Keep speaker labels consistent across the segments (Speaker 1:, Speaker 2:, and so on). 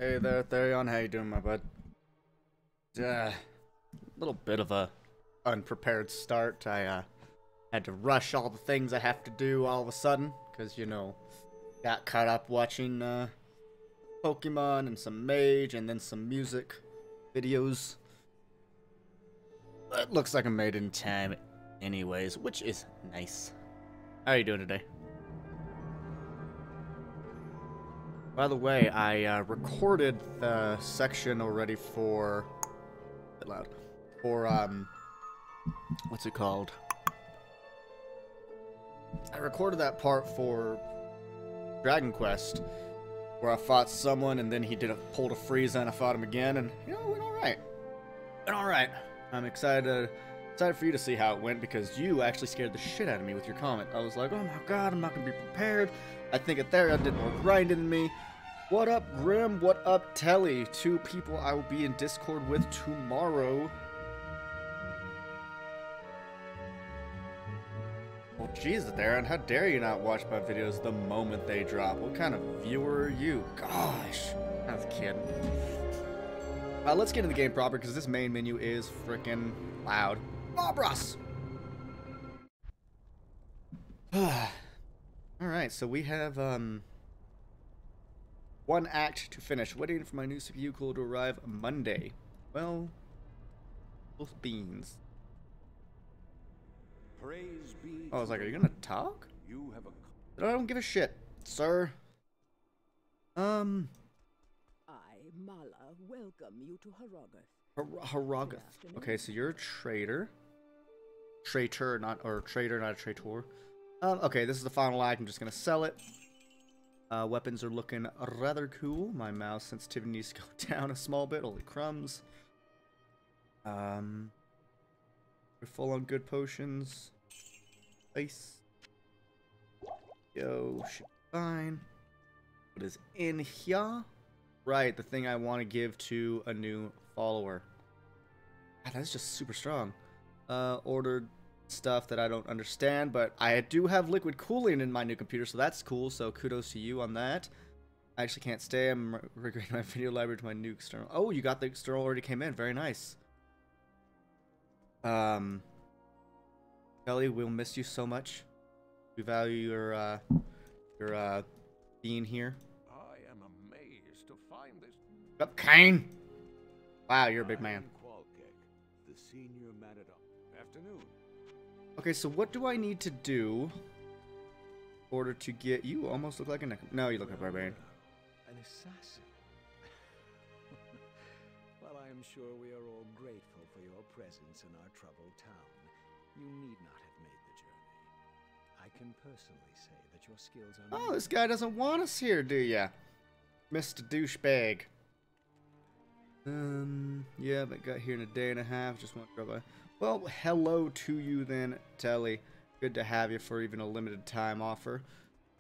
Speaker 1: Hey there, Therion. How you doing, my bud? Little bit of a unprepared start. I had to rush all the things I have to do all of a sudden, because, you know, got caught up watching Pokemon and some Mage and then some music videos. But looks like I made it in time anyways, which is nice. How are you doing today? By the way, I recorded the section already for... a bit loud. For, what's it called? I recorded that part for Dragon Quest, where I fought someone and then he pulled a Frieza and I fought him again, and, you know, it went alright. Went alright. I'm excited for you to see how it went, because you actually scared the shit out of me with your comment. I was like, oh my god, I'm not going to be prepared. I think Therion did more grinding than me. What up, Grim? What up, Telly? Two people I will be in Discord with tomorrow. Well, Jesus, Therion, how dare you not watch my videos the moment they drop? What kind of viewer are you? Gosh, I was kidding. Let's get into the game proper, because this main menu is freaking loud. Bobros! Alright, so we have, one act to finish. Waiting for my new CPU cooler to arrive Monday. Well, both beans.
Speaker 2: Praise be.
Speaker 1: Oh, I was like, are you gonna talk?
Speaker 2: You have a...
Speaker 1: I don't give a shit, sir.
Speaker 3: I, Mala, welcome you to Haragoth.
Speaker 1: Haragoth. Okay, so you're a traitor. Traitor, not a traitor. Okay, this is the final act. I'm just gonna sell it. Weapons are looking rather cool. My mouse sensitivity needs to go down a small bit. Holy crumbs. We're full on good potions. Ice. Yo, should be fine. What is in here? Right, the thing I want to give to a new follower. God, that's just super strong. Ordered stuff that I don't understand, but I do have liquid cooling in my new computer, so that's cool, so kudos to you on that. I actually can't stay. I'm migrating my video library to my new external. Oh, you got the external already came in. Very nice. Kelly, we'll miss you so much. We value your being here.
Speaker 2: I am amazed to find this...
Speaker 1: Up, Kane! Wow, you're a big man.
Speaker 2: The senior man-at-arms. Afternoon.
Speaker 1: Okay, so what do I need to do in order to get... You almost look like a... No, you look like a barbarian.
Speaker 2: An assassin. Well, I am sure we are all grateful for your presence in our troubled town. You need not have made the journey. I can personally say that your skills are...
Speaker 1: Oh, this guy doesn't want us here, do ya? Mr. Douchebag. Yeah, but got here in a day and a half. Just want to drop by. Well, hello to you then, Telly. Good to have you for even a limited time offer.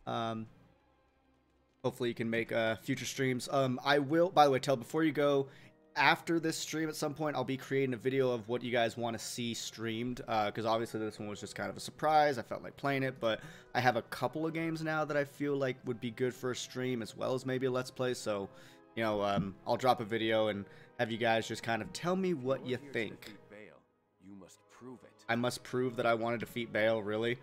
Speaker 1: Hopefully you can make future streams. I will, by the way, Tell, before you go, after this stream at some point, I'll be creating a video of what you guys want to see streamed. Because obviously this one was just kind of a surprise. I felt like playing it, but I have a couple of games now that I feel like would be good for a stream, as well as maybe a Let's Play. So, you know, I'll drop a video and have you guys just kind of tell me what you think.
Speaker 2: You must prove it.
Speaker 1: I must prove that I want to defeat Bale, really?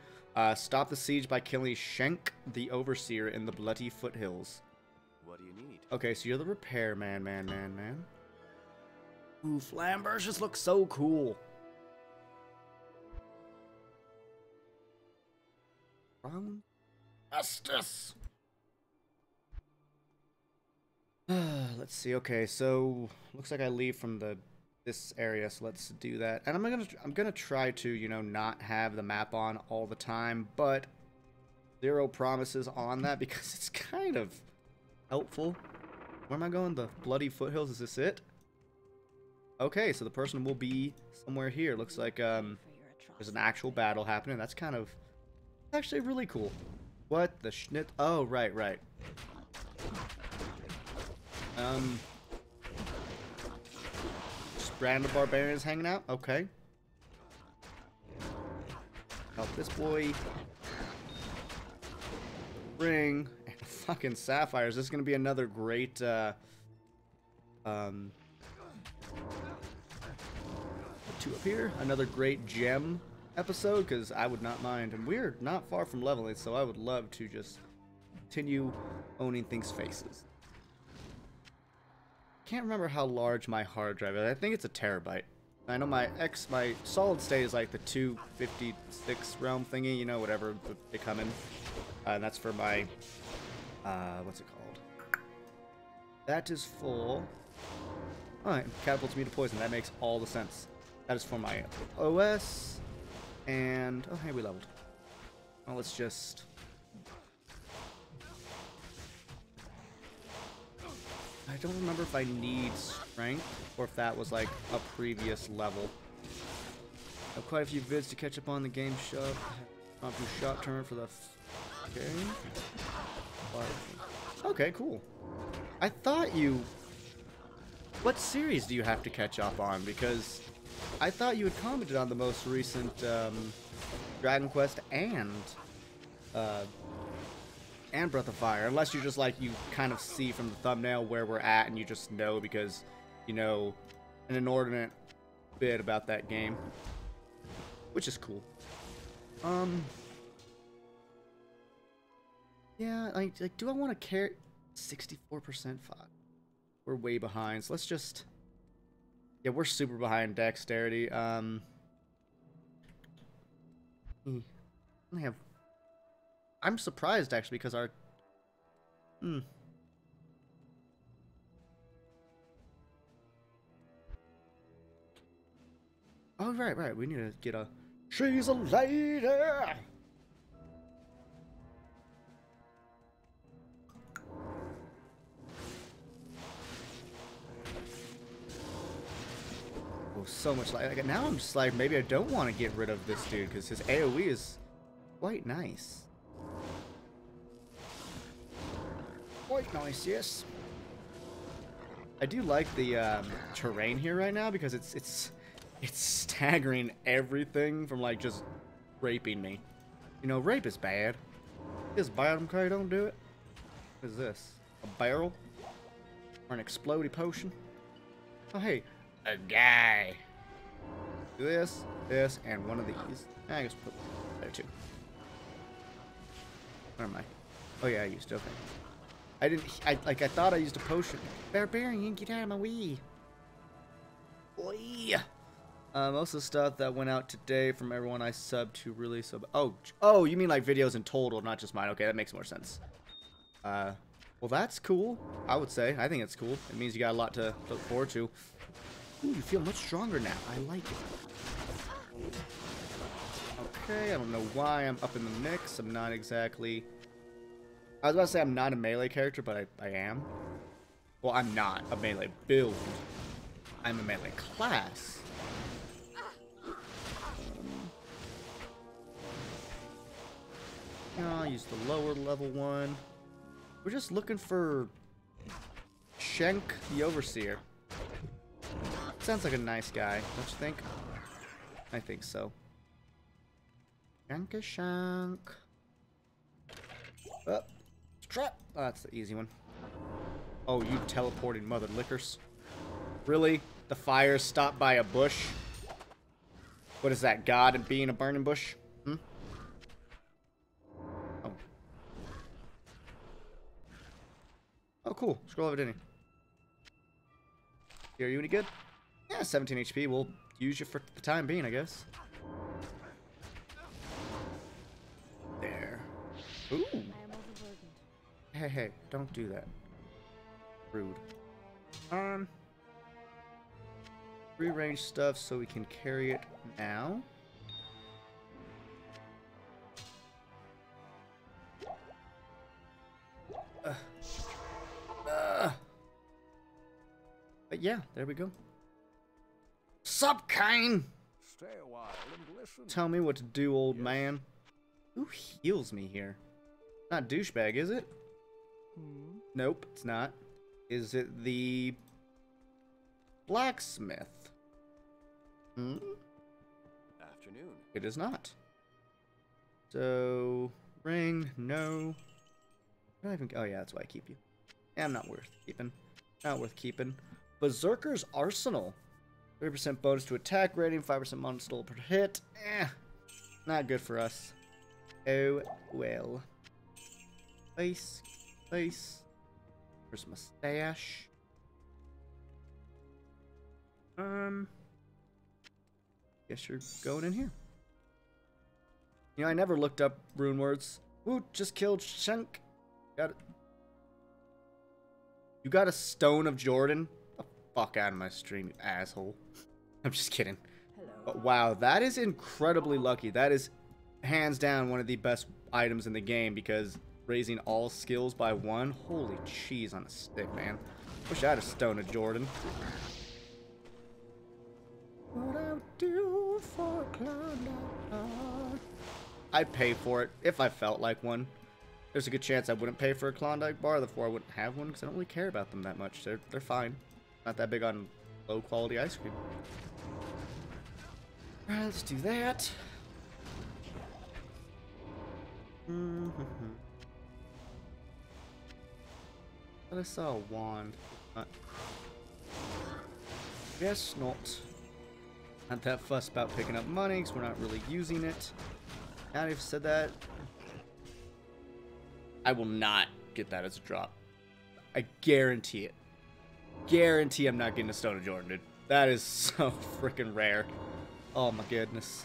Speaker 1: Stop the siege by killing Shenk, the Overseer, in the Bloody Foothills.
Speaker 2: What do you need?
Speaker 1: Okay, so you're the repair man. Ooh, Flambers just look so cool. Estus. Let's see. Okay, so looks like I leave from this area, so let's do that. And I'm gonna try to, you know, not have the map on all the time, but zero promises on that because it's kind of helpful. Where am I going? The Bloody Foothills. Is this it? Okay, so the person will be somewhere here. Looks like there's an actual battle happening. That's kind of actually really cool. What the schnit? Oh, right. Just random barbarians hanging out. Okay. Help this boy. Ring and fucking sapphires. This is gonna be another great Two up here. Another great gem episode, because I would not mind. And we're not far from leveling, so I would love to just continue owning things faces. Can't remember how large my hard drive is. I think it's a terabyte. I know my solid state is like the 256 realm thingy, you know, whatever they come in. And that's for my, what's it called? That is full. Alright, catapults me to poison. That makes all the sense. That is for my OS. And, oh hey, we leveled. Well, let's just... I don't remember if I need strength or if that was like a previous level. I have quite a few vids to catch up on the game shop. Not do shot turn for the game. Okay, cool. I thought you... What series do you have to catch up on? Because I thought you had commented on the most recent Dragon Quest and Breath of Fire, unless you're just like, you kind of see from the thumbnail where we're at and you just know because you know an inordinate bit about that game, which is cool. Yeah, like do I want to carry 64% fog? We're way behind, so let's just, yeah, we're super behind dexterity. I have, I'm surprised actually because our Oh right, we need to get a she's a lady. Oh, so much like now I'm just like maybe I don't want to get rid of this dude because his AoE is quite nice. Quite nice, yes. I do like the terrain here right now because it's staggering everything from like just raping me. You know, rape is bad. Just bite him, okay? Don't do it. What is this? A barrel? Or an explodey potion? Oh hey, a guy. Do this, and one of these. I guess put there too. Where am I? Oh yeah, I used to. Okay. I thought I used a potion. Barbarian, get out of my way. Boy. Most of the stuff that went out today from everyone I subbed to really sub. Oh, you mean like videos in total, not just mine. Okay, that makes more sense. Well, that's cool. I would say. I think it's cool. It means you got a lot to look forward to. Ooh, you feel much stronger now. I like it. Okay, I don't know why I'm up in the mix. I'm not exactly... I was about to say I'm not a melee character, but I am. Well, I'm not a melee build. I'm a melee class. I'll use the lower level one. We're just looking for Shenk the Overseer. Sounds like a nice guy, don't you think? I think so. Shank. Oh, trap. Oh, that's the easy one. Oh, you teleporting mother lickers. Really? The fire stopped by a bush? What is that, God and being a burning bush? Hmm? Oh. Oh, cool. Scroll of it, didn't he? Are you any good? Yeah, 17 HP. We'll use you for the time being, I guess. There. Ooh. Hey, don't do that. Rude. Rearrange stuff so we can carry it now. But yeah, there we go. Sup, Kine?
Speaker 2: Stay a while and listen.
Speaker 1: Tell me what to do, old man. Who heals me here? Not douchebag, is it? Nope, it's not. Is it the blacksmith?
Speaker 2: Afternoon.
Speaker 1: It is not. So, ring, no. I don't even, oh yeah, that's why I keep you. Yeah, I'm not worth keeping. Not worth keeping. Berserker's Arsenal. 30% bonus to attack rating, 5% monster per hit. Not good for us. Oh well. Face. Where's my stash? Guess you're going in here. You know, I never looked up rune words. Ooh, just killed Shank. Got it. You got a Stone of Jordan? The fuck out of my stream, you asshole. I'm just kidding.
Speaker 3: Hello.
Speaker 1: But wow, that is incredibly lucky. That is hands down one of the best items in the game because raising all skills by 1. Holy cheese on a stick, man. Wish I had a Stone of Jordan. What I'll do for Klondike. I'd pay for it if I felt like one. There's a good chance I wouldn't pay for a Klondike bar, therefore I wouldn't have one because I don't really care about them that much. They're fine. Not that big on low quality ice cream. Alright, let's do that. But I saw a wand. Guess not. Not that fussed about picking up money because we're not really using it. Now that you've said that, I will not get that as a drop. I guarantee it. Guarantee I'm not getting a Stone of Jordan, dude. That is so freaking rare. Oh my goodness.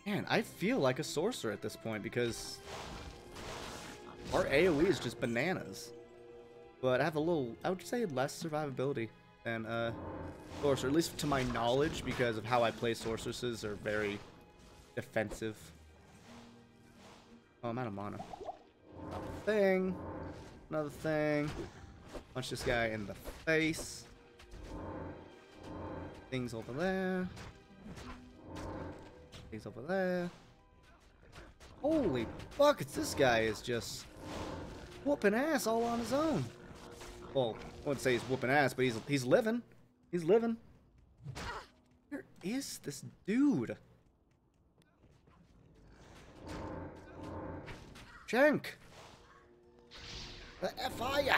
Speaker 1: Man, I feel like a sorcerer at this point because our AoE is just bananas. But I have a little, I would say, less survivability than sorcerer, at least to my knowledge, because of how I play sorceresses are very defensive. Oh, I'm out of mana. Another thing. Another thing. Punch this guy in the face. Things over there. Things over there. Holy buckets, this guy is just whooping ass all on his own. Well, I wouldn't say he's whooping ass, but he's living. He's living. Where is this dude? Shank! The F are ya?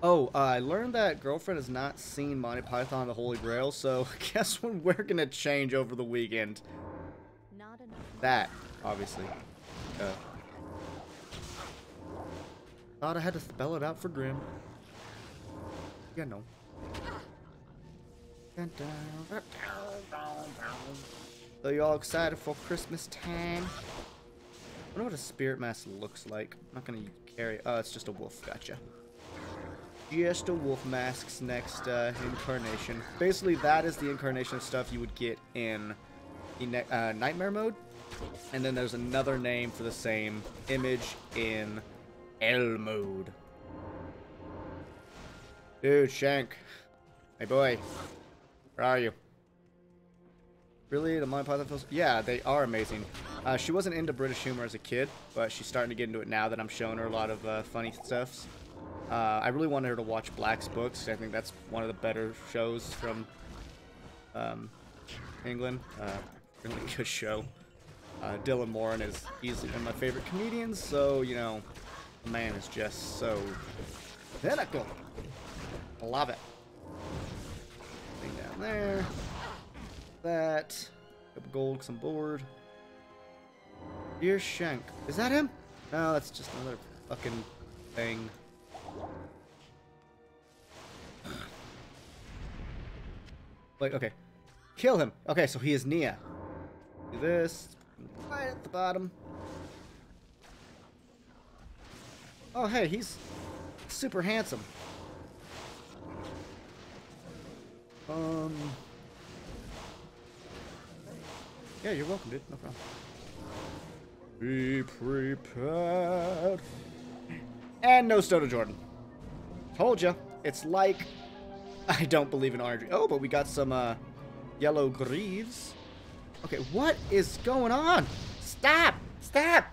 Speaker 1: Oh, I learned that girlfriend has not seen Monty Python and the Holy Grail, so guess what we're gonna change over the weekend?
Speaker 3: Not enough.
Speaker 1: That, obviously. Thought I had to spell it out for Grim. Yeah, no. So you all excited for Christmas time? I wonder what a spirit mask looks like. I'm not gonna carry. Oh, it's just a wolf. Gotcha. Just a wolf mask's next incarnation. Basically, that is the incarnation of stuff you would get in the nightmare mode, and then there's another name for the same image in L mode. Dude, Shank. Hey boy. Where are you? Really? The Monty Python films? Yeah, they are amazing. She wasn't into British humor as a kid, but she's starting to get into it now that I'm showing her a lot of funny stuff. I really wanted her to watch Black's Books. I think that's one of the better shows from England. Really good show. Dylan Moran is easily one of my favorite comedians, so, you know, the man is just so pinnacle. I love it. Thing down there. That. Couple gold because I'm bored. Dear Shank. Is that him? No, that's just another fucking thing. Like, okay. Kill him. Okay, so he is Nia. Do this. Right at the bottom. Oh, hey, he's super handsome. Yeah, you're welcome, dude. No problem. Be prepared. And no Stone of Jordan. Told ya. It's like I don't believe in orange. Oh, but we got some yellow greaves. Okay, what is going on? Stop! Stop!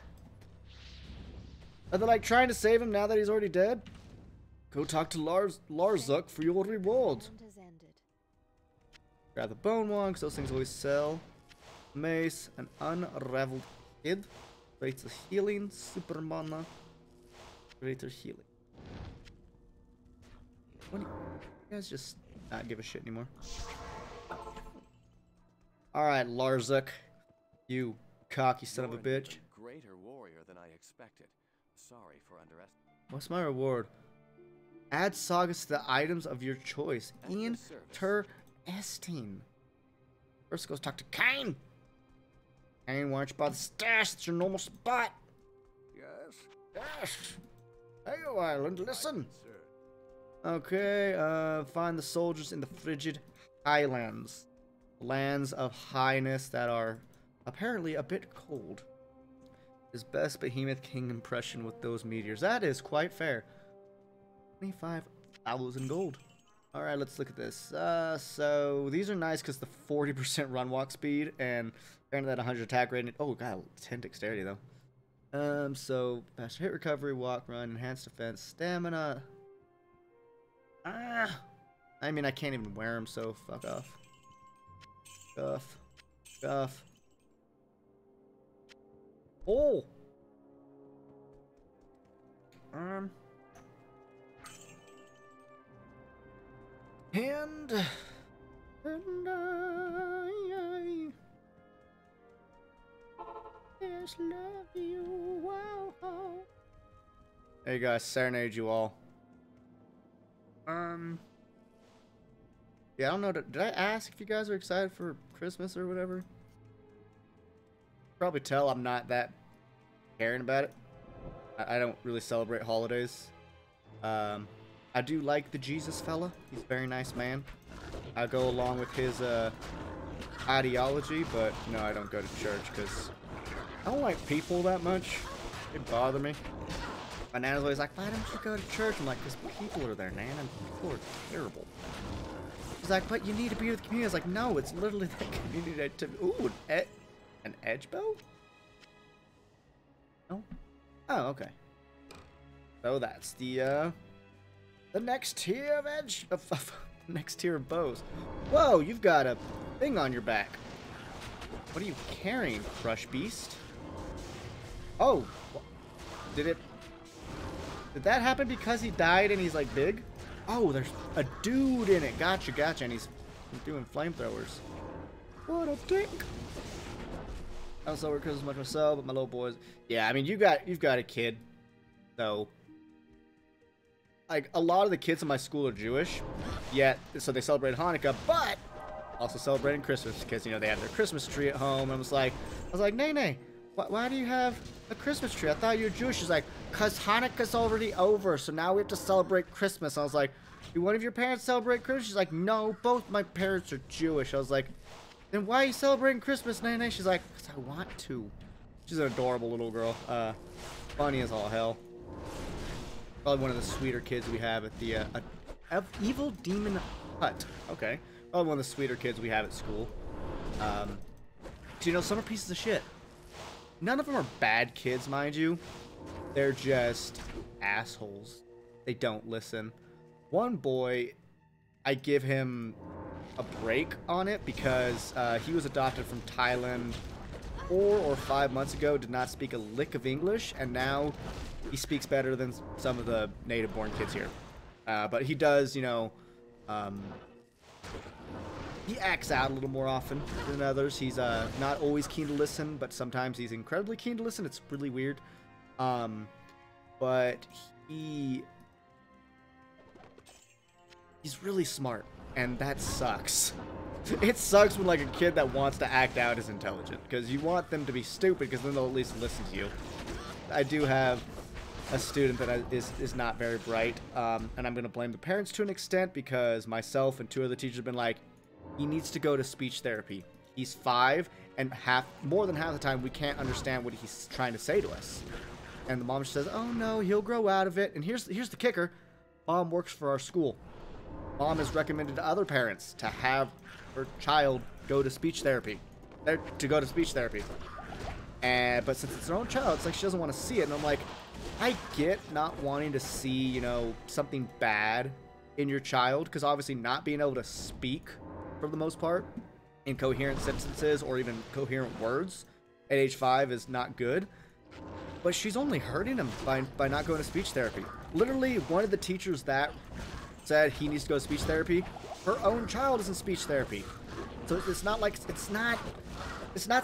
Speaker 1: Are they like trying to save him now that he's already dead? Go talk to Larzuk for your reward. Grab the bone one, because those things always sell. Mace, an unraveled kid. Rates of healing, super mana. Ready through healing. What do you guys just not give a shit anymore? Alright, Larzuk. You cocky son of a bitch.
Speaker 4: Greater warrior than I expected. Sorry for underestimating.
Speaker 1: What's my reward? Add sagas to the items of your choice. Interesting. First goes talk to Kane. Kane, why aren't you by the stash? It's your normal spot.
Speaker 2: Yes?
Speaker 1: Yes. Hey, Island, listen.
Speaker 2: Sir.
Speaker 1: Okay, find the soldiers in the frigid highlands. Lands of highness that are apparently a bit cold. His best Behemoth King impression with those meteors. That is quite fair. 25,000 gold. Alright, let's look at this. So these are nice because the 40% run walk speed and apparently that 100 attack rating. Oh, god, 10 dexterity though. So faster hit recovery, walk, run, enhanced defense, stamina. I mean, I can't even wear them, so fuck off. Guff. Guff. Oh! And I just love you. Wow. Hey guys, serenade you all. Yeah, I don't know. Did I ask if you guys are excited for Christmas or whatever? Probably tell I'm not that caring about it. I don't really celebrate holidays. I do like the Jesus fella. He's a very nice man. I go along with his ideology, but no, I don't go to church because I don't like people that much. They bother me. My Nana's always like, why don't you go to church? I'm like, because people are there, Nana, and people are terrible. She's like, but you need to be with the community. I was like, no, it's literally the community activity. Ooh, an edge bow? Oh. Oh, okay. So that's the next tier of next tier of bows. Whoa, you've got a thing on your back. What are you carrying, Crush Beast? Oh, did that happen because he died and he's like big? Oh, there's a dude in it. Gotcha, gotcha. And he's doing flamethrowers. What a dick. I don't celebrate Christmas much myself, but my little boys. Yeah, I mean, you've got a kid, so like a lot of the kids in my school are Jewish, yet so they celebrate Hanukkah, but also celebrating Christmas because you know they have their Christmas tree at home. And I was like, Nay, why do you have a Christmas tree? I thought you were Jewish. She's like, cause Hanukkah's already over, so now we have to celebrate Christmas. I was like, do one of your parents celebrate Christmas? She's like, no, both my parents are Jewish. I was like, then why are you celebrating Christmas, Nay? She's like, cause I want to. She's an adorable little girl. Funny as all hell. Probably one of the sweeter kids we have at the Evil Demon Hut. Okay. Probably one of the sweeter kids we have at school. So, you know, some are pieces of shit. None of them are bad kids, mind you. They're just assholes. They don't listen. One boy, I give him a break on it because he was adopted from Thailand 4 or 5 months ago, did not speak a lick of English, and now he speaks better than some of the native-born kids here. But he does, you know, he acts out a little more often than others. He's not always keen to listen, but sometimes he's incredibly keen to listen. It's really weird. But he's really smart, and that sucks. It sucks when like a kid that wants to act out is intelligent, because you want them to be stupid, because then they'll at least listen to you. I do have a student that is not very bright, and I'm going to blame the parents to an extent, because myself and 2 other teachers have been like, he needs to go to speech therapy. He's 5, and more than half the time we can't understand what he's trying to say to us. And the mom says, oh no, he'll grow out of it. And here's the kicker. Mom works for our school. Mom has recommended to other parents to have her child go to speech therapy. But since it's her own child, it's like she doesn't want to see it. And I'm like, I get not wanting to see, you know, something bad in your child, because obviously not being able to speak for the most part in coherent sentences or even coherent words at age 5 is not good. But she's only hurting him by not going to speech therapy. Literally, one of the teachers that said he needs to go to speech therapy, her own child is in speech therapy. So it's not like, it's not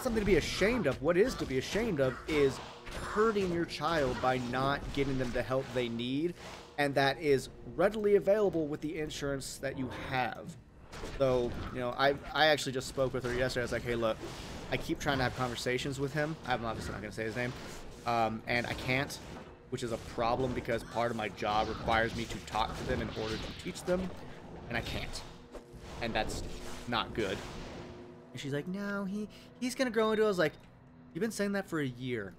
Speaker 1: something to be ashamed of. What is to be ashamed of is hurting your child by not getting them the help they need, and that is readily available with the insurance that you have. So, you know, I actually just spoke with her yesterday. I was like, hey, look, I keep trying to have conversations with him. I'm obviously not going to say his name. And I can't, which is a problem because part of my job requires me to talk to them in order to teach them, and I can't. And that's not good. And she's like, no, he's going to grow into it. I was like, you've been saying that for a year.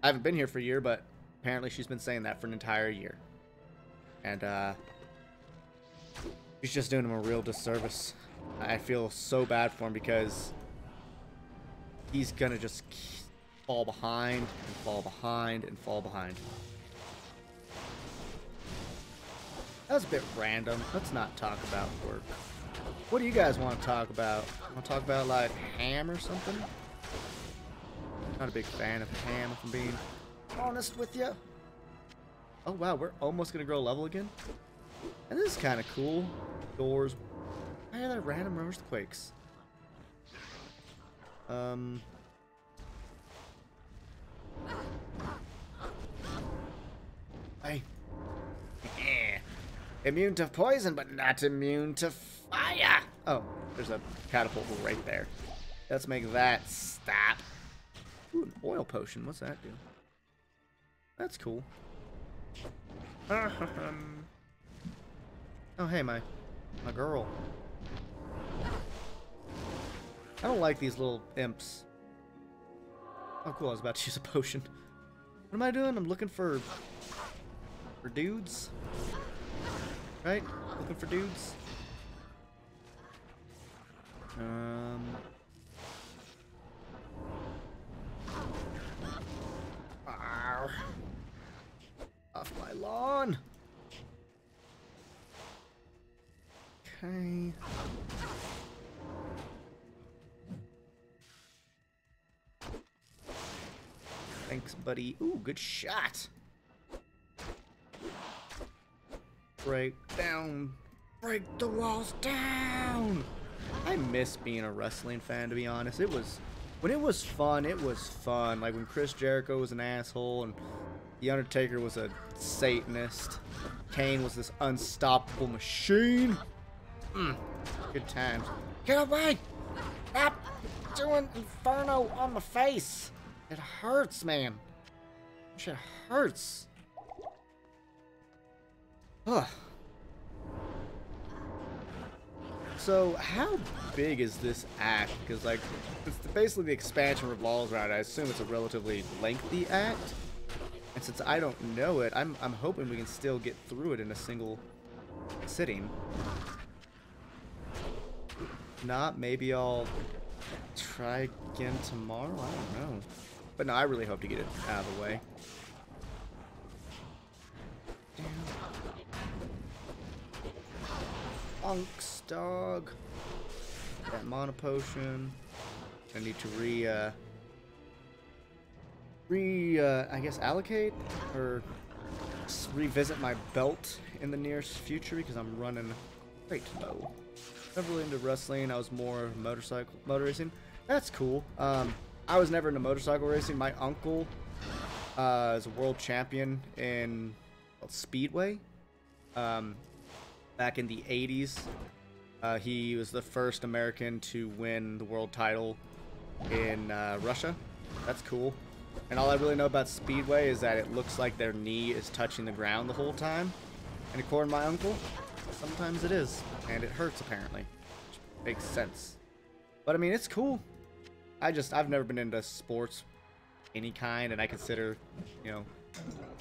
Speaker 1: I haven't been here for a year, but apparently she's been saying that for an entire year. And, she's just doing him a real disservice. I feel so bad for him because he's gonna just fall behind and fall behind and fall behind. That was a bit random. Let's not talk about work. What do you guys want to talk about? Want to talk about, like, ham or something? Not a big fan of ham, if I'm being honest with you. Oh, wow, we're almost going to grow level again? And this is kind of cool. Doors. Why are there random earthquakes? Hey. Immune to poison, but not immune to fire. Oh, there's a catapult right there. Let's make that stop. Ooh, an oil potion. What's that do? That's cool. Oh, hey, my girl. I don't like these little imps. Oh, cool. I was about to use a potion. What am I doing? I'm looking for dudes. Right? Looking for dudes. Off my lawn. Okay. Thanks, buddy. Ooh, good shot. Break down. Break the walls down. I miss being a wrestling fan, to be honest. When it was fun, it was fun. Like when Chris Jericho was an asshole and The Undertaker was a Satanist. Kane was this unstoppable machine. Good times. Get away! Stop doing Inferno on my face. It hurts, man. Shit hurts. Ugh. So, how big is this act? Because, like, it's basically the expansion revolves around it. I assume it's a relatively lengthy act. And since I don't know it, I'm hoping we can still get through it in a single sitting. If not, maybe I'll try again tomorrow? I don't know. But no, I really hope to get it out of the way. Unks, dog. That mana potion. I need to I guess allocate or revisit my belt in the nearest future because I'm running great low. Never really into wrestling. I was more motor racing. That's cool. I was never into motorcycle racing. My uncle is a world champion in Speedway. Back in the 80s, he was the first American to win the world title in Russia. That's cool. And all I really know about Speedway is that it looks like their knee is touching the ground the whole time. And according to my uncle, sometimes it is. And it hurts, apparently. Which makes sense. But, I mean, it's cool. I've never been into sports any kind, and I consider, you know,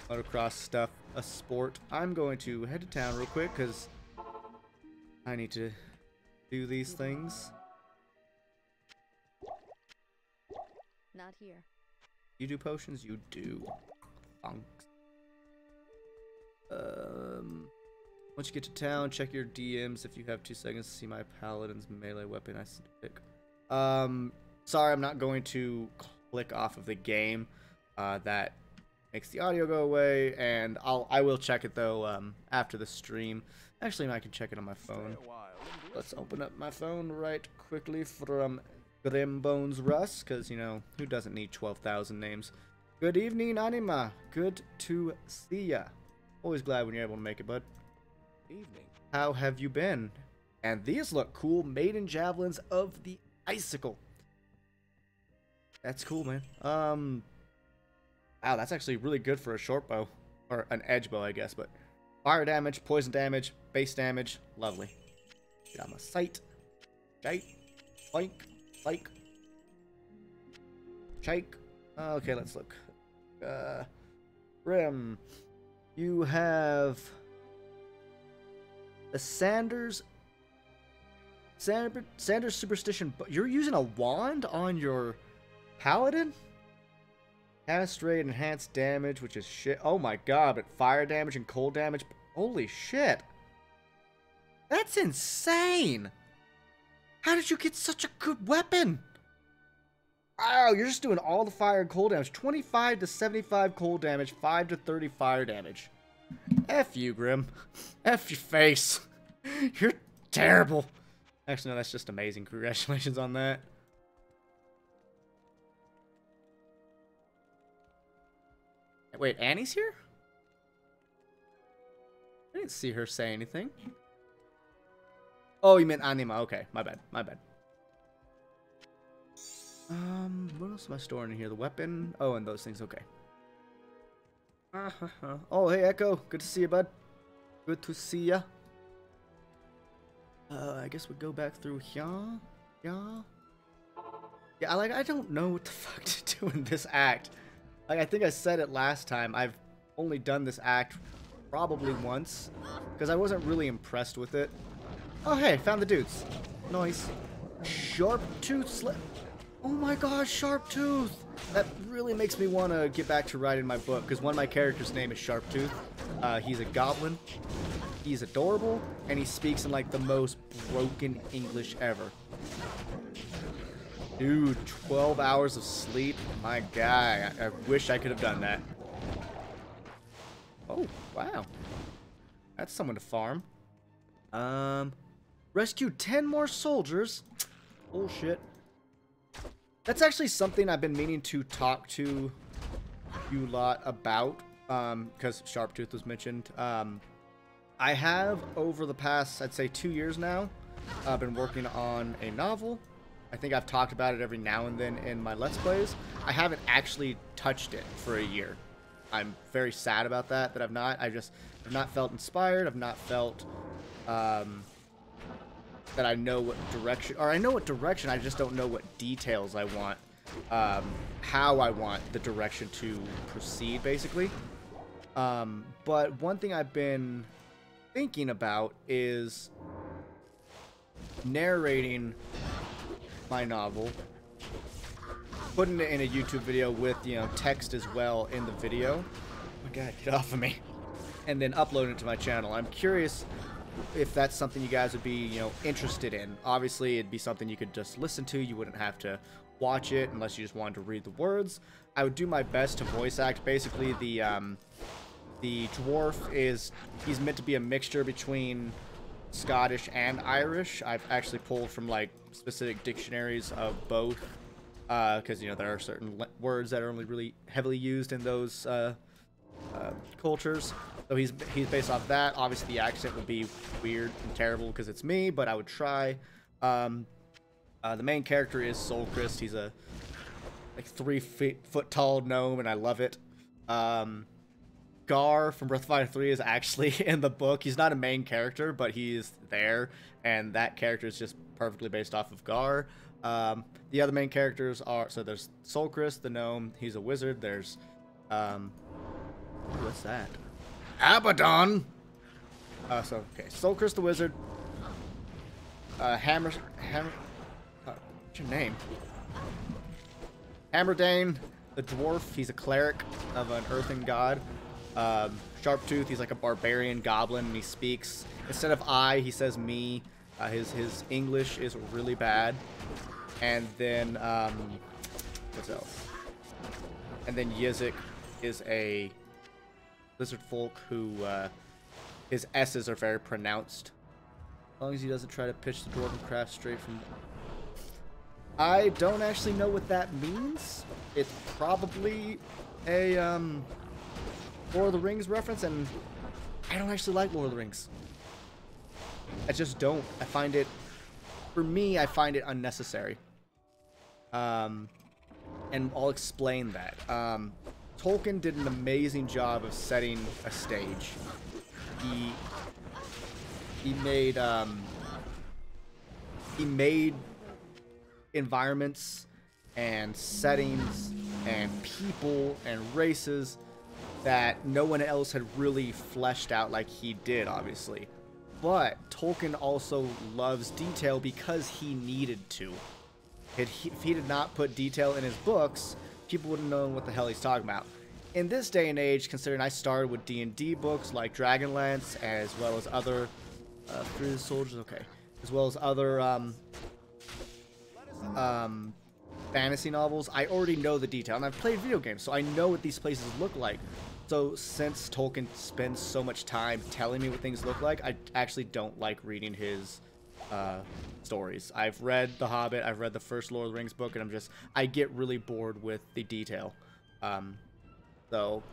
Speaker 1: motocross stuff a sport. I'm going to head to town real quick, because I need to do these things.
Speaker 3: Not here.
Speaker 1: You do potions? You do. Funks. Once you get to town, check your DMs if you have 2 seconds to see my paladin's melee weapon I pick. Sorry, I'm not going to click off of the game. that makes the audio go away, and I will check it though after the stream. Actually, I can check it on my phone. Let's open up my phone right quickly from Grimbones Russ, because, you know, who doesn't need 12,000 names? Good evening, Anima. Good to see ya. Always glad when you're able to make it, bud.
Speaker 4: Evening.
Speaker 1: How have you been? And these look cool. Maiden Javelins of the Icicle. That's cool, man. Wow, that's actually really good for a short bow. Or an edge bow, I guess, but fire damage, poison damage, base damage. Lovely. Get on my sight. Shake. Boink. Like. Shake. Okay, let's look. Rim. You have the Sanders Superstition. You're using a wand on your Paladin? Cast rate, enhanced damage, which is shit. Oh my god, but fire damage and cold damage. Holy shit. That's insane. How did you get such a good weapon? Wow, you're just doing all the fire and cold damage. 25 to 75 cold damage, 5 to 30 fire damage. F you, Grim. F your face. You're terrible. Actually, no, that's just amazing. Congratulations on that. Wait, Annie's here? I didn't see her say anything. Oh, you meant Anima. Okay, my bad. My bad. What else am I storing in here? The weapon? Oh, and those things. Okay. Oh, hey, Echo. Good to see you, bud. Good to see ya. I guess we go back through here. Yeah. Yeah, I don't know what the fuck to do in this act. Like, I think I said it last time. I've only done this act probably once, because I wasn't really impressed with it. Oh, hey, found the dudes. Nice. Sharp Tooth Slip. Oh my gosh, Sharp Tooth. That really makes me want to get back to writing my book, because one of my characters' name is Sharp Tooth. He's a goblin. He's adorable, and he speaks in, like, the most broken English ever. Dude, 12 hours of sleep? My guy, I wish I could have done that. Oh, wow. That's someone to farm. Rescue 10 more soldiers. Bullshit. That's actually something I've been meaning to talk to you lot about, because Sharptooth was mentioned. I have, over the past, I'd say 2 years now, been working on a novel. I think I've talked about it every now and then in my Let's Plays. I haven't actually touched it for a year. I'm very sad about that I've not. I've not felt inspired. I've not felt that I know what direction, or I know what direction, I just don't know what details I want, how I want the direction to proceed, basically. But one thing I've been thinking about is narrating my novel, putting it in a YouTube video with, you know, text as well in the video. Oh my god, get off of me. And then upload it to my channel. I'm curious if that's something you guys would be, you know, interested in. Obviously, it'd be something you could just listen to. You wouldn't have to watch it unless you just wanted to read the words. I would do my best to voice act. Basically, the dwarf he's meant to be a mixture between Scottish and Irish. I've actually pulled from, like, specific dictionaries of both, because, you know, there are certain words that are only really heavily used in those cultures. So he's based off that. Obviously, the accent would be weird and terrible because it's me, but I would try. The main character is Soulkrist. He's a like 3 foot tall gnome, and I love it. Gar from Breath of Fire 3 is actually in the book. He's not a main character, but he's there, and that character is just perfectly based off of Gar. The other main characters are, so there's Soulkrist, the gnome. He's a wizard. There's what's that? Abaddon. Okay, Soulkrist the wizard. Hammer. What's your name? Hammerdane the dwarf. He's a cleric of an earthen god. Sharptooth. He's like a barbarian goblin, and he speaks, instead of I, he says me. His English is really bad. And then what's else? And then Yizik is a lizard folk who his S's are very pronounced. As long as he doesn't try to pitch the Dwarven craft straight from... I don't actually know what that means. It's probably a Lord of the Rings reference, and I don't actually like Lord of the Rings. I just don't. I find it, for me, I find it unnecessary. And I'll explain that. Tolkien did an amazing job of setting a stage. He made environments and settings and people and races that no one else had really fleshed out like he did, obviously. But Tolkien also loves detail because he needed to. If he did not put detail in his books, people wouldn't know what the hell he's talking about. In this day and age, considering I started with D&D books like Dragonlance, as well as other Through the Soldiers, okay, as well as other fantasy novels, I already know the detail, and I've played video games, so I know what these places look like. So since Tolkien spends so much time telling me what things look like, I actually don't like reading his stories. I've read The Hobbit, I've read the first Lord of the Rings book, and I get really bored with the detail. So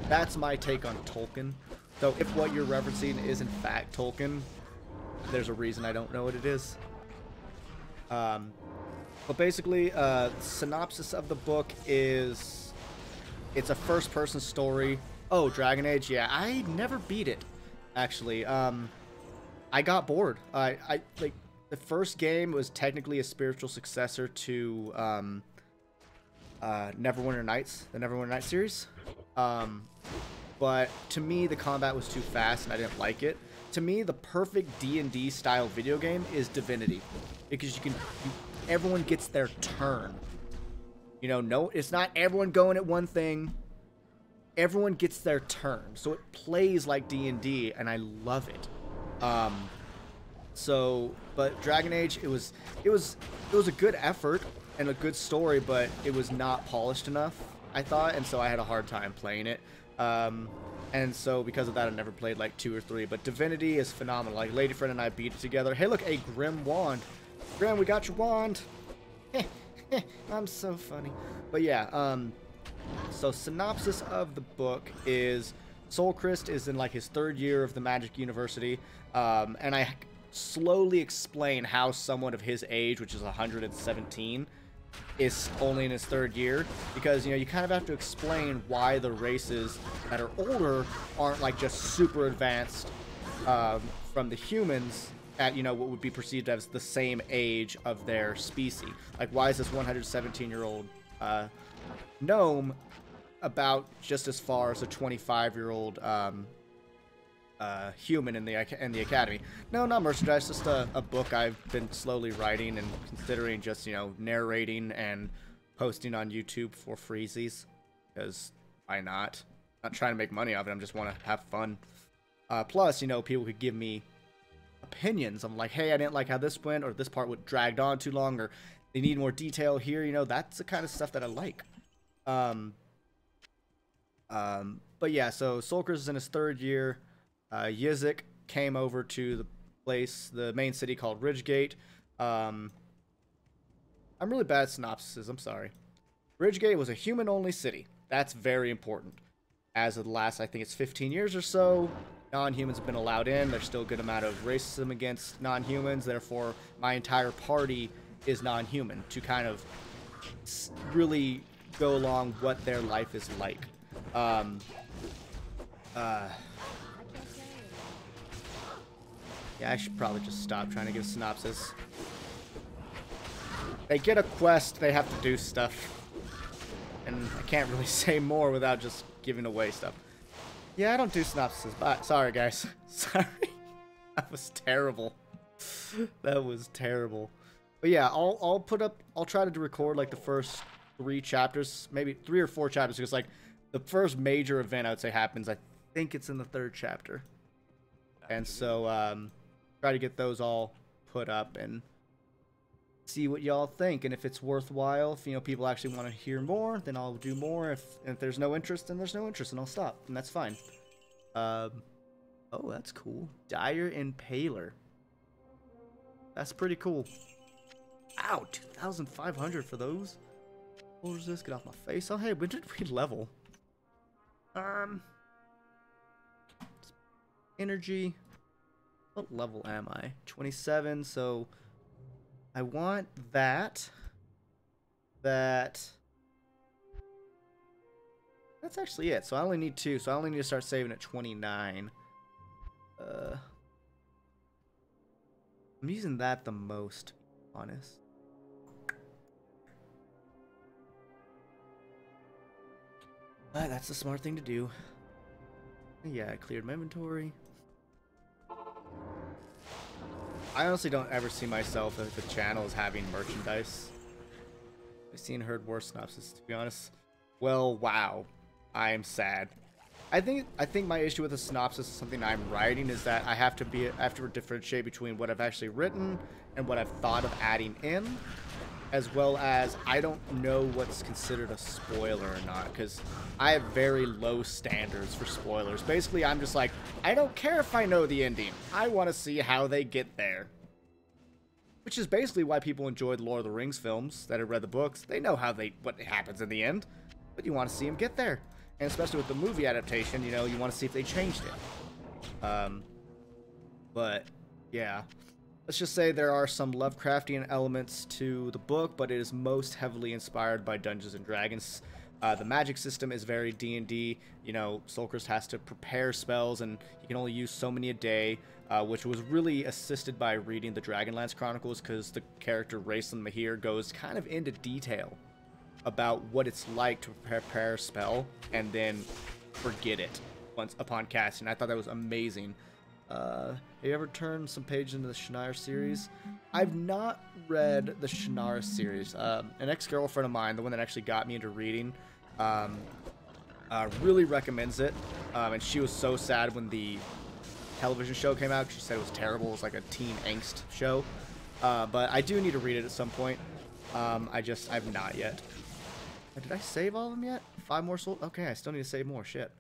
Speaker 1: that's my take on Tolkien. So if what you're referencing is in fact Tolkien, there's a reason I don't know what it is. But basically, synopsis of the book is, it's a first-person story. Oh, Dragon Age, yeah, I never beat it, actually. I got bored. I like, the first game was technically a spiritual successor to Neverwinter Nights, the Neverwinter Nights series. But to me, the combat was too fast, and I didn't like it. To me, the perfect D&D style video game is Divinity, because everyone gets their turn. You know, no, it's not everyone going at one thing. Everyone gets their turn, so it plays like D&D, and I love it. But Dragon Age, it was a good effort and a good story, but it was not polished enough, I thought, and so I had a hard time playing it. And so because of that, I never played like 2 or 3. But Divinity is phenomenal. Like, Lady Friend and I beat it together. Hey, look, a Grim Wand. Grim, we got your wand. I'm so funny. But yeah, so synopsis of the book is Soulkrist is in like his 3rd year of the Magic University, and I slowly explain how someone of his age, which is 117, is only in his 3rd year, because, you know, you kind of have to explain why the races that are older aren't like just super advanced from the humans at, you know, what would be perceived as the same age of their species. Like, why is this 117-year-old gnome about just as far as a 25-year-old human in the academy? No, not merchandise, just a book I've been slowly writing and considering just, you know, narrating and posting on YouTube for freezies, because why not? I'm not trying to make money off it, I just want to have fun. Plus, you know, people could give me opinions. I'm like, hey, I didn't like how this went, or this part would dragged on too long, or they need more detail here. You know, that's the kind of stuff that I like. But yeah, so Soulkrist is in his 3rd year. Yizik came over to the place, the main city called Ridgegate. I'm really bad at synopsis, I'm sorry. Ridgegate was a human-only city. That's very important. As of the last, I think it's 15 years or so, non-humans have been allowed in. There's still a good amount of racism against non-humans. Therefore, my entire party is non-human, to kind of really go along what their life is like. Yeah, I should probably just stop trying to give a synopsis. They get a quest, they have to do stuff. And I can't really say more without just giving away stuff. Yeah, I don't do synopsis. But sorry, guys. Sorry. That was terrible. That was terrible. But yeah, I'll try to record like the first 3 chapters, maybe 3 or 4 chapters, because like the first major event I would say happens, I think it's in the 3rd chapter. And so try to get those all put up, and see what y'all think, and if it's worthwhile, if you know people actually want to hear more, then I'll do more. If there's no interest, then there's no interest, and I'll stop, and that's fine. Oh, that's cool. Dire Impaler. That's pretty cool. Ow, 2,500 for those. What was this? Get off my face. Oh, hey, when did we level? Energy. What level am I? 27, so I want that. That's actually it. So I only need 2, so I only need to start saving at 29. I'm using that the most, to be honest. But that's the smart thing to do. Yeah, I cleared my inventory. I honestly don't ever see myself as the channel as having merchandise. I've seen and heard worse synopsis, to be honest. Well, wow. I am sad. I think my issue with the synopsis is something I'm writing is that I have to differentiate between what I've actually written and what I've thought of adding in, as well as I don't know what's considered a spoiler or not, because I have very low standards for spoilers. Basically, I'm just like, I don't care if I know the ending. I want to see how they get there. Which is basically why people enjoy the Lord of the Rings films that have read the books. They know what happens in the end, but you want to see them get there. And especially with the movie adaptation, you know, you want to see if they changed it. But yeah, let's just say there are some Lovecraftian elements to the book, but it is most heavily inspired by Dungeons and Dragons. The magic system is very D&D. You know, Soulkrist has to prepare spells, and he can only use so many a day, which was really assisted by reading the Dragonlance Chronicles, because the character Raistlin Mahir goes kind of into detail about what it's like to prepare a spell and then forget it once upon casting. I thought that was amazing. Have you ever turned some pages into the Shannara series? I've not read the Shannara series. An ex-girlfriend of mine, the one that actually got me into reading, really recommends it. And she was so sad when the television show came out. She said it was terrible. It was like a teen angst show. But I do need to read it at some point. I've not yet. Did I save all of them yet? 5 more souls? Okay, I still need to save more. Shit.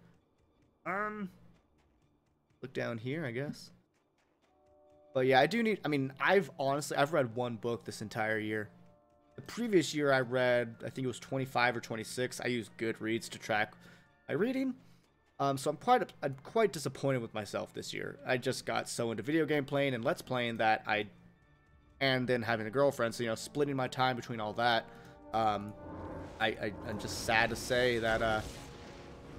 Speaker 1: Look down here, I guess. But yeah, I mean, I've read 1 book this entire year. The previous year I read, I think it was 25 or 26. I used Goodreads to track my reading. So I'm quite disappointed with myself this year. I just got so into video game playing and Let's Playing that and then having a girlfriend, so, you know, splitting my time between all that. I'm just sad to say that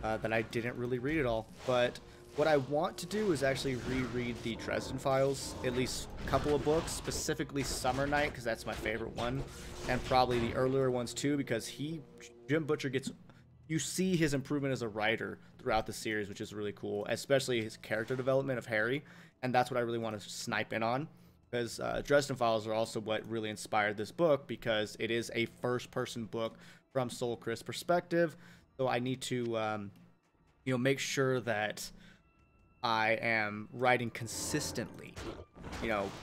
Speaker 1: that I didn't really read it all. But what I want to do is actually reread the Dresden Files, at least a couple of books, specifically Summer Night, because that's my favorite one, and probably the earlier ones too, because Jim Butcher you see his improvement as a writer throughout the series, which is really cool, especially his character development of Harry, and that's what I really want to snipe in on. Because Dresden Files are also what really inspired this book, because it is a first-person book from Soulkrist's perspective. So I need to, make sure that I am writing consistently,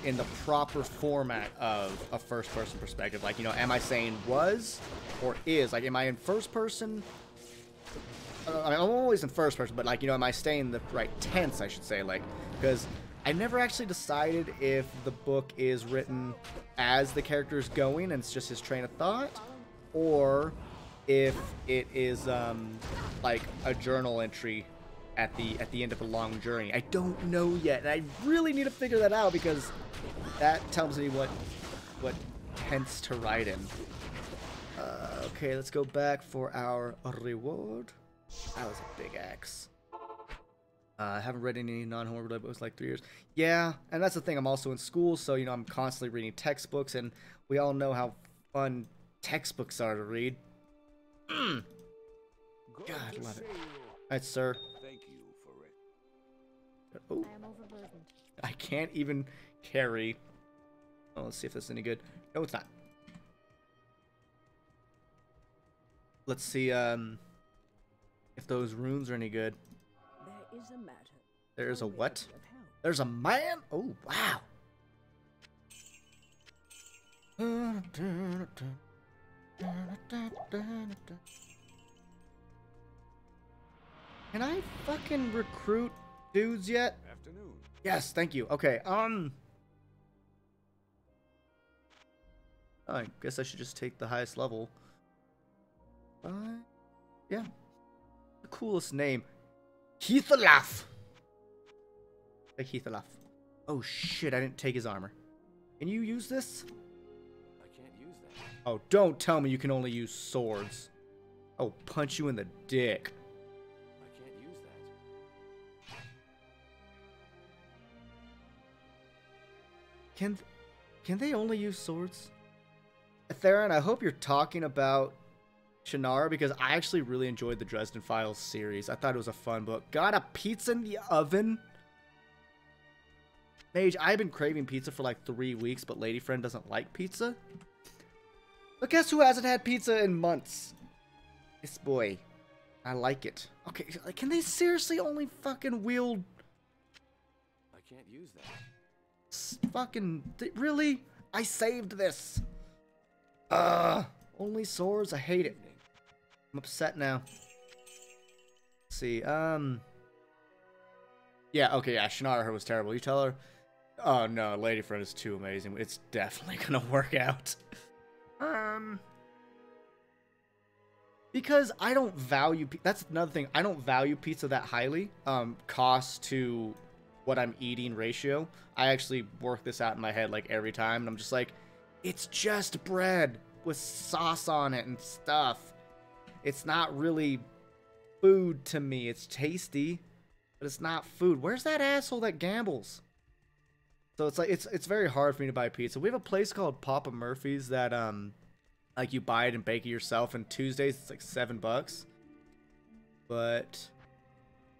Speaker 1: in the proper format of a first-person perspective. Like, am I saying was or is? Like, am I in first person? I'm always in first person, but, like, am I staying the right tense, I should say? Like, because I never actually decided if the book is written as the character is going and it's just his train of thought, or if it is like a journal entry at the end of a long journey. I don't know yet, and I really need to figure that out, because that tells me what tense to write in. Okay, let's go back for our reward. That was a big axe. I haven't read any non-horror related books in like 3 years. Yeah, and that's the thing. I'm also in school, so I'm constantly reading textbooks, and we all know how fun textbooks are to read. God, love it. Alright, sir.
Speaker 2: Thank you for it.
Speaker 1: Oh,
Speaker 3: I am overburdened.
Speaker 1: I can't even carry. Oh, let's see if this is any good. No, it's not. Let's see if those runes are any good.
Speaker 5: There is a matter.
Speaker 1: There's a what?
Speaker 5: Of help.
Speaker 1: There's a man? Oh, wow. Can I fucking recruit dudes yet?
Speaker 2: Afternoon.
Speaker 1: Yes, thank you. Okay, I guess I should just take the highest level. Yeah. The coolest name. Heathalaf. Hey, Heathalaf. Oh shit, I didn't take his armor. Can you use this?
Speaker 4: I can't use that.
Speaker 1: Oh, don't tell me you can only use swords. I'll punch you in the dick.
Speaker 4: I can't use that.
Speaker 1: Can they only use swords? Theron, I hope you're talking about Shannara, because I actually really enjoyed the Dresden Files series. I thought it was a fun book. Got a pizza in the oven? Mage, I've been craving pizza for like 3 weeks, but Lady Friend doesn't like pizza. But guess who hasn't had pizza in months? This boy. I like it. Okay, can they seriously only fucking wield...
Speaker 4: I can't use that.
Speaker 1: Fucking... Really? I saved this. Only swords? I hate it. I'm upset now. Let's see, yeah, okay, yeah, Shannara, her was terrible. You tell her? Oh, no, Lady Friend is too amazing. It's definitely gonna work out. Because I don't value... That's another thing. I don't value pizza that highly. Cost to what I'm eating ratio. I actually work this out in my head, like, every time. And I'm just like, it's just bread with sauce on it and stuff. It's not really food to me. It's tasty, but it's not food. Where's that asshole that gambles? So it's like, it's very hard for me to buy pizza. We have a place called Papa Murphy's that, like, you buy it and bake it yourself, and Tuesdays it's like $7. But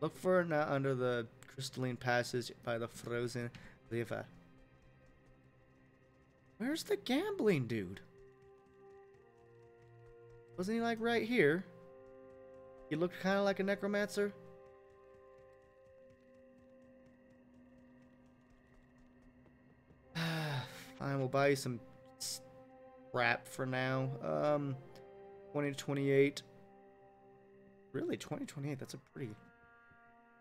Speaker 1: look for it now under the crystalline passage by the frozen river. Where's the gambling dude? Wasn't he like right here? He looked kind of like a necromancer. Fine, we'll buy you some crap for now. 20 to 28. Really, 2028? That's a pretty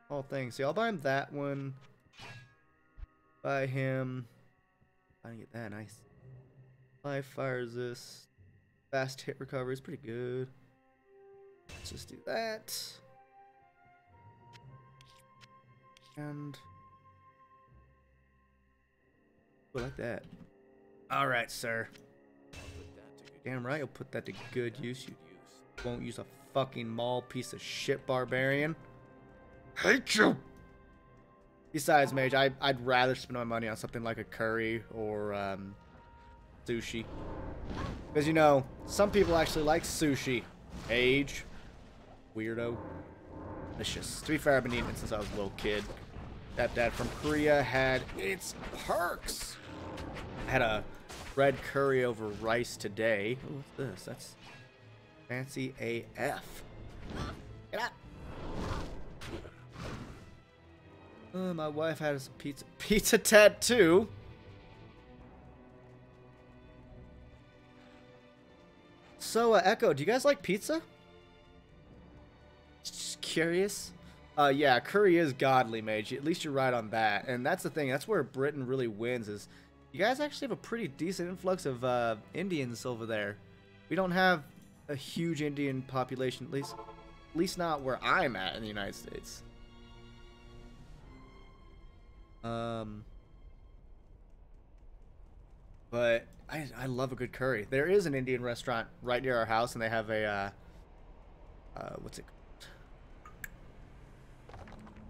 Speaker 1: small thing. See, I'll buy him that one. Buy him. I didn't get that. Nice. Live fire resist. Fast hit recovery is pretty good. Let's just do that. And like that. Alright, sir. Damn right, you'll put that to good use. You won't use a fucking mall piece of shit barbarian. Hate you! Besides, Mage, I'd rather spend my money on something like a curry or sushi. Because, you know, some people actually like sushi. Age. Weirdo. Delicious. To be fair, I've been eating it since I was a little kid. Stepdad from Korea had its perks. I had a red curry over rice today. Ooh, what's this? That's fancy AF. Get up. My wife had us a pizza tattoo. So, Echo, do you guys like pizza? Just curious. Yeah, curry is godly, Mage. At least you're right on that. And that's the thing. That's where Britain really wins. Is you guys actually have a pretty decent influx of Indians over there. We don't have a huge Indian population, at least not where I'm at in the United States. But I love a good curry. There is an Indian restaurant right near our house, and they have a what's it called?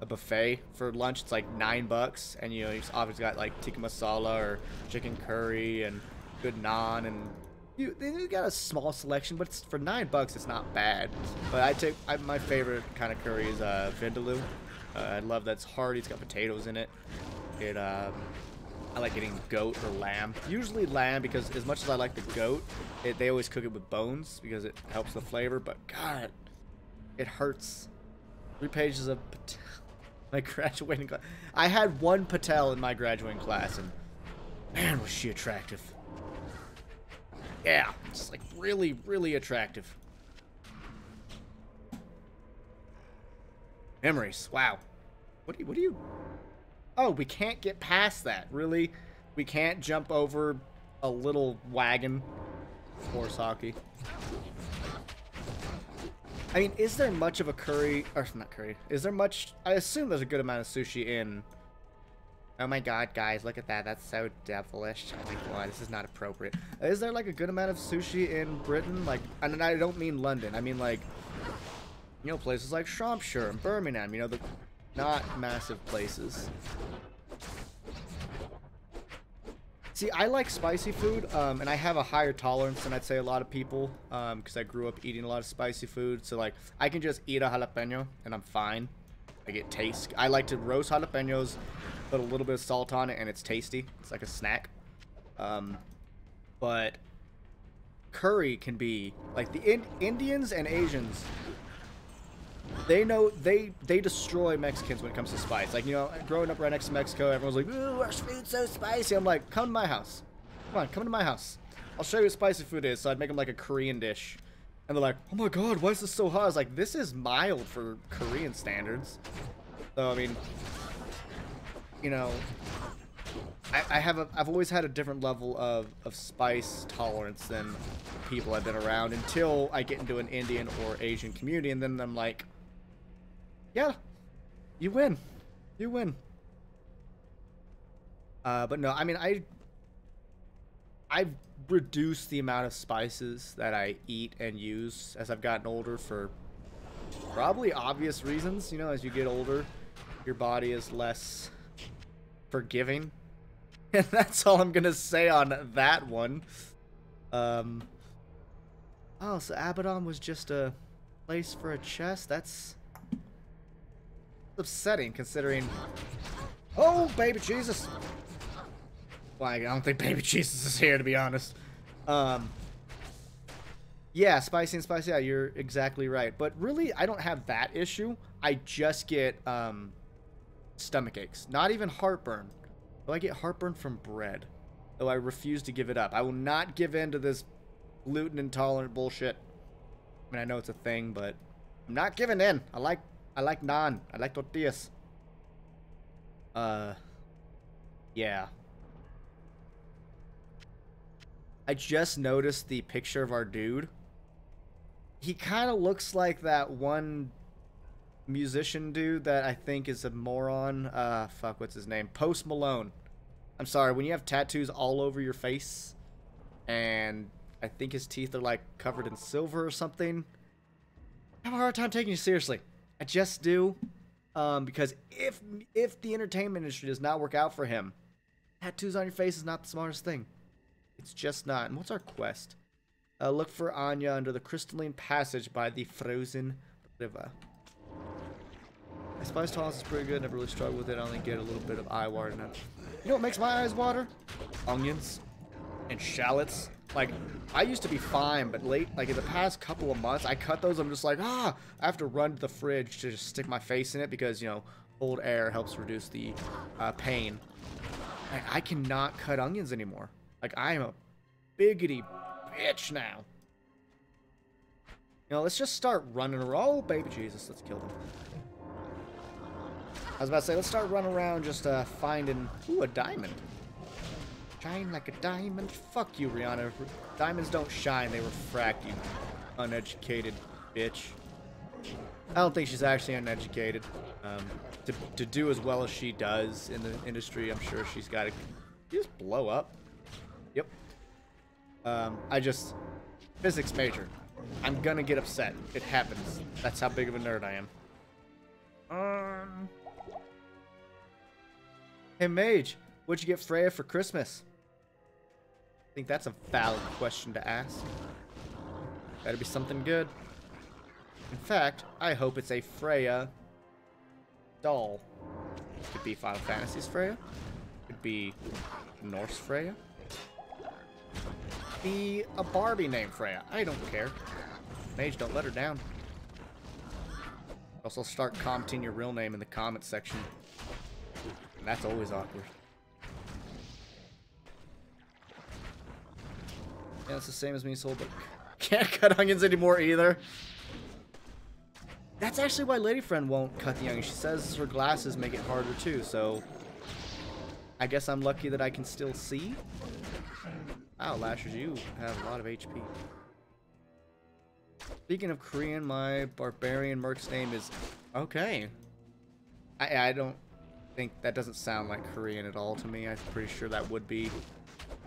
Speaker 1: A buffet for lunch. It's like $9, and you know you've obviously got like tikka masala or chicken curry and good naan, and they got a small selection, but it's for $9. It's not bad. But my favorite kind of curry is vindaloo. I love that it's hearty. It's got potatoes in it. I like getting goat or lamb. Usually lamb, because as much as I like the goat, they always cook it with bones because it helps the flavor. But God, it hurts. 3 pages of my graduating class. I had one Patel in my graduating class, and man, was she attractive. Yeah, it's like really, really attractive. Memories. Wow. What do you... Oh, we can't get past that. Really? We can't jump over a little wagon. Horse hockey. I mean, is there much of a curry... Or, not curry. Is there much... I assume there's a good amount of sushi in... Oh my god, guys, look at that. That's so devilish. Oh my god, this is not appropriate. Is there, like, a good amount of sushi in Britain? Like, and I don't mean London. I mean, like, you know, places like Shropshire and Birmingham. You know, the not massive places. See, I like spicy food, and I have a higher tolerance than I'd say a lot of people, because I grew up eating a lot of spicy food. So, like, I can just eat a jalapeno, and I'm fine. Like, it tastes... I like to roast jalapenos, put a little bit of salt on it, and it's tasty. It's like a snack. But curry can be... Like, the Indians and Asians... They know... They destroy Mexicans when it comes to spice. Like, you know, growing up right next to Mexico, everyone's like, ooh, our food's so spicy. I'm like, come to my house. Come on, come to my house. I'll show you what spicy food is. So I'd make them like a Korean dish. And they're like, oh my god, why is this so hot? I was like, this is mild for Korean standards. So, I mean... You know, I've always had a different level of spice tolerance than people I've been around until I get into an Indian or Asian community, and then I'm like, yeah, you win. You win. But no, I mean, I've reduced the amount of spices that I eat and use as I've gotten older for probably obvious reasons. You know, as you get older, your body is less... forgiving. And that's all I'm gonna say on that one. Oh, so Abaddon was just a place for a chest? That's upsetting, considering... Oh, baby Jesus! Well, I don't think baby Jesus is here, to be honest. Yeah, spicy and spicy. Yeah, you're exactly right. But really, I don't have that issue. I just get, stomach aches. Not even heartburn. Though I get heartburn from bread. Though I refuse to give it up. I will not give in to this gluten intolerant bullshit. I mean, I know it's a thing, but I'm not giving in. I like naan. I like tortillas. Yeah. I just noticed the picture of our dude. He kind of looks like that one musician dude that I think is a moron. Fuck, what's his name? Post Malone. I'm sorry, when you have tattoos all over your face, and I think his teeth are like covered in silver or something, I have a hard time taking you seriously. I just do. Because if the entertainment industry does not work out for him, tattoos on your face is not the smartest thing. It's just not. And what's our quest? Look for Anya under the crystalline passage by the frozen river. My spice tolerance is pretty good. Never really struggled with it. I only get a little bit of eye water now. You know what makes my eyes water? Onions and shallots. Like, I used to be fine, but like in the past couple of months, I cut those. I'm just like, I have to run to the fridge to just stick my face in it because, you know, cold air helps reduce the pain. Like, I cannot cut onions anymore. Like, I am a biggity bitch now. You know, let's just start running around. Oh, baby Jesus, let's kill them. I was about to say, let's start running around just finding... Ooh, a diamond. Shine like a diamond. Fuck you, Rihanna. Diamonds don't shine, they refract, you uneducated bitch. I don't think she's actually uneducated. To do as well as she does in the industry, I'm sure she's got to... just blow up. Yep. Physics major. I'm gonna get upset. It happens. That's how big of a nerd I am. Hey, Mage, what'd you get Freya for Christmas? I think that's a valid question to ask. Better be something good. In fact, I hope it's a Freya doll. Could be Final Fantasy's Freya. Could be Norse Freya. Be a Barbie named Freya. I don't care. Mage, don't let her down. Also, start commenting your real name in the comment section. And that's always awkward. Yeah, it's the same as me, Soul, but can't cut onions anymore either. That's actually why Lady Friend won't cut the onions. She says her glasses make it harder too, so I guess I'm lucky that I can still see. Wow, Lashers, you have a lot of HP. Speaking of Korean, my barbarian merc's name is... Okay. I don't think... That doesn't sound like Korean at all to me. I'm pretty sure that would be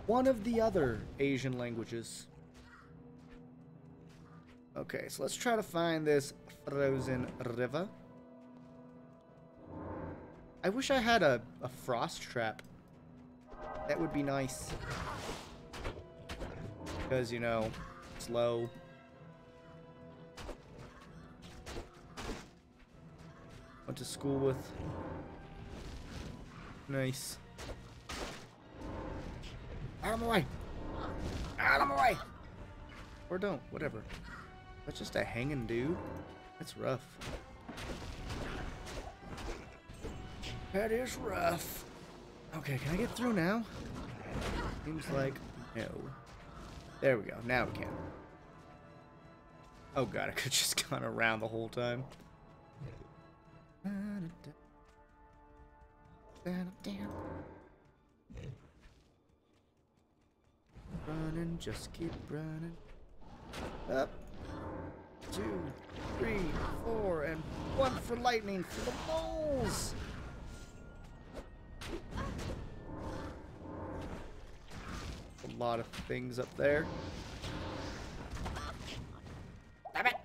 Speaker 1: one of the other Asian languages. Okay, so let's try to find this frozen river. I wish I had a frost trap. That would be nice. Because, you know, it's low. Went to school with. Nice. Out of my way! Out of my way! Or don't, whatever. That's just a hanging dude. That's rough. That is rough. Okay, can I get through now? Seems like no. There we go. Now we can. Oh god, I could just gone around the whole time. Running, just keep running. Up. 2, 3, 4, and 1 for lightning for the moles. A lot of things up there. Damn it!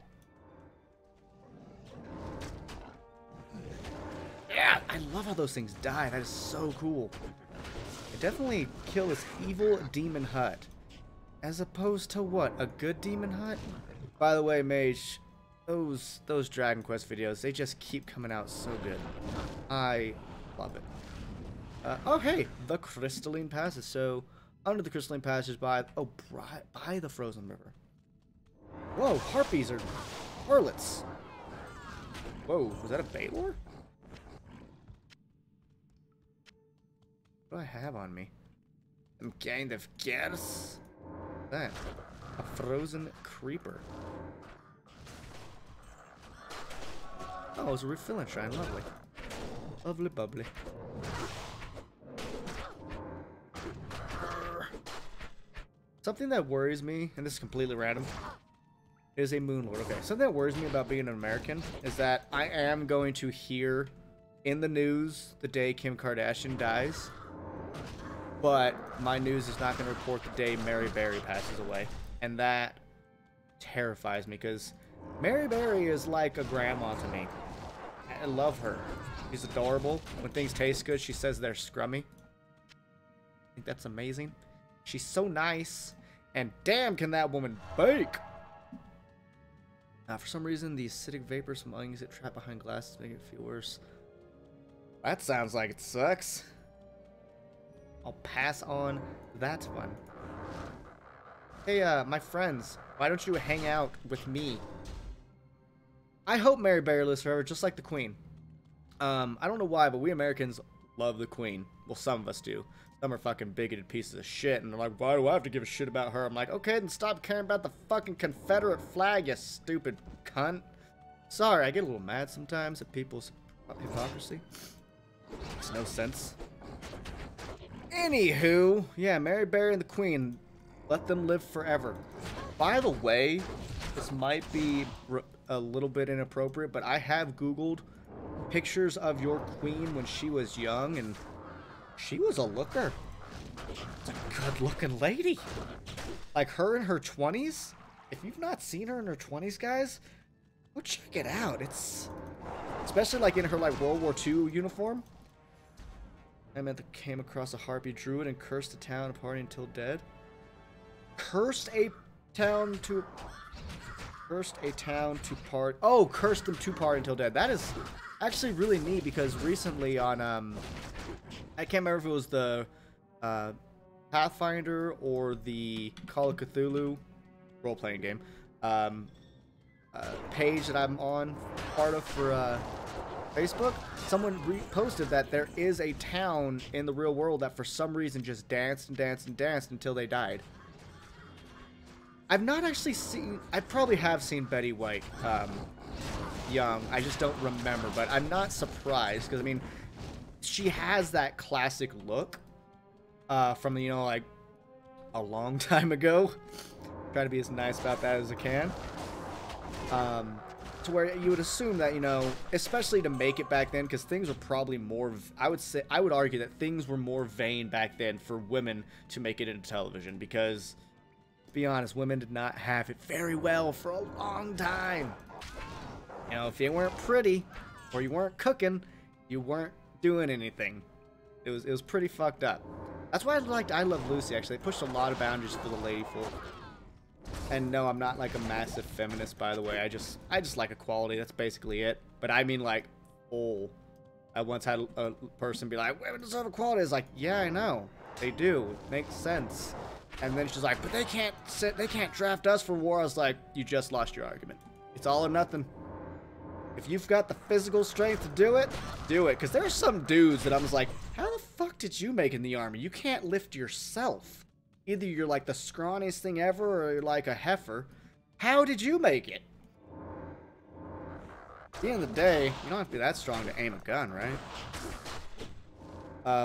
Speaker 1: Yeah, I love how those things die. That is so cool. I definitely kill this evil demon hut, as opposed to what, a good demon hut? By the way, Mage, those Dragon Quest videos, they just keep coming out so good. I love it. Oh hey, the Crystalline Passage. So under the Crystalline Passage by the Frozen River. Whoa, harpies are harlots. Whoa, was that a Baylor? What do I have on me? Some kind of gas. What's that? A frozen creeper. Oh, it's a refilling shrine. Lovely. Lovely bubbly. Something that worries me, and this is completely random, is a Moonlord. Okay, something that worries me about being an American is that I am going to hear in the news the day Kim Kardashian dies, but my news is not going to report the day Mary Berry passes away. And that terrifies me, because Mary Berry is like a grandma to me. I love her. She's adorable. When things taste good, she says they're scrummy. I think that's amazing. She's so nice. And damn, can that woman bake! For some reason, the acidic vapors from onions get trapped behind glasses make it feel worse. That sounds like it sucks. I'll pass on that one. Hey, my friends, why don't you hang out with me? I hope Mary Berry lives forever, just like the Queen. I don't know why, but we Americans love the Queen. Well, some of us do. Some are fucking bigoted pieces of shit, and they're like, why do I have to give a shit about her? I'm like, okay, then stop caring about the fucking Confederate flag, you stupid cunt. Sorry, I get a little mad sometimes at people's hypocrisy. Makes no sense. Anywho, yeah, Mary Berry and the Queen, let them live forever. By the way, this might be a little bit inappropriate, but I have Googled pictures of your Queen when she was young, and she was a looker. It's a good-looking lady. Like, her in her 20s? If you've not seen her in her 20s, guys, go check it out. It's... especially, like, in her, like, World War II uniform. I meant that came across a harpy druid and cursed the town party until dead. Cursed a town to part... Oh, cursed them to party until dead. That is actually really neat, because recently on, I can't remember if it was the Pathfinder or the Call of Cthulhu role-playing game page that I'm on, part of for Facebook. Someone reposted that there is a town in the real world that for some reason just danced and danced and danced until they died. I've not actually seen... I probably have seen Betty White young. I just don't remember, but I'm not surprised because, I mean, she has that classic look from, you know, like, a long time ago. Try to be as nice about that as I can. To where you would assume that, you know, especially to make it back then, because things were probably more, I would argue that things were more vain back then for women to make it into television, because, to be honest, women did not have it very well for a long time. You know, if you weren't pretty, or you weren't cooking, you weren't doing anything. It was pretty fucked up. That's why I Love Lucy, actually. They pushed a lot of boundaries for the lady folk. And no, I'm not like a massive feminist, by the way. I just like equality. That's basically it. But I mean, like, full. I once had a person be like, "Women deserve equality." It's like, yeah, I know, they do. It makes sense. And then she's like, "But they can't draft us for war." I was like, you just lost your argument. It's all or nothing. If you've got the physical strength to do it, do it. Because there are some dudes that I was like, how the fuck did you make in the army? You can't lift yourself. Either you're like the scrawniest thing ever or you're like a heifer. How did you make it? At the end of the day, you don't have to be that strong to aim a gun, right?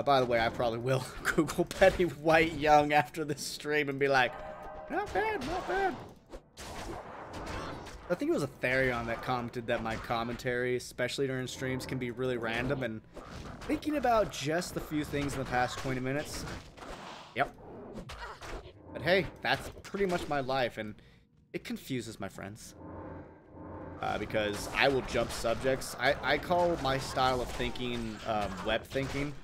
Speaker 1: By the way, I probably will Google Betty White young after this stream and be like, not bad, not bad. I think it was a Therion that commented that my commentary, especially during streams, can be really random, and thinking about just the few things in the past 20 minutes, yep. But hey, that's pretty much my life, and it confuses my friends. Because I will jump subjects. I call my style of thinking web thinking,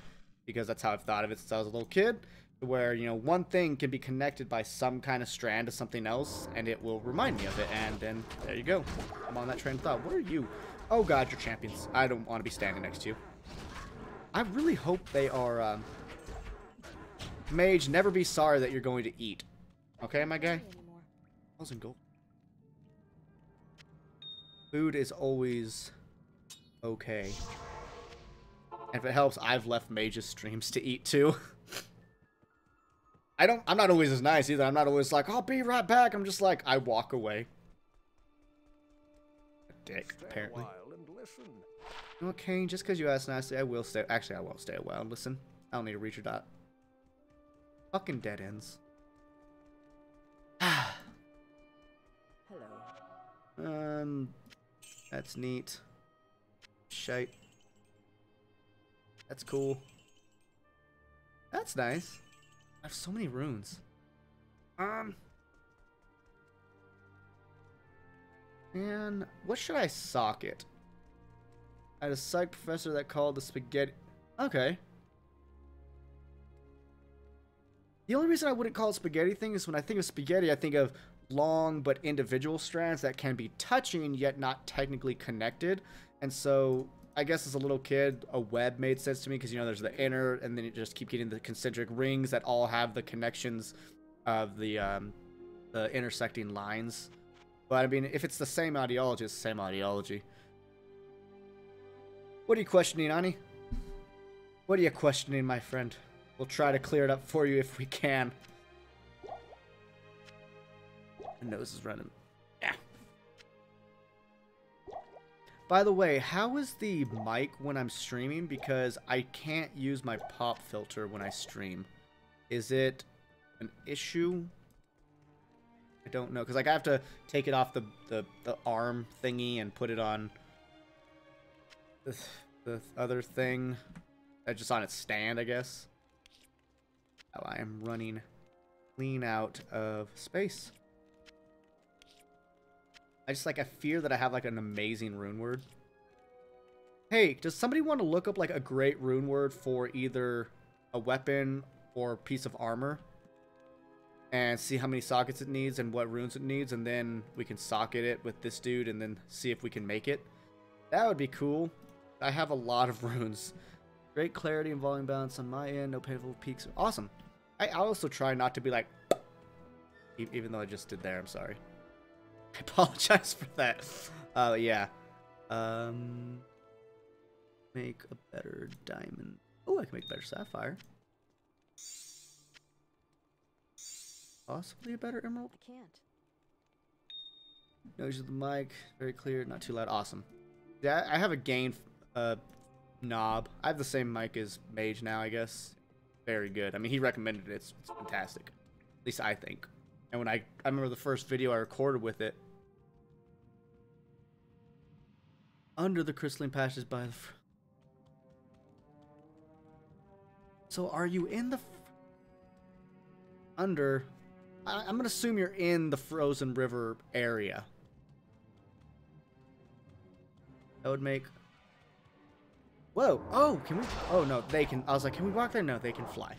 Speaker 1: because that's how I've thought of it since I was a little kid, where, you know, one thing can be connected by some kind of strand to something else, and it will remind me of it, and then there you go. I'm on that train of thought. What are you? Oh god, you're champions. I don't want to be standing next to you. I really hope they are, Mage, never be sorry that you're going to eat. Okay, my guy? 1,000 gold. Food is always okay. And if it helps, I've left Mage's streams to eat too. I'm not always as nice either. I'm not always like, I'll be right back. I'm just like, I walk away. A dick, apparently. You know what, Kane? Just because you asked nicely, I will stay. Actually, I won't stay a while and listen. I don't need to reach your dot. Fucking dead ends.
Speaker 3: Hello.
Speaker 1: That's neat. Shite. That's cool. That's nice. I have so many runes. And what should I socket? I had a psych professor that called the spaghetti. Okay. The only reason I wouldn't call it spaghetti thing is when I think of spaghetti, I think of long but individual strands that can be touching yet not technically connected. And so I guess as a little kid, a web made sense to me because, you know, there's the inner, and then you just keep getting the concentric rings that all have the connections of the intersecting lines. But I mean, if it's the same ideology, it's the same ideology. What are you questioning, Ani? What are you questioning, my friend? We'll try to clear it up for you if we can. My nose is running. Yeah. By the way, how is the mic when I'm streaming? Because I can't use my pop filter when I stream. Is it an issue? I don't know. Because like, I have to take it off the arm thingy and put it on the other thing. Just on its stand, I guess. Oh, I am running clean out of space. I fear that I have like an amazing rune word. Hey, does somebody want to look up like a great rune word for either a weapon or piece of armor? And see how many sockets it needs and what runes it needs, and then we can socket it with this dude and then see if we can make it. That would be cool. I have a lot of runes. Great clarity and volume balance on my end. No painful peaks. Awesome. I also try not to be like, even though I just did there. I'm sorry. I apologize for that. Yeah. Make a better diamond. Oh, I can make a better sapphire. Possibly a better emerald.
Speaker 3: I can't.
Speaker 1: Noise of the mic, very clear, not too loud. Awesome. Yeah, I have a gain knob. I have the same mic as Mage now, I guess. Very good. I mean, he recommended it. It's fantastic. At least I think. And when I remember the first video I recorded with it. Under the crystalline patches by the... So are you in the... Under... I'm going to assume you're in the frozen river area. That would make... Whoa! Oh, can we... Oh, no, they can... I was like, can we walk there? No, they can fly.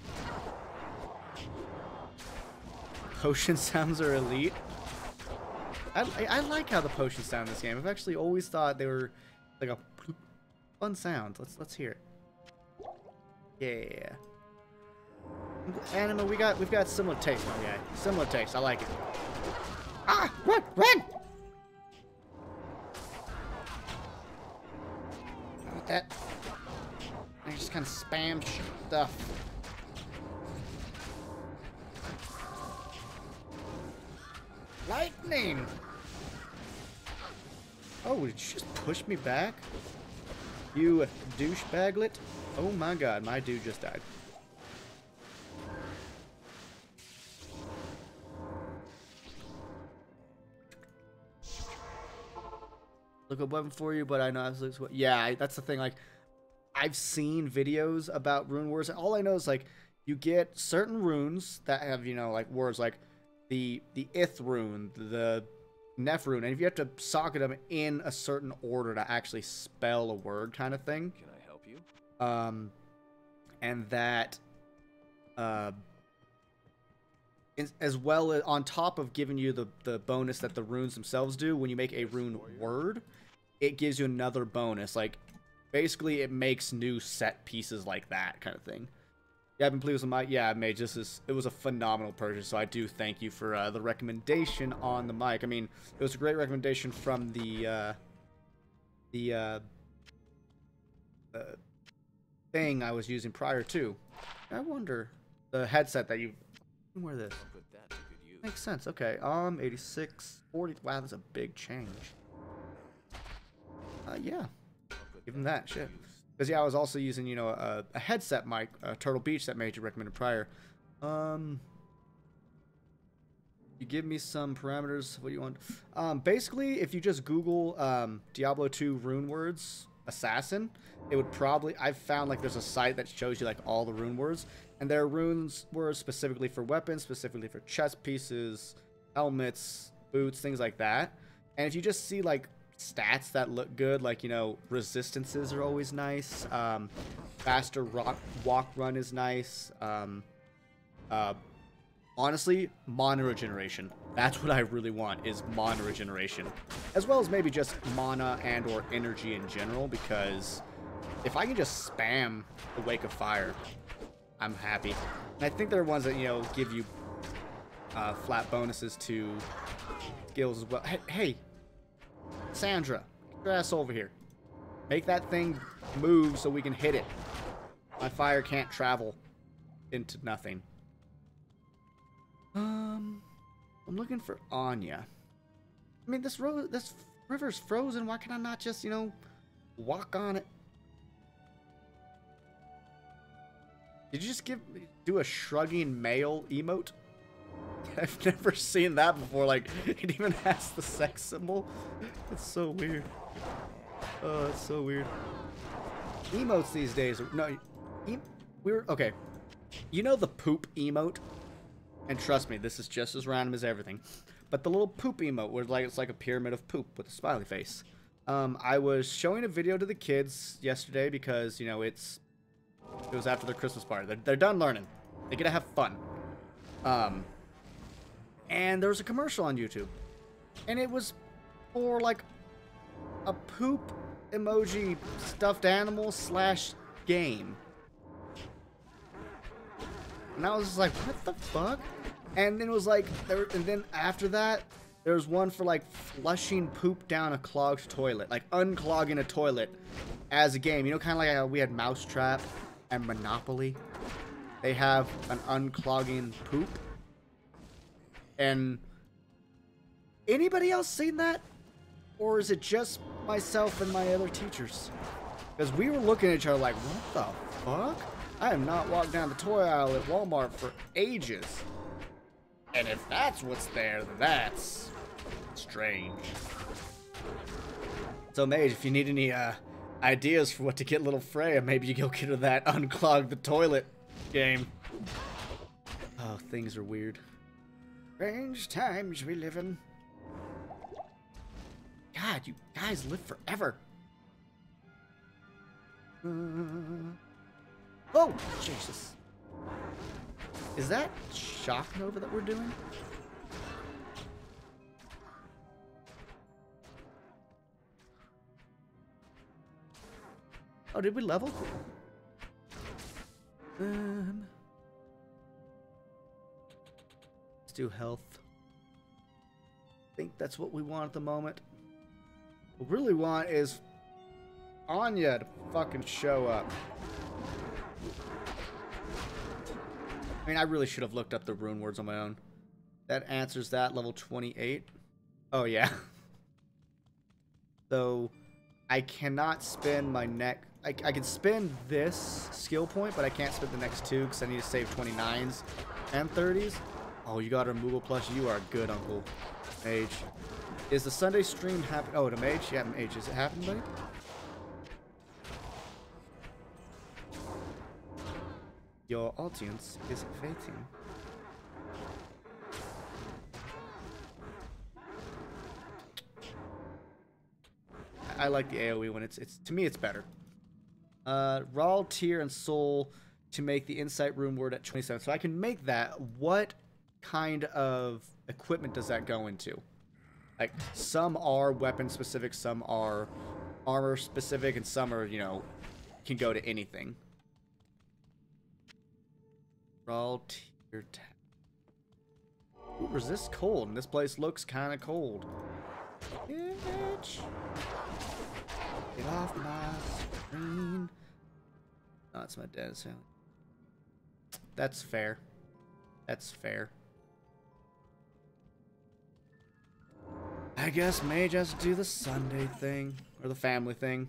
Speaker 1: Potion sounds are elite. I like how the potions sound in this game. I've actually always thought they were like a fun sound. Let's hear it. Yeah. Anima, we've got similar taste, my guy. Similar taste. I like it. Ah! Run! Run! With that, I just kind of spam stuff. Lightning! Oh, did you just push me back? You douchebaglet? Oh my god, my dude just died. Look up weapon for you, but I know absolutely. Yeah, that's the thing. Like, I've seen videos about rune words, and all I know is like you get certain runes that have, you know, like words like the Ith rune, the Neph rune, and if you have to socket them in a certain order to actually spell a word, kind of thing.
Speaker 4: Can I help you?
Speaker 1: And that, as well as on top of giving you the bonus that the runes themselves do, when you make a rune word, it gives you another bonus. Like, basically, it makes new set pieces like that kind of thing. Yeah, I've been pleased with my... Yeah, Mage, it was a phenomenal purchase, so I do thank you for the recommendation on the mic. I mean, it was a great recommendation from the thing I was using prior to. I wonder... The headset that you... Where this?
Speaker 4: I'll put that to good use.
Speaker 1: Makes sense, okay. 86, 40... Wow, that's a big change. Yeah. Give him that, shit. Because, yeah, I was also using, you know, a headset mic, Turtle Beach, that Mage recommended prior. You give me some parameters. What do you want? Basically, if you just Google Diablo 2 rune words assassin, it would probably... I've found, like, there's a site that shows you, like, all the rune words. And there are runes words specifically for weapons, specifically for chest pieces, helmets, boots, things like that. And if you just see, like, stats that look good, like, you know, resistances are always nice, faster walk run is nice, honestly, mana regeneration, that's what I really want, is mana regeneration, as well as maybe just mana and or energy in general, because if I can just spam the Wake of Fire, I'm happy. And I think there are ones that, you know, give you flat bonuses to skills as well. Hey, Sandra, get your ass over here. Make that thing move so we can hit it. My fire can't travel into nothing. I'm looking for Anya. I mean, this river's frozen. Why can I not just, you know, walk on it? Did you just do a shrugging male emote? I've never seen that before. Like, it even has the sex symbol. It's so weird. Oh, it's so weird. Emotes these days are... No, okay. You know the poop emote? And trust me, this is just as random as everything. But the little poop emote, where it's like a pyramid of poop with a smiley face. I was showing a video to the kids yesterday because, you know, it was after their Christmas party. They're done learning. They get to have fun. And there was a commercial on YouTube. And it was for, like, a poop emoji stuffed animal / game. And I was just like, what the fuck? And then it was like, and then after that, there was one for, like, flushing poop down a clogged toilet. Like, unclogging a toilet as a game. You know, kind of like how we had Mousetrap and Monopoly. They have an unclogging poop. And Anybody else seen that? Or is it just myself and my other teachers? Because we were looking at each other like, what the fuck? I have not walked down the toy aisle at Walmart for ages. And if that's what's there, then that's strange. So, Mage, if you need any ideas for what to get little Freya, maybe you go get her that Unclog the Toilet game. Oh, things are weird. Strange times we live in. God, you guys live forever. Oh, Jesus. Is that Shock Nova that we're doing? Oh, did we level? Let's do health. I think that's what we want at the moment. What we really want is Anya to fucking show up. I mean, I really should have looked up the rune words on my own. That answers that, level 28. Oh, yeah. So, I cannot spend my neck. I can spend this skill point, but I can't spend the next two because I need to save 29s and 30s. Oh, you got a removal plus. You are good, Uncle Mage. Is the Sunday stream happening? Oh, to Mage? Yeah, Mage. Is it happening, buddy? Your audience is waiting. I like the AoE when it's to me it's better. Raw tier and soul to make the insight room word at 27. So I can make that. What kind of equipment does that go into? Like some are weapon specific, some are armor specific, and some are, you know, can go to anything. Raw tier tab. Ooh, resist cold, and this place looks kind of cold. Bitch. Get off my screen. No, it's my dad's sound. That's fair. That's fair. I guess Mage has to do the Sunday thing. Or the family thing.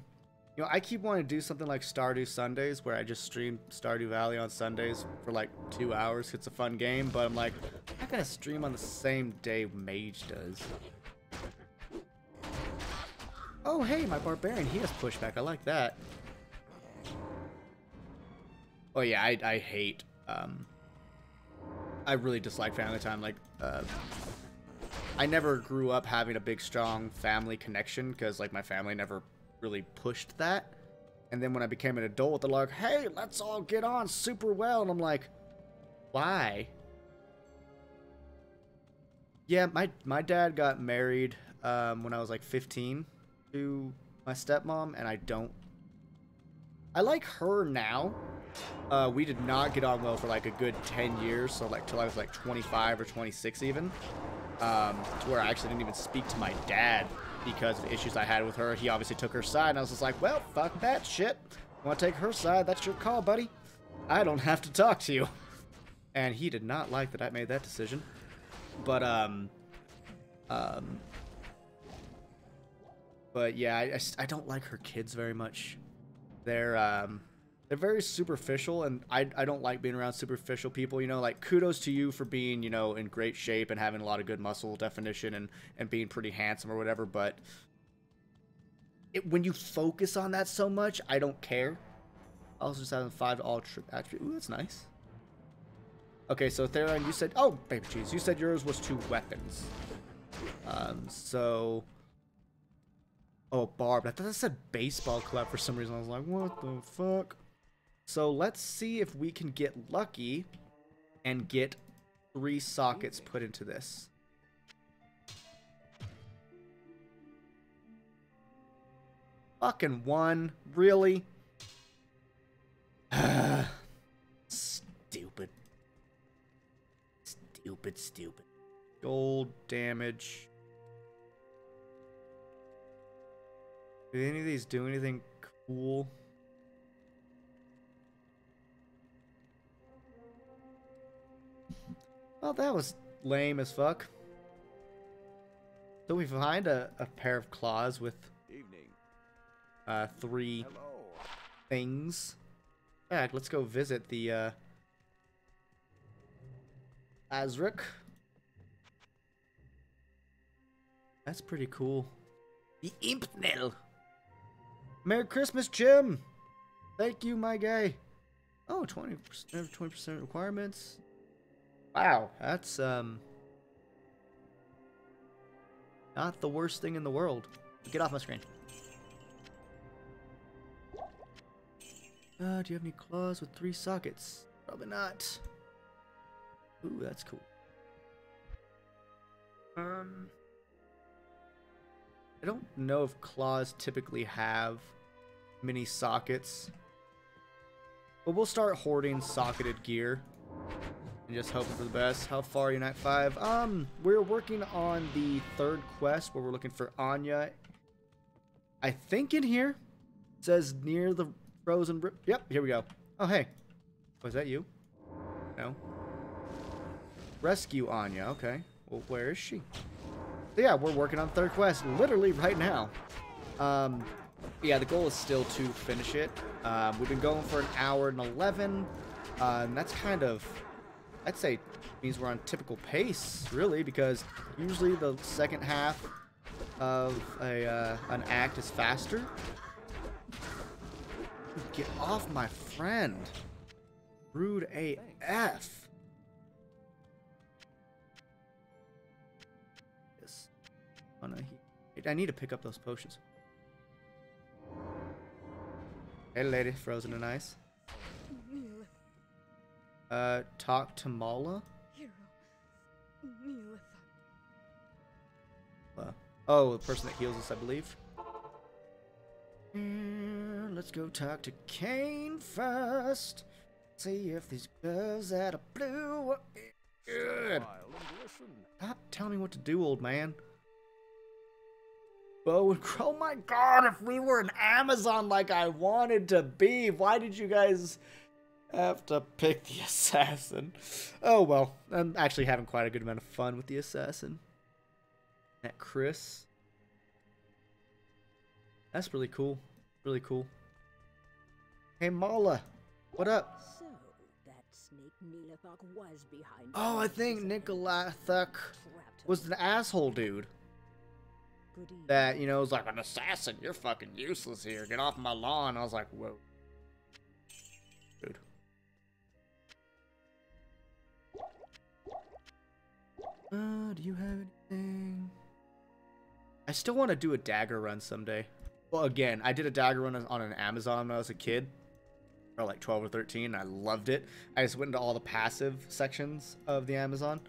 Speaker 1: You know, I keep wanting to do something like Stardew Sundays, where I just stream Stardew Valley on Sundays for like 2 hours. It's a fun game, but I'm like, I'm not gonna stream on the same day Mage does. Oh, hey, my barbarian, he has pushback. I like that. Oh, yeah, I hate, I really dislike family time. Like, I never grew up having a big, strong family connection because, like, my family never really pushed that. And then when I became an adult, they're like, hey, let's all get on super well. And I'm like, why? Yeah, my dad got married when I was, like, 15. To my stepmom, and I like her now. We did not get on well for like a good 10 years, so like till I was like 25 or 26 even, to where I actually didn't even speak to my dad because of issues I had with her. He obviously took her side, and I was just like, well, fuck that shit. Want to take her side? That's your call, buddy. I don't have to talk to you. And he did not like that I made that decision. But yeah, I don't like her kids very much. They're very superficial, and I don't like being around superficial people. You know, like, kudos to you for being, you know, in great shape and having a lot of good muscle definition and being pretty handsome or whatever, but when you focus on that so much, I don't care. Also just having 5 all attribute. Ooh, that's nice. Okay, so Theron, you said, oh, baby cheese, you said yours was 2 weapons. So... Oh, Barb. I thought that said baseball club for some reason. I was like, what the fuck? So let's see if we can get lucky and get 3 sockets put into this. Fucking 1. Really? Stupid. Stupid, stupid. Gold damage. Do any of these do anything cool? Well, that was lame as fuck. So we find a pair of claws with
Speaker 4: Evening.
Speaker 1: 3
Speaker 4: Hello.
Speaker 1: things. Yeah, let's go visit the Azric. That's pretty cool. The Impnel. Merry Christmas, Jim. Thank you, my guy. Oh, 20% requirements. Wow, that's not the worst thing in the world. Get off my screen. Do you have any claws with 3 sockets? Probably not. Ooh, that's cool. I don't know if claws typically have many sockets. But we'll start hoarding socketed gear. And just hoping for the best. How far are you, Night 5? We're working on the 3rd quest where we're looking for Anya. I think in here. It says near the frozen... Yep, here we go. Oh, hey. Was that you? No. Rescue Anya. Okay. Well, where is she? So yeah, we're working on 3rd quest literally right now. Yeah, the goal is still to finish it. We've been going for 1 hour and 11. And that's kind of... I'd say means we're on typical pace, really, because usually the second half of an act is faster. Get off my friend. Rude AF. Yes. Oh no, I need to pick up those potions. Hey lady, frozen in ice. Talk to Mala?
Speaker 3: Hero. Neelithak.
Speaker 1: Oh, the person that heals us, I believe. Let's go talk to Kane first. See if these gloves that are blue are good. Stop telling me what to do, old man. Oh my god, if we were an Amazon like I wanted to be, why did you guys... have to pick the assassin? Oh well, I'm actually having quite a good amount of fun with the assassin. That Chris. That's really cool. Really cool. Hey Mala, what up?
Speaker 3: So, that snake Neelithak was behind...
Speaker 1: Oh, I think Nikolathuk was an asshole dude.
Speaker 3: Good evening.
Speaker 1: That, you know, was like, an assassin, you're fucking useless here. Get off my lawn. I was like, whoa. Dude. Do you have anything? I still want to do a dagger run someday. Well, again, I did a dagger run on an Amazon when I was a kid. Or like 12 or 13. I loved it. I just went into all the passive sections of the Amazon.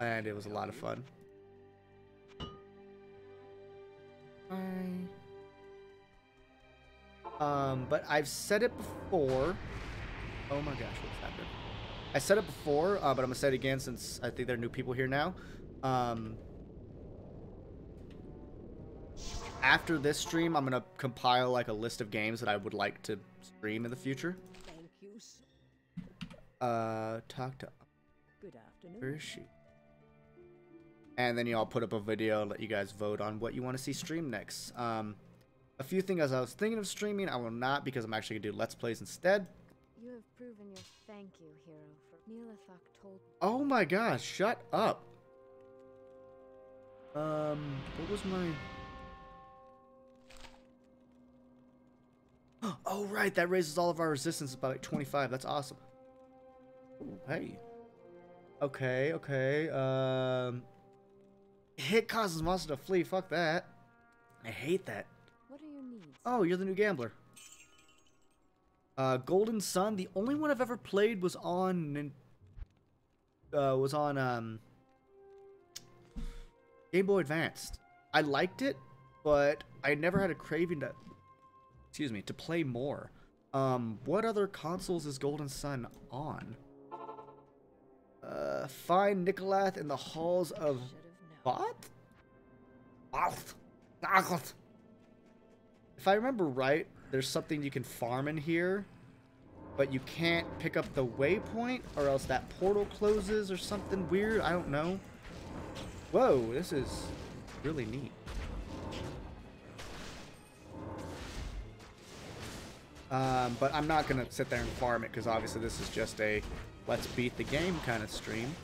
Speaker 1: And it was a lot of fun. But I've said it before. Oh my gosh, what's happening? I said it before, but I'm gonna say it again since I think there are new people here now. After this stream, I'm gonna compile like a list of games that I would like to stream in the future.
Speaker 3: Thank you, sir.
Speaker 1: Talk to...
Speaker 3: Good afternoon.
Speaker 1: Where is she? And then I'll put up a video and let you guys vote on what you want to see stream next. A few things as I was thinking of streaming, I will not because I'm actually gonna do Let's Plays instead.
Speaker 5: You have proven your thank you, hero, for Neelithak told me.
Speaker 1: Oh my gosh, shut up. What was my... Oh right, that raises all of our resistance by like 25. That's awesome. Ooh, hey. Okay, okay. Hit causes monster to flee. Fuck that. I hate that.
Speaker 5: What are your needs?
Speaker 1: Oh, you're the new gambler. Golden Sun. The only one I've ever played was on Game Boy Advanced. I liked it, but I never had a craving to, excuse me, to play more. What other consoles is Golden Sun on? Find Nikolath in the halls of what? If I remember right, there's something you can farm in here, but you can't pick up the waypoint, or else that portal closes or something weird. I don't know. Whoa, this is really neat. But I'm not going to sit there and farm it because obviously this is just a let's beat the game kind of stream.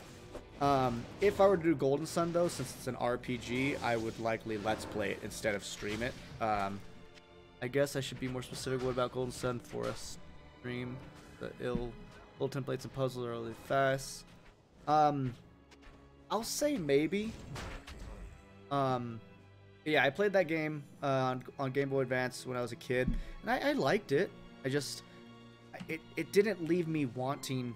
Speaker 1: If I were to do Golden Sun though, since it's an RPG, I would likely let's play it instead of stream it. I guess I should be more specific. What about Golden Sun for a stream? The little templates and puzzles are really fast. I'll say maybe. Yeah, I played that game on Game Boy Advance when I was a kid, and I liked it. It didn't leave me wanting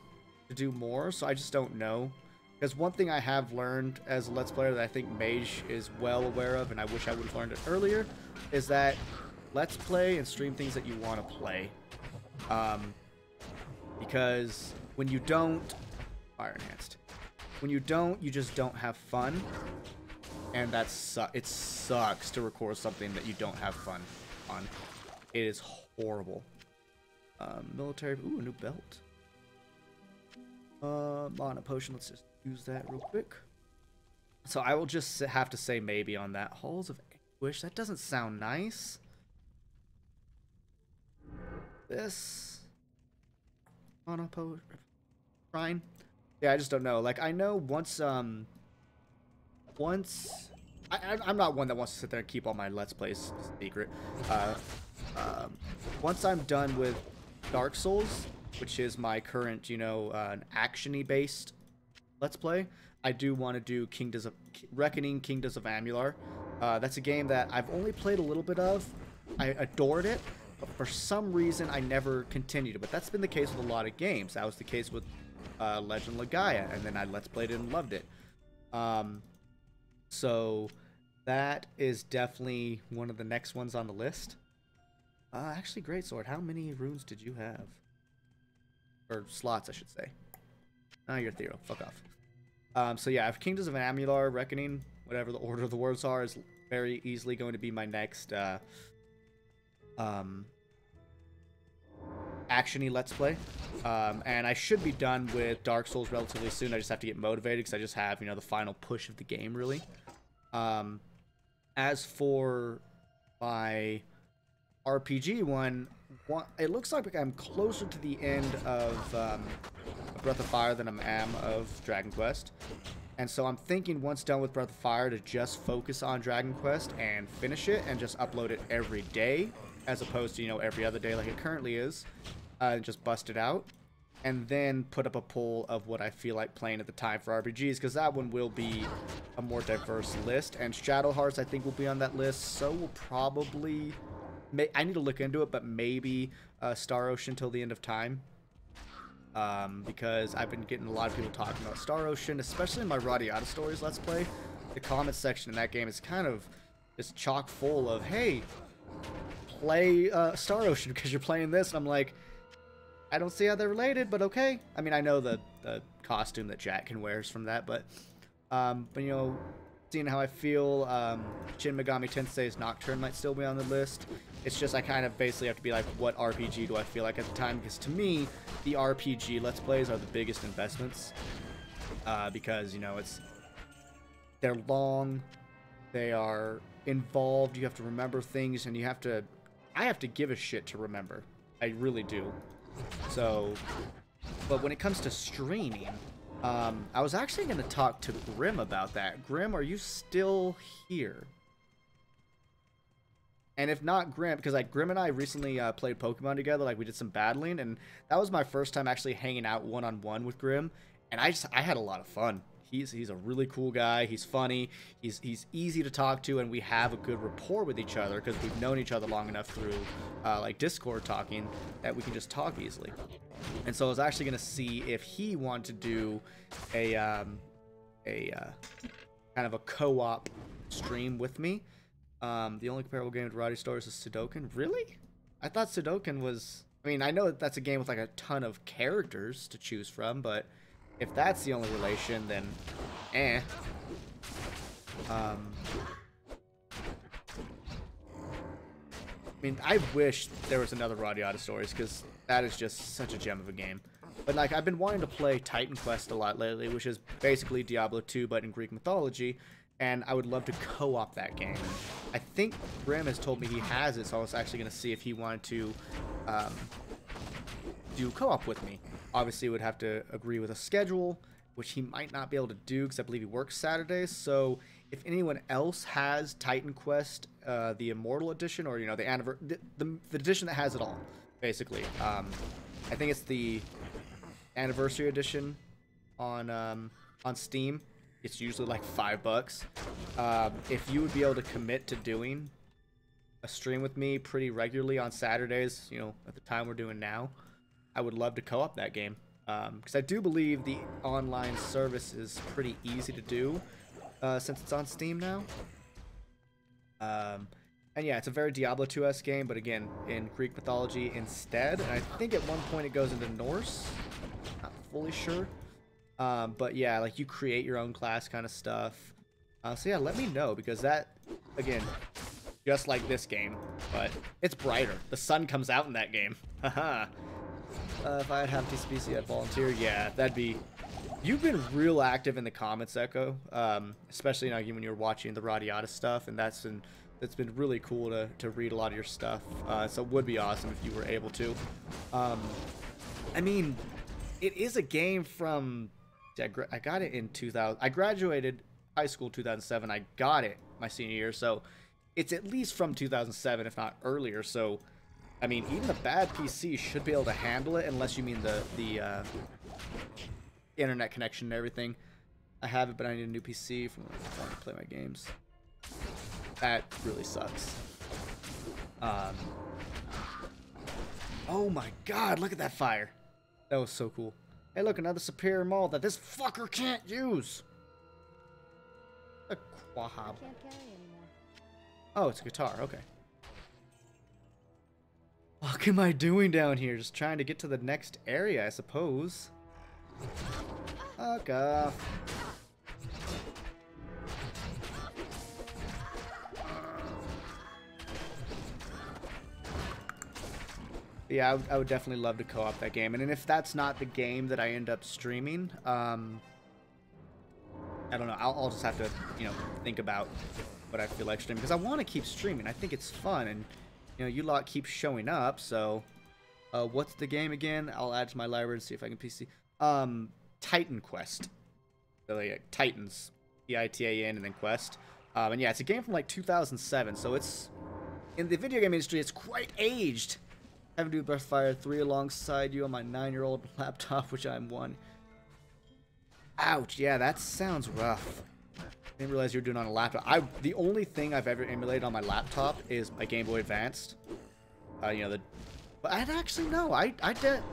Speaker 1: to do more, so I just don't know. Because one thing I have learned as a Let's Player that I think Mage is well aware of, and I wish I would have learned it earlier, is that Let's Play and stream things that you want to play. Because when you don't... Fire Enhanced. When you don't, you just don't have fun. And it sucks to record something that you don't have fun on. It is horrible. Military... Ooh, a new belt. Mana potion. Let's just use that real quick. So I will just have to say maybe on that. Halls of Anguish. That doesn't sound nice. This... Mana potion... Shrine. Yeah, I just don't know. Like, I know once... I'm not one that wants to sit there and keep all my Let's Plays secret. Once I'm done with Dark Souls, which is my current, an action-y based Let's Play, I do want to do Reckoning Kingdoms of Amular. That's a game that I've only played a little bit of. I adored it, but for some reason I never continued it. But that's been the case with a lot of games. That was the case with Legend Legaia, and then I Let's Played it and loved it. So that is definitely one of the next ones on the list. Actually, Greatsword, how many runes did you have? Or slots, I should say. Ah, you're Thero. Fuck off. So yeah, I have Kingdoms of Amular, Reckoning, whatever the order of the words are, is very easily going to be my next action-y Let's Play. And I should be done with Dark Souls relatively soon. I just have to get motivated because I just have, the final push of the game, really. As for my RPG one, it looks like I'm closer to the end of Breath of Fire than I am of Dragon Quest. And so I'm thinking once done with Breath of Fire to just focus on Dragon Quest and finish it and just upload it every day as opposed to, every other day like it currently is. And just bust it out. And then put up a poll of what I feel like playing at the time for RPGs, because that one will be a more diverse list. And Shadow Hearts, I think, will be on that list. So we'll probably... I need to look into it, but maybe Star Ocean till the end of time. Because I've been getting a lot of people talking about Star Ocean, especially in my Radiata Stories Let's Play. The comment section in that game is kind of just chock full of, hey, play Star Ocean because you're playing this. And I'm like... I don't see how they're related, but okay. I mean, I know the costume that Jack can wear is from that, but seeing how I feel, Shin Megami Tensei's Nocturne might still be on the list. It's just I kind of basically have to be like, what RPG do I feel like at the time? Because to me, the RPG Let's Plays are the biggest investments. Because, they're long, they are involved, you have to remember things, and I have to give a shit to remember. I really do. So, but when it comes to streaming, I was actually going to talk to Grim about that. Grim, are you still here? And if not, Grim, because Grim and I recently played Pokemon together, we did some battling, and that was my first time actually hanging out one-on-one with Grim, and I had a lot of fun. He's a really cool guy. He's funny. He's easy to talk to, and we have a good rapport with each other because we've known each other long enough through Discord talking that we can just talk easily. And so I was actually gonna see if he wanted to do a kind of a co-op stream with me. The only comparable game to Roddy Stories is Sudoku. Really? I thought Sudoku was... I mean, I know that that's a game with a ton of characters to choose from, but if that's the only relation, then I mean, I wish there was another Radiata Stories, because that is just such a gem of a game. But I've been wanting to play Titan Quest a lot lately, which is basically Diablo 2 but in Greek mythology. and I would love to co-op that game. I think Brim has told me he has it, so I was actually going to see if he wanted to do co-op with me. Obviously, would have to agree with a schedule, which he might not be able to do because I believe he works Saturdays. So if anyone else has Titan Quest, the Immortal Edition, or the edition that has it all, basically, I think it's the Anniversary Edition on Steam. It's usually like $5. If you would be able to commit to doing a stream with me pretty regularly on Saturdays, at the time we're doing now, I would love to co-op that game. Because I do believe the online service is pretty easy to do since it's on Steam now. And yeah, it's a very Diablo 2-esque game, but again, in Greek mythology instead. And I think at one point it goes into Norse. Not fully sure. But yeah, like you create your own class kind of stuff. So yeah, let me know, because that, again, just like this game, but it's brighter. The sun comes out in that game. Haha. If I'd have TCPC, I'd volunteer. Yeah, that'd be... You've been real active in the comments, Echo. Especially when you're watching the Radiata stuff, and it's been really cool to read a lot of your stuff. So it would be awesome if you were able to. I mean, it is a game from... I got it in 2000. I graduated high school in 2007. I got it my senior year, so it's at least from 2007, if not earlier. So, I mean, even a bad PC should be able to handle it, unless you mean the internet connection and everything. I have it, but I need a new PC from when I'm trying to play my games. That really sucks. Oh my god, look at that fire. That was so cool. Hey, look, another superior mall that this fucker can't use. A quahab.
Speaker 5: Can't carry anymore.
Speaker 1: Oh, it's a guitar. Okay. What am I doing down here? Just trying to get to the next area, I suppose. Fuck off. Yeah, I would definitely love to co-op that game. And if that's not the game that I end up streaming, I don't know. I'll just have to, think about what I feel like streaming. Because I want to keep streaming. I think it's fun. And, you lot keep showing up. So, what's the game again? I'll add to my library and see if I can PC. Titan Quest. So, like, Titans. Titan and then Quest. And yeah, it's a game from like 2007. So it's, in the video game industry, it's quite aged. Having to do Breath of Fire 3 alongside you on my 9-year-old laptop, which I'm one. Ouch, yeah, that sounds rough. I didn't realize you were doing it on a laptop. The only thing I've ever emulated on my laptop is my Game Boy Advanced. But I'd actually no. I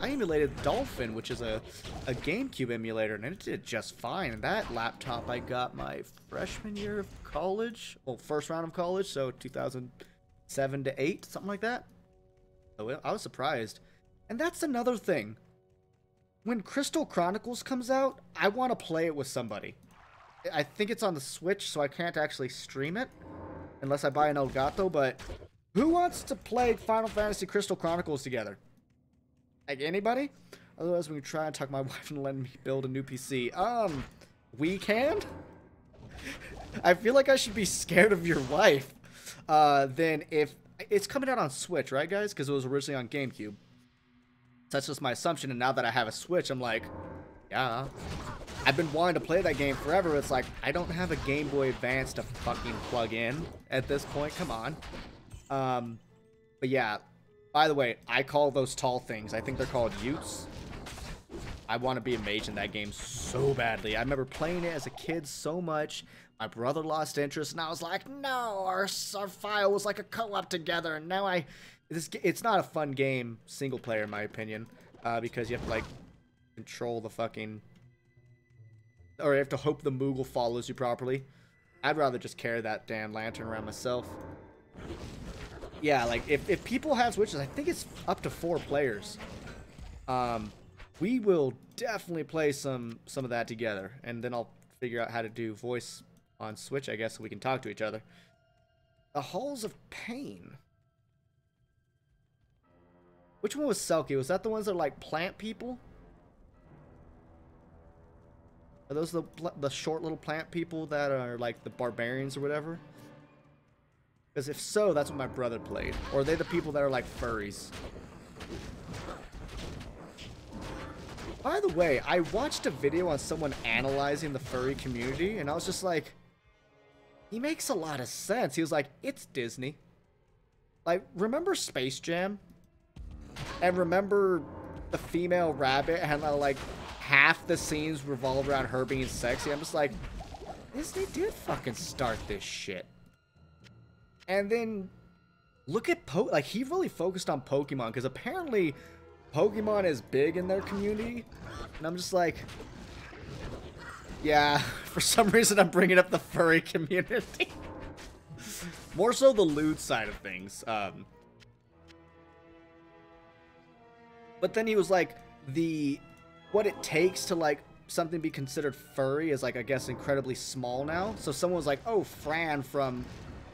Speaker 1: emulated Dolphin, which is a GameCube emulator, and it did just fine. And that laptop I got my freshman year of college, well, first round of college, so 2007 to 8, something like that. So I was surprised. And that's another thing. When Crystal Chronicles comes out, I want to play it with somebody. I think it's on the Switch, so I can't actually stream it unless I buy an Elgato, but who wants to play Final Fantasy Crystal Chronicles together? Like, anybody? Otherwise, we can try and talk my wife into letting me build a new PC. We can? I feel like I should be scared of your wife. Then if... It's coming out on Switch, right, guys? Because it was originally on GameCube. That's just my assumption, and now that I have a Switch, I'm like, yeah. I've been wanting to play that game forever. It's like, I don't have a Game Boy Advance to fucking plug in at this point. Come on. But yeah, by the way, I call those tall things. I think they're called Utes. I want to be a mage in that game so badly. I remember playing it as a kid so much. My brother lost interest, and I was like, no, our file was like a co-op together, and now it's not a fun game, single player, in my opinion, because you have to, like, control the fucking, or you have to hope the Moogle follows you properly. I'd rather just carry that damn lantern around myself. Yeah, like, if people have Switches, I think it's up to 4 players. We will definitely play some of that together, and then I'll figure out how to do voice on Switch, I guess, so we can talk to each other. The Halls of Pain. Which one was Selkie? Was that the ones that are like plant people? Are those the short little plant people that are like the barbarians or whatever? Because if so, that's what my brother played. Or are they the people that are like furries? By the way, I watched a video on someone analyzing the furry community, and I was just like, he makes a lot of sense. He was like, it's Disney. Like, remember Space Jam? And remember the female rabbit and how, like, half the scenes revolve around her being sexy? I'm just like, Disney did fucking start this shit. And then, look at like, he really focused on Pokemon, because apparently Pokemon is big in their community. And I'm just like, yeah, for some reason I'm bringing up the furry community. More so the lewd side of things. But then he was like, what it takes to, like, something be considered furry is, like, I guess incredibly small now. So someone was like, oh, Fran from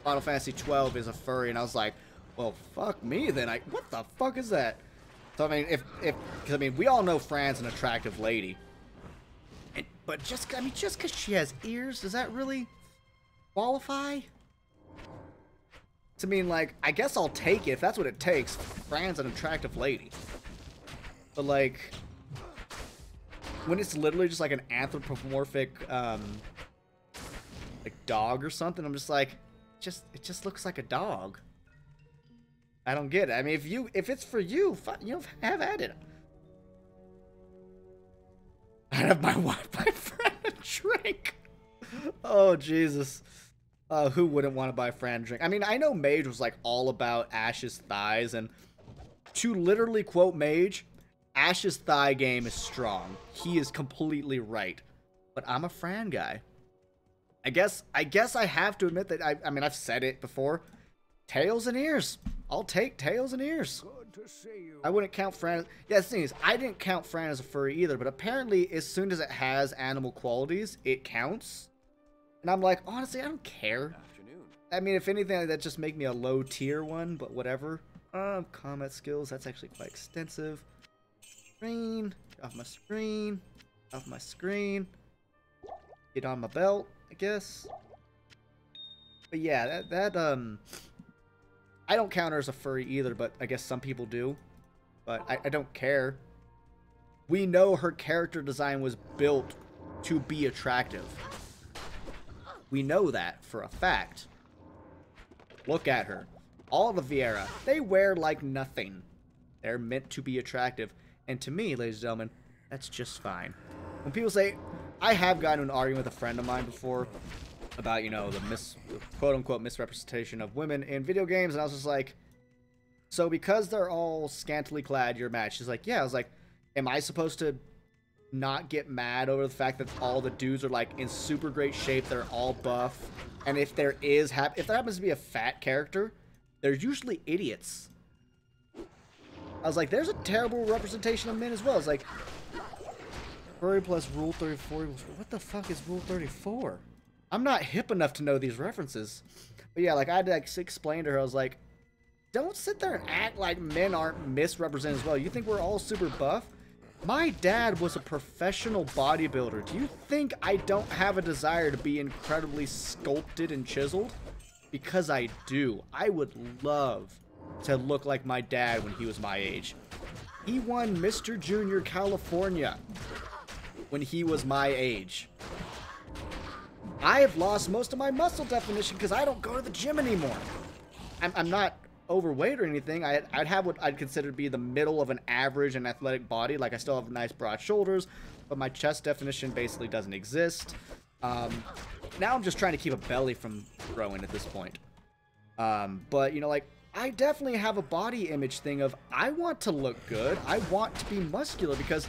Speaker 1: Final Fantasy 12 is a furry. And I was like, well, fuck me then. What the fuck is that? So, I mean, because, I mean, we all know Fran's an attractive lady. But just because she has ears, does that really qualify? I mean, like, I guess I'll take it if that's what it takes. Fran's an attractive lady. But, like, when it's literally just like an anthropomorphic, like, dog or something, I'm just like, it just looks like a dog. I don't get it. I mean, if it's for you, have at it. I'd have my wife, my friend, a drink. Oh, Jesus. Who wouldn't want to buy Fran a drink? I mean, I know Mage was, like, all about Ash's thighs, and to literally quote Mage, Ash's thigh game is strong. He is completely right. But I'm a Fran guy. I guess I have to admit that, I mean, I've said it before. Tails and ears. I'll take tails and ears.
Speaker 2: Good to see you.
Speaker 1: I wouldn't count Fran. Yeah, the thing is, I didn't count Fran as a furry either, but apparently as soon as it has animal qualities, it counts. And I'm like, honestly, I don't care.
Speaker 4: Afternoon.
Speaker 1: I mean, if anything, that just make me a low tier one, but whatever. Combat skills, that's actually quite extensive. Screen, get off my screen, off my screen. Get on my belt, I guess. But yeah, I don't count her as a furry either, but I guess some people do. But I don't care. We know her character design was built to be attractive. We know that for a fact. Look at her. All the Vieira, they wear like nothing. They're meant to be attractive. And to me, ladies and gentlemen, that's just fine. When people say, I have gotten into an argument with a friend of mine before about, you know, the quote-unquote misrepresentation of women in video games, and I was just like, so because they're all scantily clad, you're mad? She's like, yeah. I was like, am I supposed to not get mad over the fact that all the dudes are, like, in super great shape, they're all buff, and if there happens to be a fat character, they're usually idiots. I was like, there's a terrible representation of men as well. It's like, furry plus Rule 34. What the fuck is Rule 34? I'm not hip enough to know these references. But yeah, like, I had to, like, explain to her, I was like, don't sit there and act like men aren't misrepresented as well. You think we're all super buff? My dad was a professional bodybuilder. Do you think I don't have a desire to be incredibly sculpted and chiseled? Because I do. I would love to look like my dad when he was my age. He won Mr. Junior California when he was my age. I have lost most of my muscle definition because I don't go to the gym anymore. I'm not overweight or anything. I'd have what I'd consider to be the middle of an average and athletic body. Like, I still have nice broad shoulders, but my chest definition basically doesn't exist. Now I'm just trying to keep a belly from growing at this point. But, you know, like, I definitely have a body image thing of, I want to look good. I want to be muscular, because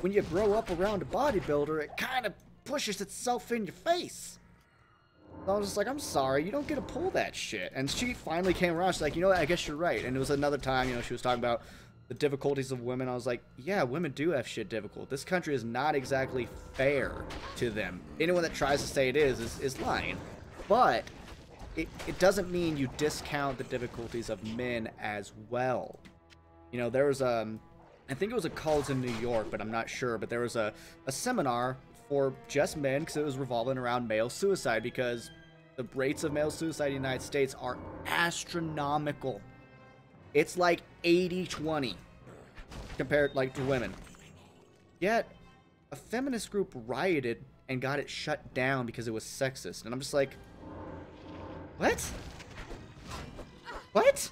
Speaker 1: when you grow up around a bodybuilder, it kind of pushes itself in your face. So I was just like, I'm sorry, you don't get to pull that shit. And she finally came around. She's like, you know what, I guess you're right. And it was another time, you know, she was talking about the difficulties of women. I was like, yeah, women do have shit difficult. This country is not exactly fair to them. Anyone that tries to say it is lying. But it doesn't mean you discount the difficulties of men as well. You know, there was I think it was a college in New York, but I'm not sure. But there was a seminar for just men because it was revolving around male suicide, because the rates of male suicide in the United States are astronomical. It's like 80-20 compared like to women. Yet a feminist group rioted and got it shut down because it was sexist. And I'm just like, what? What?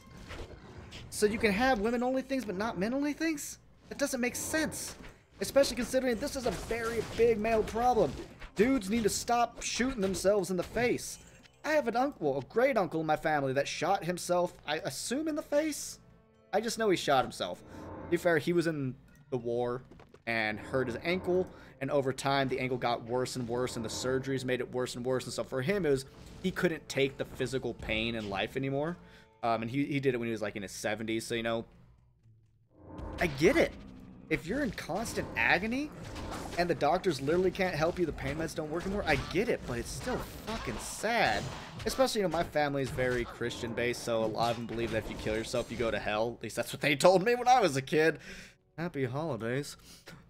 Speaker 1: So you can have women-only things but not men-only things? That doesn't make sense. Especially considering this is a very big male problem. Dudes need to stop shooting themselves in the face. I have an uncle, a great uncle in my family, that shot himself, I assume in the face? I just know he shot himself. To be fair, he was in the war and hurt his ankle, and over time the ankle got worse and worse, and the surgeries made it worse and worse, and so for him it was, he couldn't take the physical pain in life anymore. And he did it when he was like in his 70s, so you know, I get it. If you're in constant agony and the doctors literally can't help you, the pain meds don't work anymore, I get it, but it's still fucking sad. Especially, you know, my family is very Christian based, so a lot of them believe that if you kill yourself, you go to hell. At least that's what they told me when I was a kid. Happy holidays.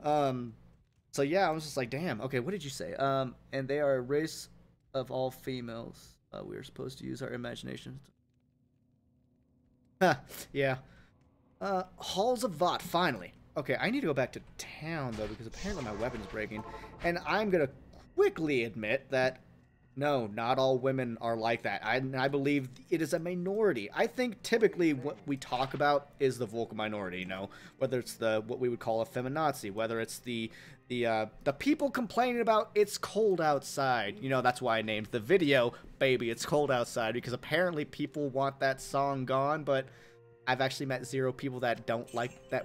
Speaker 1: So yeah, I was just like, damn, okay, what did you say? And they are a race of all females. We are supposed to use our imagination. Yeah. Halls of Vought, finally. Okay, I need to go back to town, though, because apparently my weapon's breaking. And I'm gonna quickly admit that, no, not all women are like that. I believe it is a minority. I think typically what we talk about is the vocal minority, you know? Whether it's the, what we would call a feminazi, whether it's the people complaining about it's cold outside. You know, that's why I named the video, Baby, It's Cold Outside, because apparently people want that song gone, but I've actually met 0 people that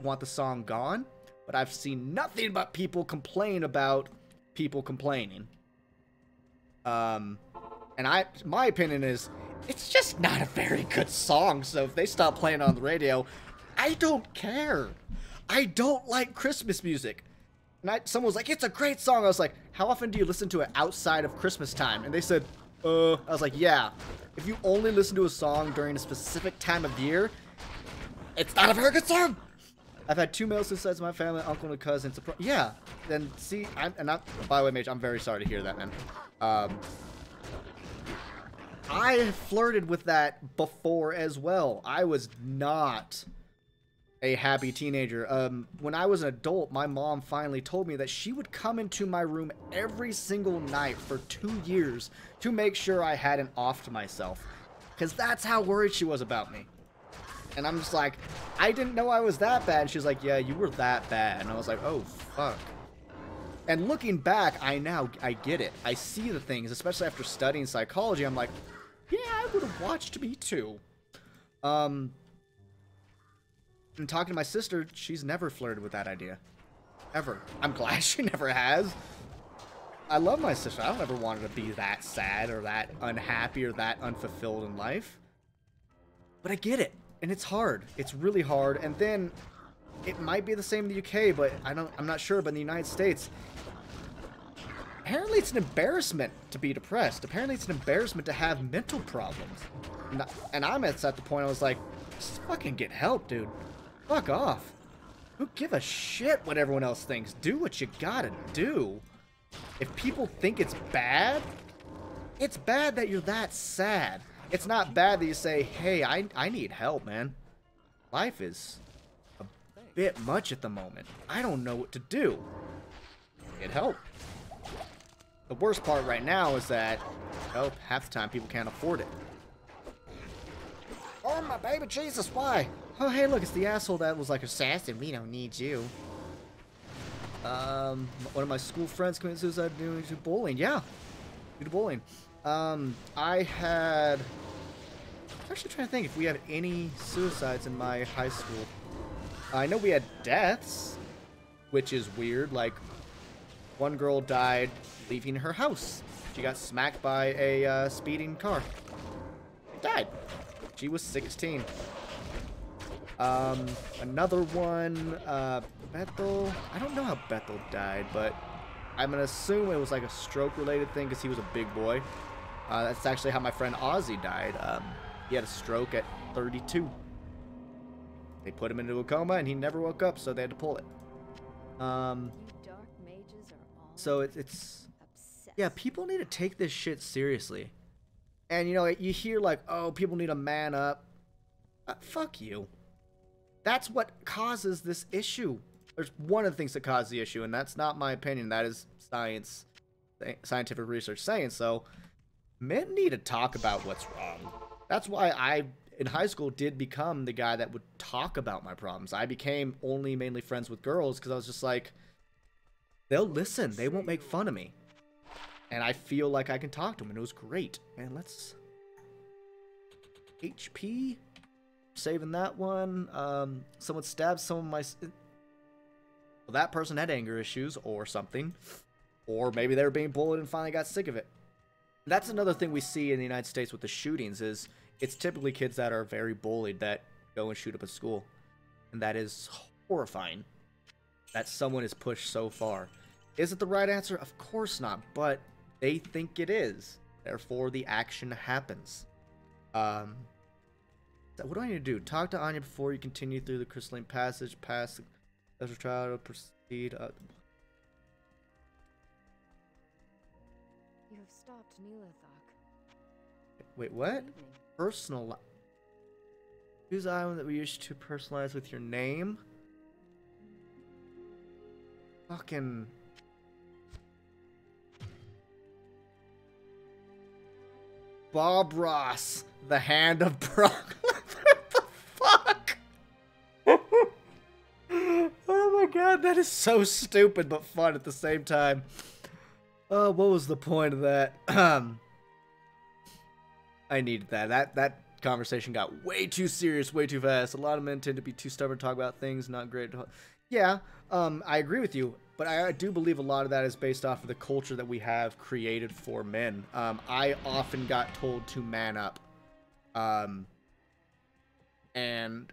Speaker 1: want the song gone, but I've seen nothing but people complain about people complaining. And my opinion is, it's just not a very good song, so if they stop playing it on the radio, I don't care. I don't like Christmas music. And someone was like, it's a great song. I was like, how often do you listen to it outside of Christmas time? And they said, I was like, yeah. If you only listen to a song during a specific time of year, it's not a very good song. I've had 2 male suicides in my family, uncle and a cousin. Yeah. Then see, by the way, Mage, I'm very sorry to hear that, man. I flirted with that before as well. I was not a happy teenager. When I was an adult, my mom finally told me that she would come into my room every single night for 2 years to make sure I hadn't offed myself. Because that's how worried she was about me. And I'm just like, I didn't know I was that bad. And she's like, yeah, you were that bad. And I was like, oh, fuck. And looking back, I get it. I see the things, especially after studying psychology. I'm like, yeah, I would have watched me too. And talking to my sister, she's never flirted with that idea. Ever. I'm glad she never has. I love my sister. I don't ever want her to be that sad or that unhappy or that unfulfilled in life. But I get it. And it's hard. It's really hard. And then it might be the same in the UK, but I'm not sure. But in the United States, apparently it's an embarrassment to be depressed. Apparently it's an embarrassment to have mental problems. And I'm at the point I was like, just fucking get help, dude. Fuck off. Who give a shit what everyone else thinks? Do what you gotta do. If people think it's bad that you're that sad. It's not bad that you say, hey, I need help, man. Life is a bit much at the moment. I don't know what to do. Get help. The worst part right now is that, oh, half the time people can't afford it. Oh, my baby Jesus, why? Oh, hey, look, it's the asshole that was like, assassin, we don't need you. One of my school friends committed suicide due to bullying. Yeah, due to bullying. I had... I'm actually trying to think if we had any suicides in my high school. I know we had deaths, which is weird. Like, one girl died leaving her house. She got smacked by a speeding car. Died. She was 16. Another one, Bethel. I don't know how Bethel died, but I'm gonna assume it was like a stroke-related thing because he was a big boy. That's actually how my friend Ozzy died. He had a stroke at 32. They put him into a coma and he never woke up, so they had to pull it.
Speaker 5: You dark mages are all
Speaker 1: So it's
Speaker 3: Obsessed.
Speaker 1: yeah, people need to take this shit seriously. And you know, you hear like, oh, people need to man up. Fuck you. That's what causes this issue. There's one of the things that cause the issue, and that's not my opinion. That is science, scientific research saying so. Men need to talk about what's wrong. That's why I, in high school, did become the guy that would talk about my problems. I became only mainly friends with girls because I was just like, they'll listen. They won't make fun of me. And I feel like I can talk to them, and it was great. Man, let's... HP... Saving that one. Someone stabbed some of my... Well, that person had anger issues or something. Or maybe they were being bullied and finally got sick of it. That's another thing we see in the United States with the shootings is it's typically kids that are very bullied that go and shoot up a school. And that is horrifying. That someone is pushed so far. Is it the right answer? Of course not. But they think it is. Therefore, the action happens. What do I need to do? Talk to Anya before you continue through the crystalline passage. Pass the special trial to proceed.
Speaker 5: You have stopped Neelathok.
Speaker 1: Wait, what?
Speaker 5: Evening.
Speaker 1: Personal. Choose island that we used to personalize with your name. Fucking. Bob Ross, the Hand of Brock. What the fuck? Oh my god, that is so stupid but fun at the same time. What was the point of that? I needed that. That conversation got way too serious, way too fast. A lot of men tend to be too stubborn to talk about things not great. Yeah, I agree with you, but I do believe a lot of that is based off of the culture that we have created for men. I often got told to man up. And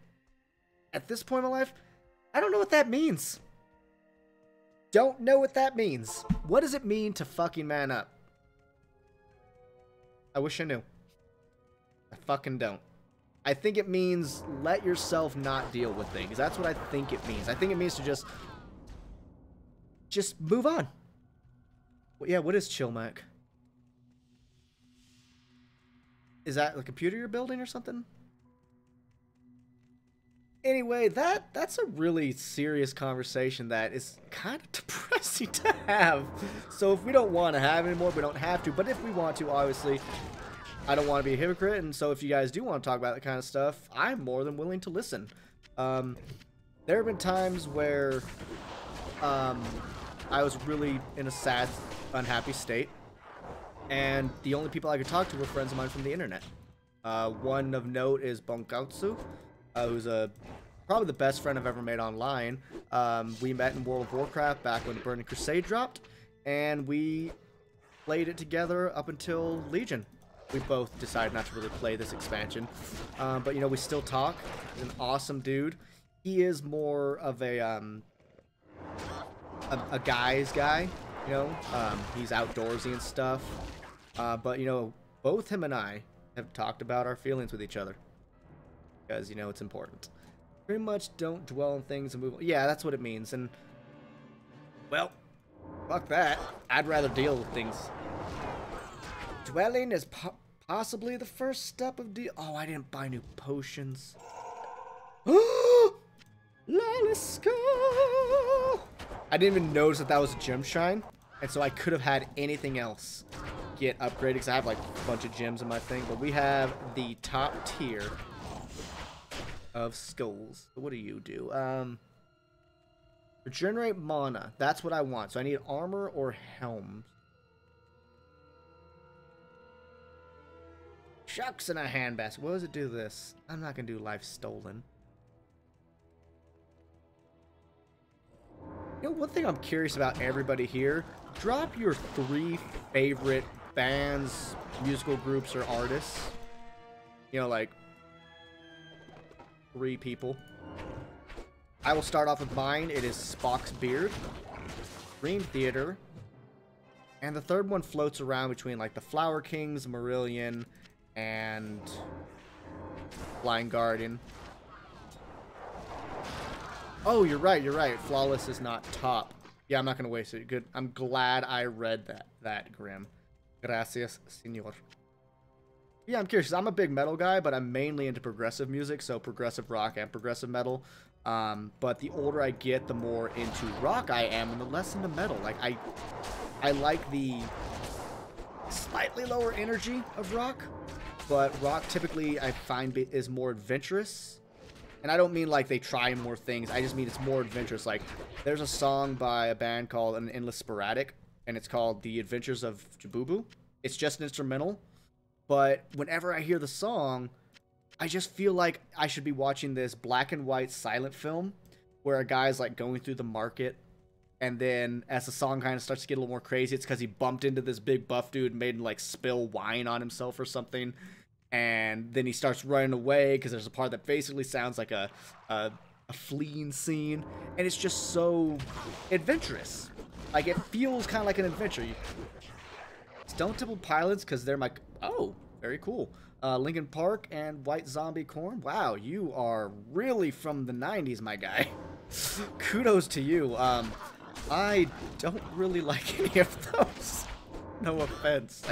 Speaker 1: at this point in my life, I don't know what that means. Don't know what that means. What does it mean to fucking man up? I wish I knew. I fucking don't. I think it means let yourself not deal with things. That's what I think it means. I think it means to just move on. Well, yeah, what is Chilmac? Is that the computer you're building or something? Anyway, that's a really serious conversation that is kind of depressing to have. So if we don't want to have it anymore, we don't have to. But if we want to, obviously, I don't want to be a hypocrite. And so if you guys do want to talk about that kind of stuff, I'm more than willing to listen. There have been times where I was really in a sad, unhappy state. And the only people I could talk to were friends of mine from the internet. One of note is Bonkatsu, who's probably the best friend I've ever made online. We met in World of Warcraft back when the Burning Crusade dropped, and we played it together up until Legion. We both decided not to really play this expansion, but you know, we still talk. He's an awesome dude. He is more of a guy's guy, you know. He's outdoorsy and stuff, but you know, both him and I have talked about our feelings with each other because, you know, it's important. Pretty much don't dwell on things and move on. Yeah, that's what it means. And well, fuck that. I'd rather deal with things. Dwelling is possibly the first step of oh, I didn't buy new potions. Let's go. I didn't even notice that was a gem shrine, and so I could have had anything else get upgraded because I have like a bunch of gems in my thing. But we have the top tier of skulls. What do you do? Regenerate mana. That's what I want. So I need armor or helm. Shucks in a handbasket. What does it do this? I'm not gonna do life stolen. You know, one thing I'm curious about everybody here, drop your 3 favorite bands, musical groups, or artists. You know, like 3 people. I will start off with mine. It is Spock's Beard, Dream Theater, and the third one floats around between like the Flower Kings, Marillion, and Blind Guardian. Oh, you're right, you're right. Flawless is not top. Yeah, I'm not gonna waste it. Good. I'm glad I read that, Grim. Gracias, señor. Yeah, I'm curious. 'Cause I'm a big metal guy, but I'm mainly into progressive music, so progressive rock and progressive metal. But the older I get, the more into rock I am, and the less into metal. Like I like the slightly lower energy of rock, but rock typically I find is more adventurous. And I don't mean like they try more things. I just mean it's more adventurous. Like, there's a song by a band called An Endless Sporadic, and it's called The Adventures of Jabubu. It's just an instrumental, but whenever I hear the song, I just feel like I should be watching this black and white silent film where a guy's like going through the market, and then as the song kind of starts to get a little more crazy, it's because he bumped into this big buff dude and made him like spill wine on himself or something. And then he starts running away because there's a part that basically sounds like a fleeing scene, and it's just so adventurous. Like, it feels kind of like an adventure. Stone Temple Pilots, because they're my... Oh, very cool. Linkin Park and White Zombie Corn. Wow, you are really from the 90s, my guy. Kudos to you. I don't really like any of those. No offense.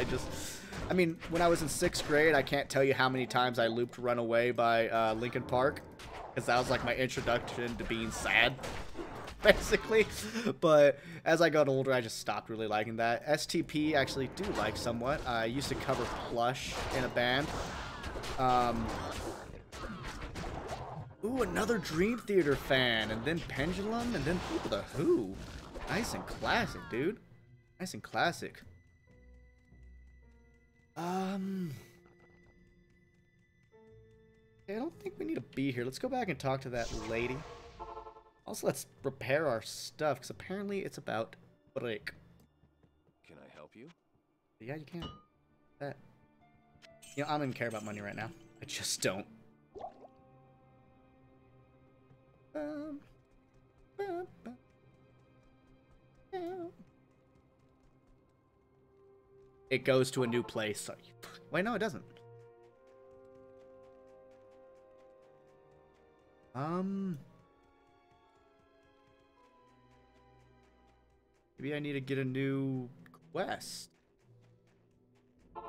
Speaker 1: I mean, when I was in 6th grade, I can't tell you how many times I looped Runaway by Linkin Park, because that was like my introduction to being sad, basically. But as I got older, I just stopped really liking that. STP actually do like somewhat. I used to cover Plush in a band. Ooh, another Dream Theater fan, and then Pendulum, and then The Who. Nice and classic, dude. Nice and classic. I don't think we need to be here. Let's go back and talk to that lady. Also, let's prepare our stuff, because apparently it's about to break.
Speaker 4: Can I help you?
Speaker 1: Yeah, you can. That. You know, I don't even care about money right now. I just don't. It goes to a new place. So, wait, no, it doesn't. Maybe I need to get a new quest.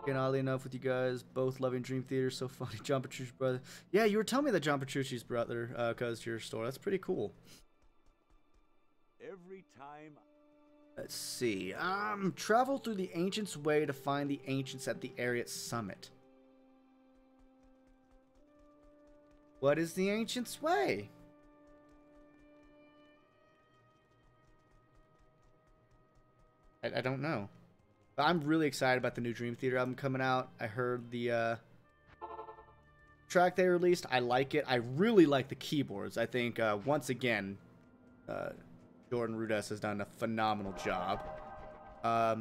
Speaker 1: Getting oddly enough with you guys, both loving Dream Theater, so funny. John Petrucci's brother. Yeah, you were telling me that John Petrucci's brother goes to your store. That's pretty cool.
Speaker 2: Every time.
Speaker 1: Let's see. Travel through the Ancients' Way to find the Ancients at the Ariat Summit. What is the Ancients' Way? I don't know. But I'm really excited about the new Dream Theater album coming out. I heard the track they released. I like it. I really like the keyboards. I think, once again, Jordan Rudess has done a phenomenal job. I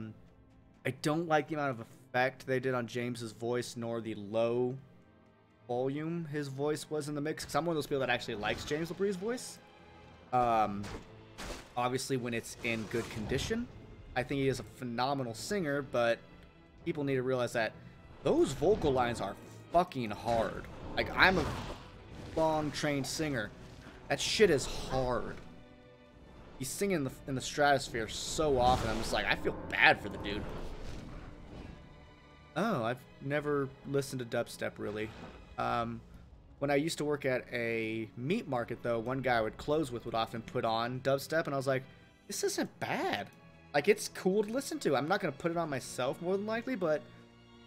Speaker 1: don't like the amount of effect they did on James's voice, nor the low volume his voice was in the mix, because I'm one of those people that actually likes James LaBrie's voice. Obviously, when it's in good condition. I think he is a phenomenal singer, but people need to realize that those vocal lines are fucking hard. Like, I'm a long trained singer. That shit is hard. He's singing in the stratosphere so often. I'm just like, I feel bad for the dude. Oh, I've never listened to dubstep, really. When I used to work at a meat market, though, one guy I would close with would often put on dubstep, and I was like, this isn't bad. Like, it's cool to listen to. I'm not going to put it on myself, more than likely, but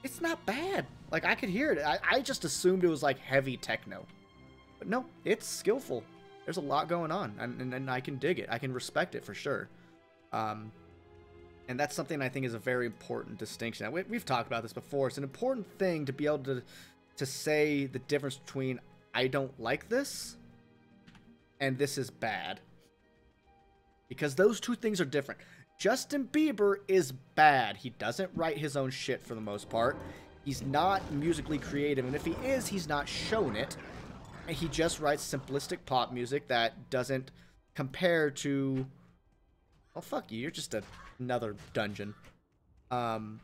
Speaker 1: it's not bad. Like, I could hear it. I just assumed it was, like, heavy techno. But no, it's skillful. There's a lot going on, and I can dig it. I can respect it for sure. And that's something I think is a very important distinction. We've talked about this before. It's an important thing to be able to say the difference between I don't like this and this is bad. Because those two things are different. Justin Bieber is bad. He doesn't write his own shit for the most part. He's not musically creative, and if he is, he's not shown it. And he just writes simplistic pop music that doesn't compare to... Oh, fuck you. You're just another dungeon. But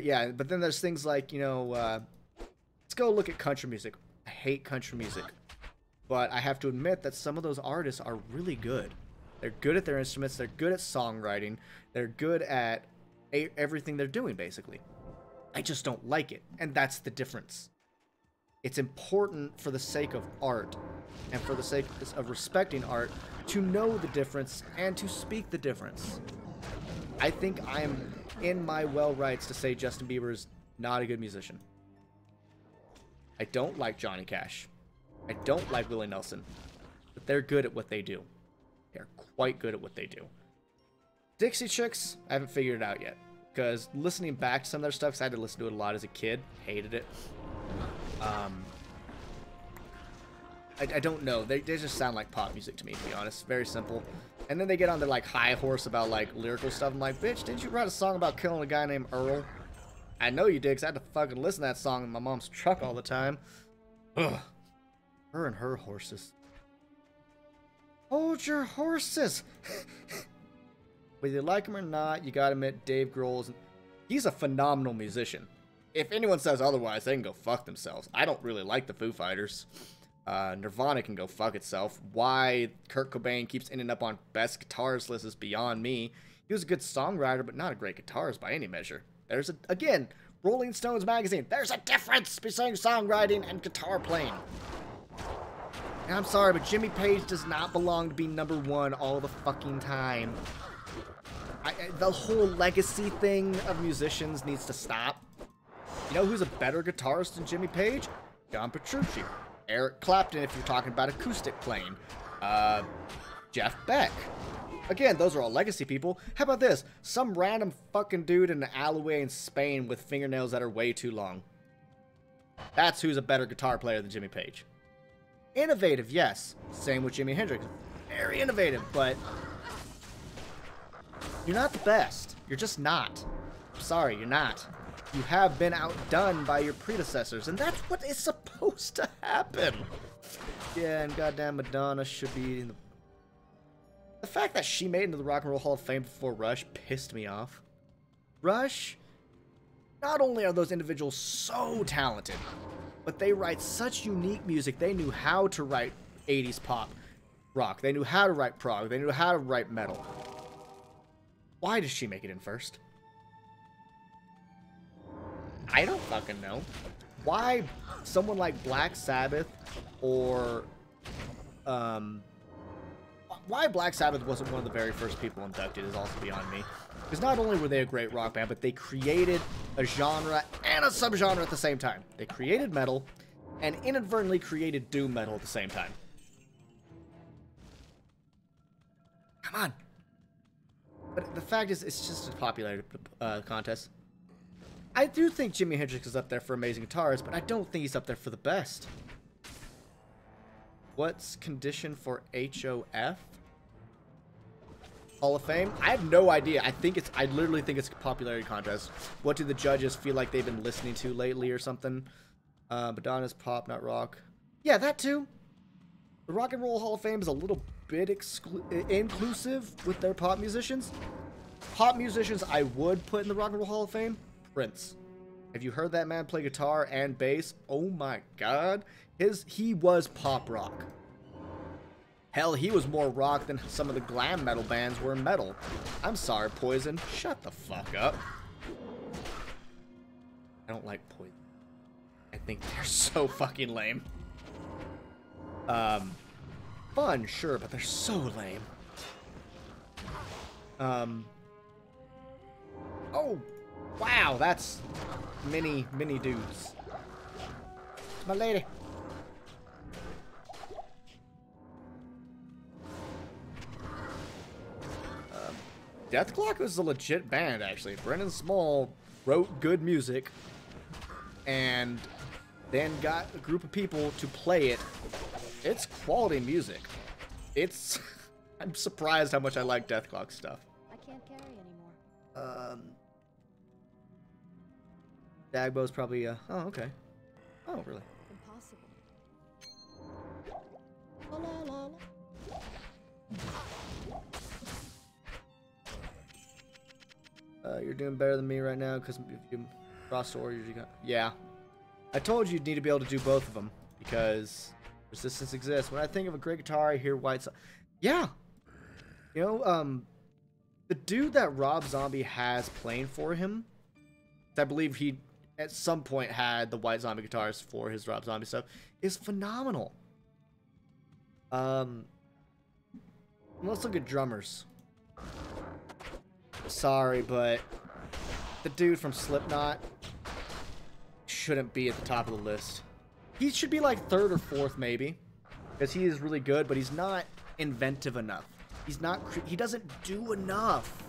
Speaker 1: yeah, but then there's things like, you know, let's go look at country music. I hate country music. but I have to admit that some of those artists are really good. They're good at their instruments, they're good at songwriting, they're good at everything they're doing, basically. I just don't like it, and that's the difference. It's important for the sake of art, and for the sake of respecting art, to know the difference and to speak the difference. I think I am in my well rights to say Justin Bieber is not a good musician. I don't like Johnny Cash. I don't like Willie Nelson. But they're good at what they do. They're quite good at what they do. Dixie Chicks, I haven't figured it out yet. Because listening back to some of their stuff, because I had to listen to it a lot as a kid. Hated it. I don't know. They just sound like pop music to me, to be honest. Very simple. And then they get on their, like, high horse about, like, lyrical stuff. I'm like, bitch, didn't you write a song about killing a guy named Earl? I know you did, because I had to fucking listen to that song in my mom's truck all the time. Ugh. Her and her horses. Hold your horses! Whether you like him or not, you gotta admit Dave Grohl's... He's a phenomenal musician. If anyone says otherwise, they can go fuck themselves. I don't really like the Foo Fighters. Nirvana can go fuck itself. Why Kurt Cobain keeps ending up on best guitarist lists is beyond me. He was a good songwriter, but not a great guitarist by any measure. There's again, Rolling Stones magazine. There's a difference between songwriting and guitar playing. And I'm sorry, but Jimmy Page does not belong to be #1 all the fucking time. The whole legacy thing of musicians needs to stop. You know who's a better guitarist than Jimmy Page? John Petrucci. Eric Clapton, if you're talking about acoustic playing. Jeff Beck. Again, those are all legacy people. How about this? Some random fucking dude in an alleyway in Spain with fingernails that are way too long. That's who's a better guitar player than Jimmy Page. Innovative, yes. Same with Jimi Hendrix. Very innovative, but you're not the best. You're just not. I'm sorry, you're not. You have been outdone by your predecessors, and that's what is supposed to happen. Yeah, and goddamn Madonna should be in the fact that she made it into the Rock and Roll Hall of Fame before Rush pissed me off. Rush, not only are those individuals so talented, but they write such unique music. They knew how to write 80s pop rock. They knew how to write prog. They knew how to write metal. Why does she make it in first? I don't fucking know. Why someone like Black Sabbath or why Black Sabbath wasn't one of the very first people inducted is also beyond me. Because not only were they a great rock band, but they created a genre and a subgenre at the same time. They created metal and inadvertently created doom metal at the same time. Come on. But the fact is, it's just a popularity contest. I do think Jimi Hendrix is up there for amazing guitarists, but I don't think he's up there for the best. What's condition for HOF? Hall of Fame? I have no idea. I literally think it's a popularity contest. What do the judges feel like they've been listening to lately or something? Madonna's pop, not rock. Yeah, that too. The Rock and Roll Hall of Fame is a little bit inclusive with their pop musicians. Pop musicians I would put in the Rock and Roll Hall of Fame. Prince. Have you heard that man play guitar and bass? Oh my god. He was pop rock. Hell, he was more rock than some of the glam metal bands were metal. I'm sorry, Poison. Shut the fuck up. I don't like Poison. I think they're so fucking lame. Fun, sure, but they're so lame. Oh, wow, that's many dudes. My lady. Death Clock was a legit band, actually. Brendan Small wrote good music and then got a group of people to play it. It's quality music. It's... I'm surprised how much I like Death Clock stuff.
Speaker 5: I can't carry anymore.
Speaker 1: Dagbo's probably, oh, okay. Oh, really?
Speaker 5: Impossible.
Speaker 1: You're doing better than me right now, because if you cross the warriors, you got... Yeah. I told you you'd need to be able to do both of them, because Resistance exists. When I think of a great guitar, I hear White Zombie. Yeah. You know, the dude that Rob Zombie has playing for him, I believe he at some point had the White Zombie guitars for his Rob Zombie stuff, is phenomenal. Let's look at drummers. Sorry, but the dude from Slipknot shouldn't be at the top of the list. He should be like 3rd or 4th maybe, because he is really good, but he's not inventive enough. He doesn't do enough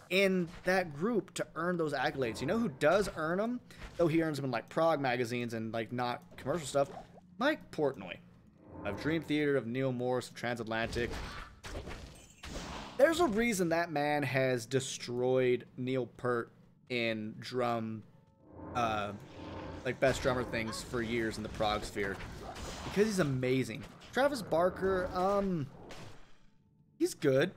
Speaker 1: in that group to earn those accolades. You know who does earn them? Though he earns them in like prog magazines and like not commercial stuff. Mike Portnoy of Dream Theater, of Neil Morse, of Transatlantic. There's a reason that man has destroyed Neil Peart in drum, like best drummer things for years in the prog sphere, because he's amazing. Travis Barker, he's good.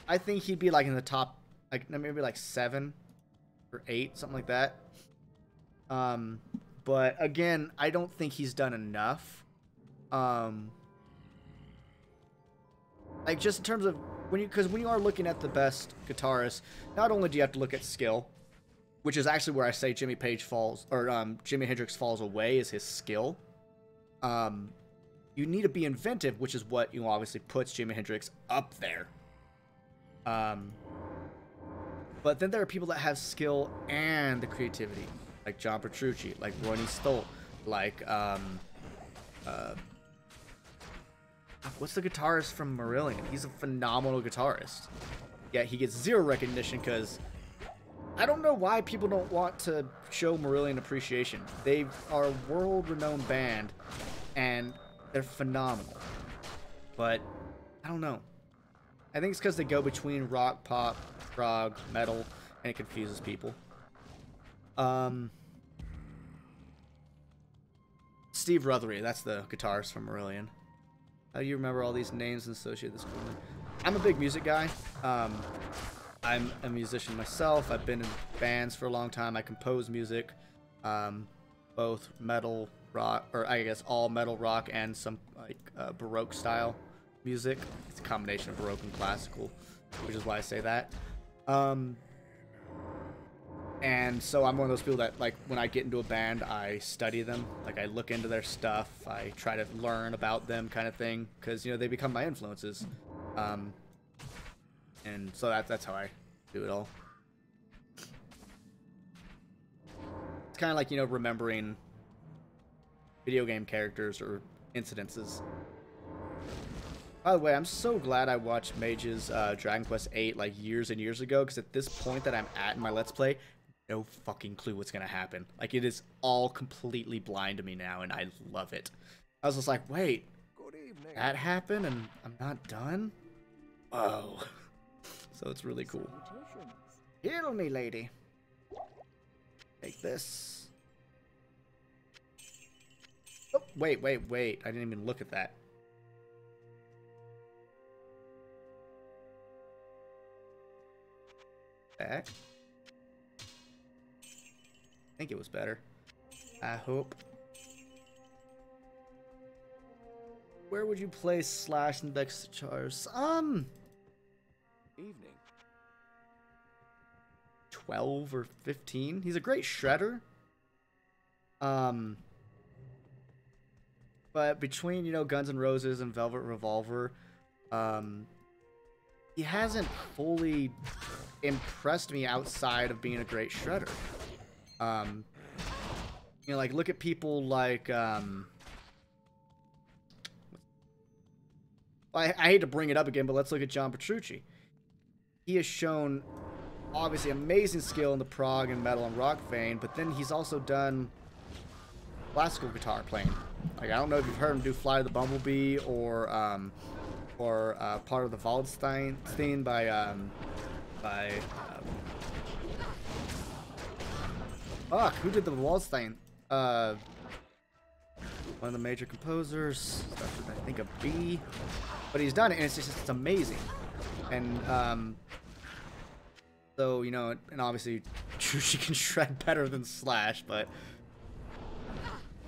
Speaker 1: I think he'd be like in the top, like maybe like 7 or 8, something like that. But again, I don't think he's done enough. Like just in terms of because when you are looking at the best guitarists, not only do you have to look at skill, which is actually where I say Jimmy Page falls, or Jimi Hendrix falls away, is his skill. You need to be inventive, which is what obviously puts Jimi Hendrix up there. But then there are people that have skill and the creativity, like John Petrucci, like Ronnie Stoll, like what's the guitarist from Marillion? He's a phenomenal guitarist. Yet he gets zero recognition because I don't know why people don't want to show Marillion appreciation. They are a world-renowned band, and they're phenomenal. But I don't know. I think it's because they go between rock, pop, prog, metal, and it confuses people. Steve Rothery, that's the guitarist from Marillion. How do you remember all these names and associate this with? I'm a big music guy. I'm a musician myself. I've been in bands for a long time. I compose music, both metal, rock, or I guess all metal, rock, and some like Baroque style music. It's a combination of Baroque and classical, which is why I say that. And so I'm one of those people that, like, when I get into a band, I study them. Like, I look into their stuff. I try to learn about them, kind of thing, because they become my influences. And so that's how I do it all. It's kind of like, remembering video game characters or incidences. By the way, I'm so glad I watched Mage's Dragon Quest VIII like years and years ago, because at this point that I'm at in my Let's Play, no fucking clue what's gonna happen. Like, it is all completely blind to me now, and I love it. I was just like, wait, that happened and I'm not done? Oh. So it's really cool. Heal me, lady. Take this. Oh, wait. I didn't even look at that. Back. I think it was better. I hope. Where would you place Slash and Dex Chars?
Speaker 4: Evening.
Speaker 1: 12 or 15. He's a great shredder. But between, Guns N' Roses and Velvet Revolver, he hasn't fully impressed me outside of being a great shredder. Like, look at people like, I hate to bring it up again, but let's look at John Petrucci. He has shown, obviously, amazing skill in the prog and metal and rock vein, but then he's also done classical guitar playing. Like, I don't know if you've heard him do Fly the Bumblebee or part of the Waldstein theme by fuck, who did the Waldstein? One of the major composers, starts with, I think, a B. But he's done it, and it's amazing. And, so, and obviously, she can shred better than Slash, but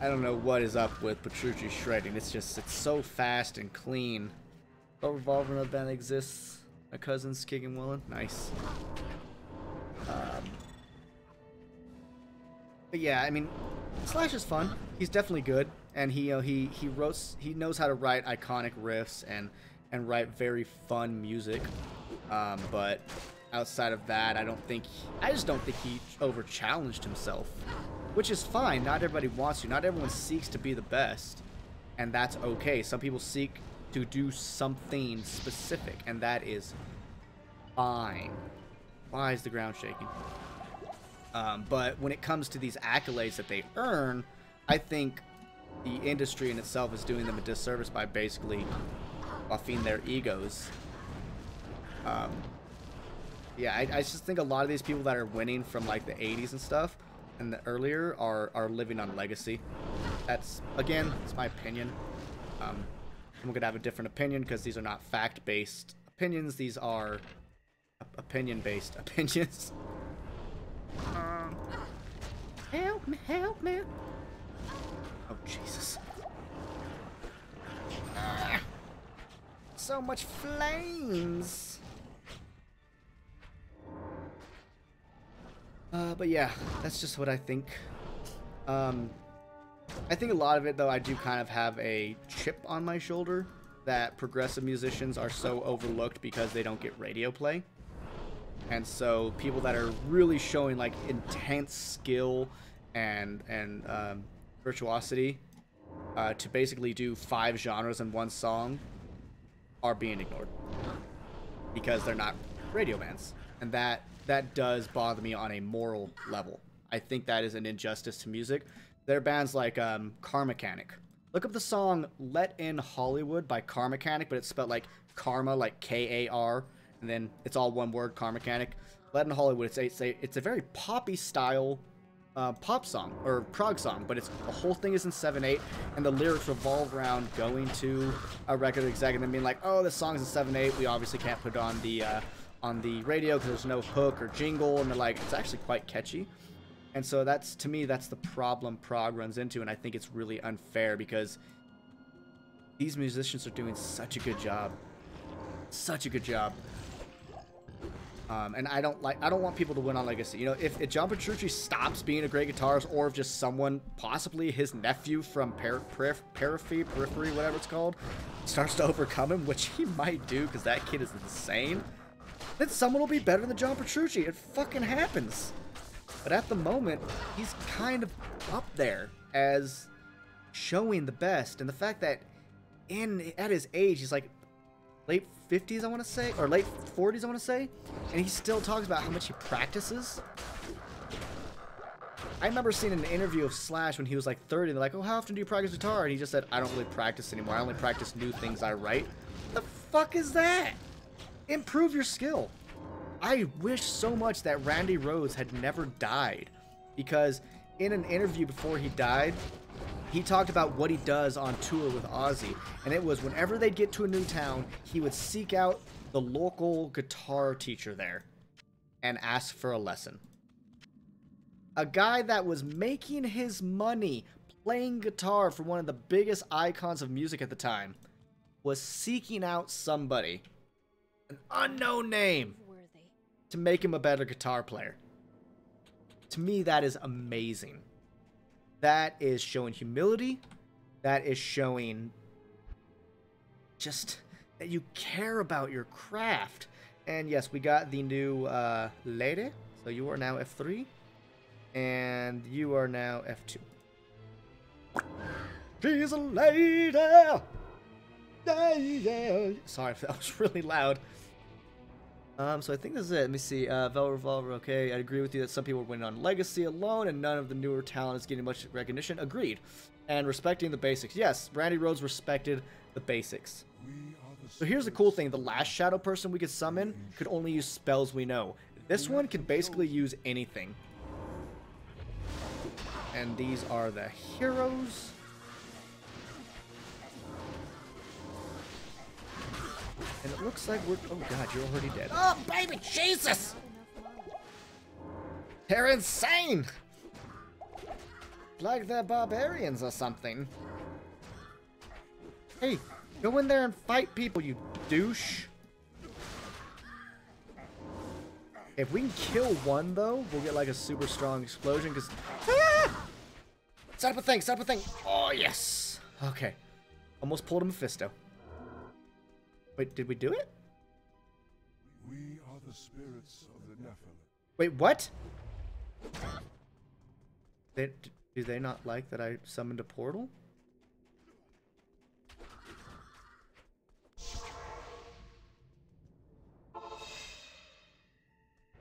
Speaker 1: I don't know what is up with Petrucci shredding. It's so fast and clean. Oh, revolver event exists. My cousin's kicking Willen. Nice. But yeah, I mean, Slash is fun. He's definitely good, and he knows how to write iconic riffs and write very fun music. But outside of that, I just don't think he over challenged himself, which is fine. Not everybody wants to. Not everyone seeks to be the best, and that's okay. Some people seek to do something specific, and that is fine. Why is the ground shaking? But when it comes to these accolades that they earn, I think the industry in itself is doing them a disservice by basically buffing their egos. Yeah, I just think a lot of these people that are winning from like the 80s and stuff and the earlier are living on legacy. That's, again, it's my opinion. I'm going to have a different opinion because these are not fact-based opinions. These are opinion-based opinions. Help me, help me. Oh, Jesus. So much flames. But yeah, that's just what I think. I think a lot of it, though, I do kind of have a chip on my shoulder that progressive musicians are so overlooked because they don't get radio play. And so people that are really showing like intense skill and virtuosity to basically do 5 genres in one song are being ignored because they're not radio bands. And that does bother me on a moral level. I think that is an injustice to music. There are bands like Car Mechanic. Look up the song Let In Hollywood by Car Mechanic, but it's spelled like Karma, like K-A-R, and then it's all one word, Car Mechanic. Let In Hollywood, it's a very poppy style pop song, or prog song, but the whole thing is in 7/8, and the lyrics revolve around going to a record exec and then being like, oh, this song's in 7/8, we obviously can't put it on the radio because there's no hook or jingle, and they're like, it's actually quite catchy. And so that's, to me, that's the problem prog runs into, and I think it's really unfair because these musicians are doing such a good job. Such a good job. And I don't want people to win on legacy. You know, if John Petrucci stops being a great guitarist, or if just someone, possibly his nephew from Periphery, whatever it's called, starts to overcome him, which he might do because that kid is insane, then someone will be better than John Petrucci. It fucking happens. But at the moment, he's kind of up there as showing the best. And the fact that at his age, he's like late 50s, I want to say, or late 40s, I want to say, and he still talks about how much he practices. I remember seeing an interview of Slash when he was like 30. They're like, oh, how often do you practice guitar? And he just said, I don't really practice anymore. I only practice new things I write. The fuck is that? Improve your skill. I wish so much that Randy Rhoads had never died, because in an interview before he died, he talked about what he does on tour with Ozzy, and it was whenever they'd get to a new town, he would seek out the local guitar teacher there and ask for a lesson. A guy that was making his money playing guitar for one of the biggest icons of music at the time was seeking out somebody, an unknown name, to make him a better guitar player. To me, that is amazing. That is showing humility. That is showing just that you care about your craft. And yes, we got the new lady. So you are now F3. And you are now F2. She's a lady! Yeah. Sorry if that was really loud. So I think this is it. Let me see. Velvet Revolver, okay. I agree with you that some people are winning on legacy alone, and none of the newer talent is getting much recognition. Agreed. And respecting the basics. Yes, Randy Rhoads respected the basics. So here's the cool thing. The last shadow person we could summon could only use spells we know. This one can basically use anything. And these are the heroes. And it looks like we're... Oh, God, you're already dead. Oh, baby, Jesus! They're insane! like they're barbarians or something. Hey, go in there and fight people, you douche. If we can kill one, though, we'll get like a super strong explosion, because... Ah! Set up a thing, set up a thing. Oh, yes. Okay. Almost pulled a Mephisto. Wait, did we do it?
Speaker 6: We are the spirits of the Nephilim.
Speaker 1: Wait, what? Do they not like that I summoned a portal?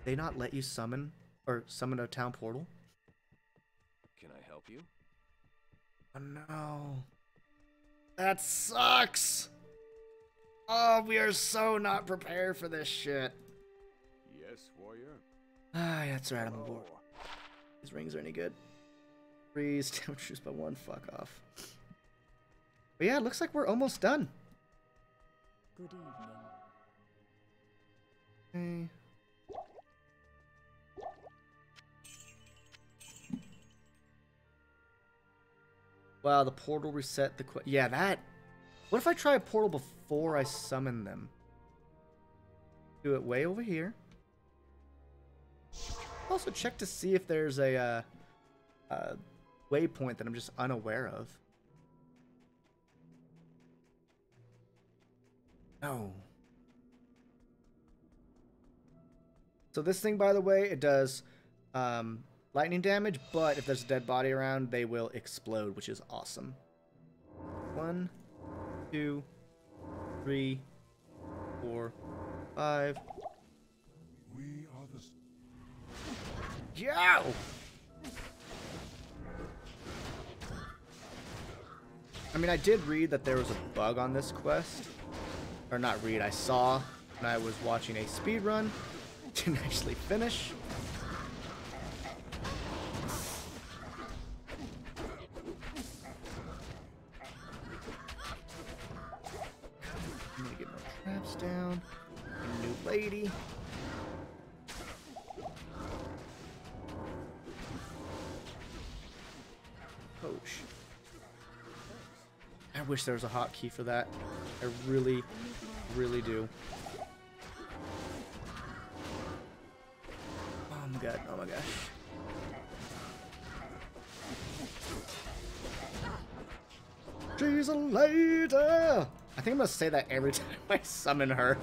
Speaker 1: They not let you summon a town portal?
Speaker 4: Can I help you?
Speaker 1: Oh no. That sucks! Oh, we are so not prepared for this shit.
Speaker 2: Yes, warrior.
Speaker 1: Ah, that's right, I'm aboard. These rings are any good. Freeze, damage reduced by 1, fuck off. But yeah, it looks like we're almost done.
Speaker 3: Good evening.
Speaker 1: Okay. Wow, the portal reset the yeah, that... What if I try a portal before I summon them? Do it way over here. Also check to see if there's a waypoint that I'm just unaware of. No. So this thing, by the way, it does lightning damage, but if there's a dead body around, they will explode, which is awesome. 1, 2, 3, 4, 5.
Speaker 6: We are the...
Speaker 1: Yo! I mean, I did read that there was a bug on this quest. Or not read, I saw when I was watching a speedrun. Didn't actually finish. I'm gonna get more traps down. A new lady. Oh shit. I wish there was a hotkey for that. I really, really do. Oh my god, oh my gosh. She's a lady! I think I'm gonna say that every time I summon her.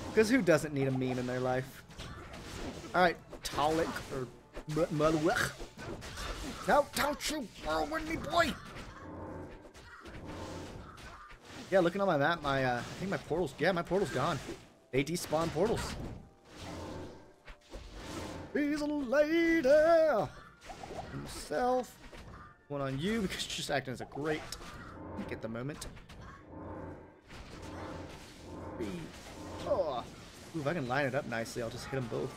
Speaker 1: Because who doesn't need a meme in their life? Alright, Talik, or Motherwick. No, don't you whirlwind me, boy! Yeah, looking on my map, I think my portal's, my portal's gone. They despawn portals. He's a lady! Himself. One on you, because you're just acting as a great dick at the moment. 3. Oh. Ooh, if I can line it up nicely, I'll just hit them both.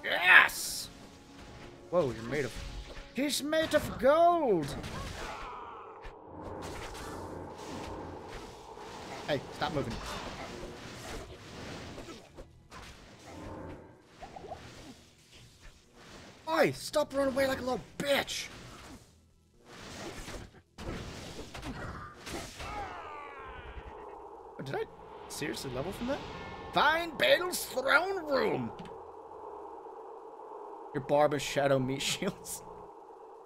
Speaker 1: Yes! Whoa, you're made of... He's made of gold! Hey, stop moving. Oi, stop running away like a little bitch! Oh, did I seriously level from that? Find Battle's throne room! Your Barb and Shadow meat shields.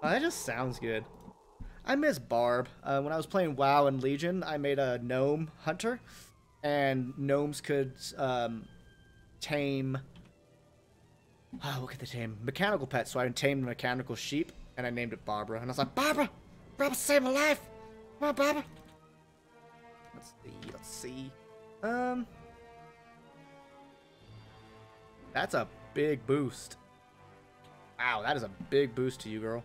Speaker 1: Oh, that just sounds good. I miss Barb. When I was playing WoW and Legion, I made a gnome hunter, and gnomes could tame. What could they tame? Mechanical pets. So I tamed mechanical sheep, and I named it Barbara. And I was like, Barbara, Barbara saved my life. Come on, Barbara. Let's see. Let's see. That's a big boost. Wow, that is a big boost to you, girl.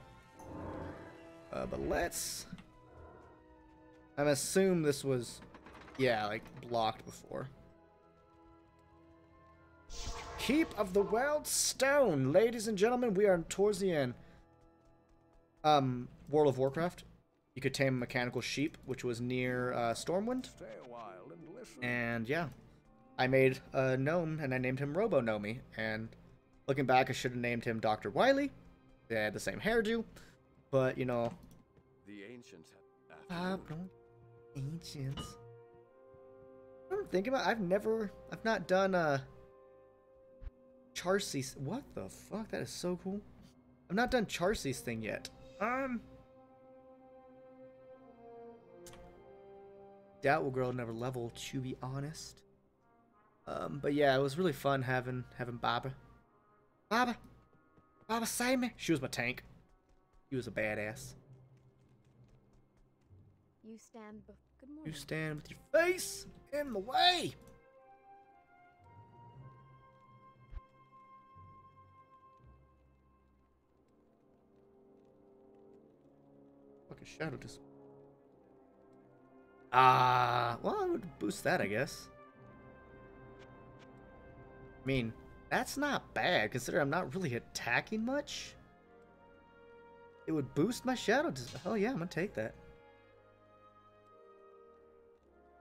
Speaker 1: But let's... I'm assume this was, yeah, like, blocked before. Keep of the Wild Stone. Ladies and gentlemen, we are towards the end. World of Warcraft. You could tame a mechanical sheep, which was near Stormwind.
Speaker 2: Stay a while and listen.
Speaker 1: And, yeah. I made a gnome, and I named him Robo-Nomi. And looking back, I should have named him Dr. Wily. They had the same hairdo, but you know.
Speaker 4: The ancients have.
Speaker 1: Ancients. I'm thinking about. I've not done Charcy's. What the fuck? That is so cool. I've not done Charcy's thing yet. Doubt will grow never level, to be honest. But yeah, it was really fun having Baba. Baba, save me. She was my tank. She was a badass.
Speaker 5: You stand good morning.
Speaker 1: You stand with your face in the way. Fucking shadow just. Well, I would boost that, I guess. I mean, that's not bad, considering I'm not really attacking much. It would boost my shadow. Oh yeah, I'm gonna take that.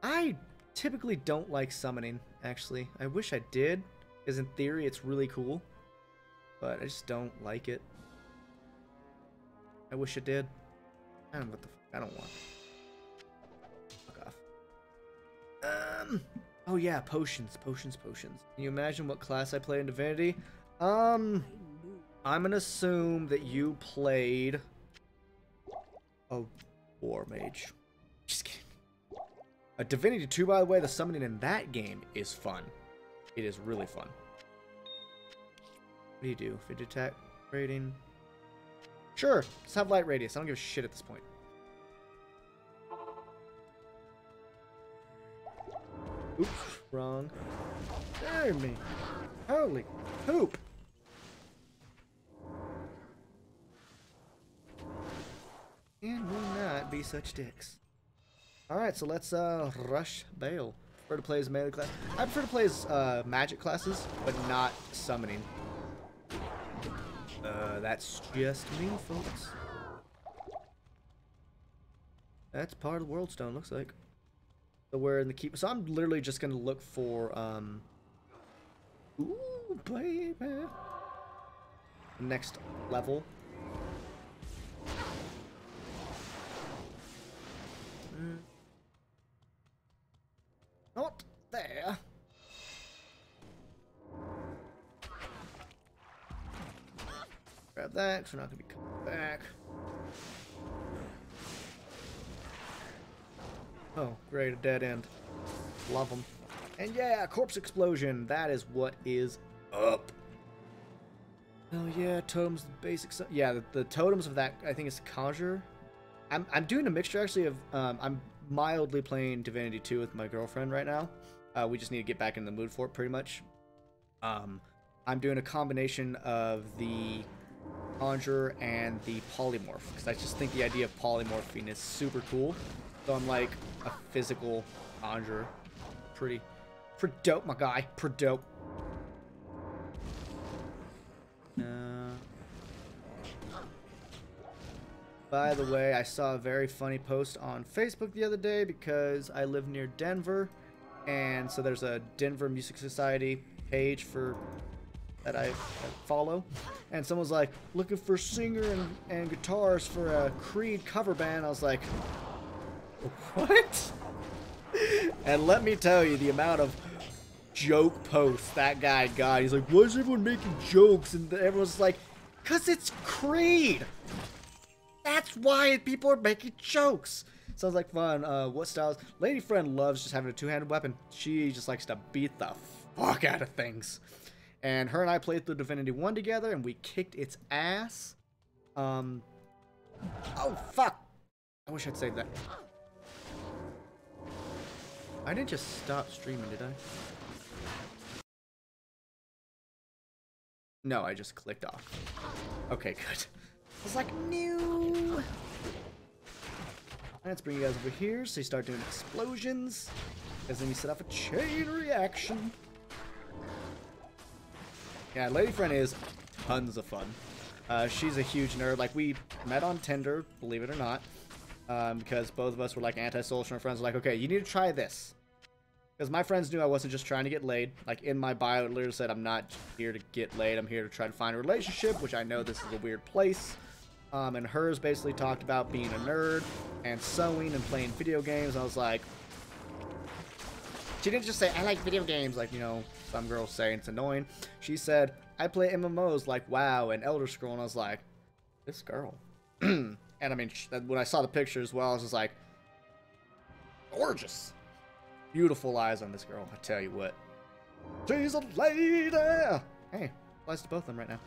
Speaker 1: I typically don't like summoning, actually. I wish I did, because in theory it's really cool. But I just don't like it. I wish I did. I don't know what the fuck. I don't want. Fuck off. Oh yeah, potions. Can you imagine what class I play in Divinity? I'm gonna assume that you played a War Mage. Just kidding. Divinity 2, by the way, the summoning in that game is fun. It is really fun. What do you do? If you attack rating. Sure, let's have light radius. I don't give a shit at this point. Oops, wrong. Damn me. Holy poop. Can we not be such dicks? Alright, so let's rush Bale. Prefer to play as melee class. I prefer to play as magic classes, but not summoning. That's just me, folks. That's part of the World Stone, looks like. So we're in the keep. So I'm literally just gonna look for ooh, baby. Next level. Not there. Grab that, because we're not going to be coming back. Oh, great, a dead end. Love them. And yeah, corpse explosion. That is what is up. Oh yeah, totems, the basic stuff. Yeah, the totems of that, I think it's Conjure. I'm doing a mixture, actually, of... I'm mildly playing Divinity 2 with my girlfriend right now. We just need to get back in the mood for it, pretty much. I'm doing a combination of the Conjure and the Polymorph, because I just think the idea of polymorphing is super cool. So I'm like a physical Conjure. Pretty dope, my guy. Pretty dope. By the way, I saw a very funny post on Facebook the other day because I live near Denver, and so there's a Denver Music Society page that I follow, and someone's like, looking for singer and guitarist for a Creed cover band. I was like, what? And let me tell you, the amount of joke posts that guy got. He's like, why is everyone making jokes? And everyone's like, because it's Creed. That's why people are making jokes. Sounds like fun. What styles? Lady friend loves just having a two-handed weapon. She just likes to beat the fuck out of things. And her and I played through Divinity 1 together, and we kicked its ass. Oh, fuck. I wish I'd saved that. I didn't just stop streaming, did I? No, I just clicked off. Okay, good. I was like, no. Let's bring you guys over here so you start doing explosions. Because then you set off a chain reaction. Yeah, Lady Friend is tons of fun. She's a huge nerd. Like, we met on Tinder, believe it or not. Because both of us were like anti-social, and our friends were like, okay, you need to try this. Because my friends knew I wasn't just trying to get laid. Like, in my bio, it literally said, I'm not here to get laid. I'm here to try to find a relationship, which I know this is a weird place. And hers basically talked about being a nerd and sewing and playing video games. I was like... She didn't just say, I like video games, like, you know, some girls say, it's annoying. She said, I play MMOs like WoW and Elder Scroll, and I was like, this girl. And I mean, when I saw the picture as well, I was just like, gorgeous. Beautiful eyes on this girl, I tell you what. She's a lady! Hey, applies to both of them right now.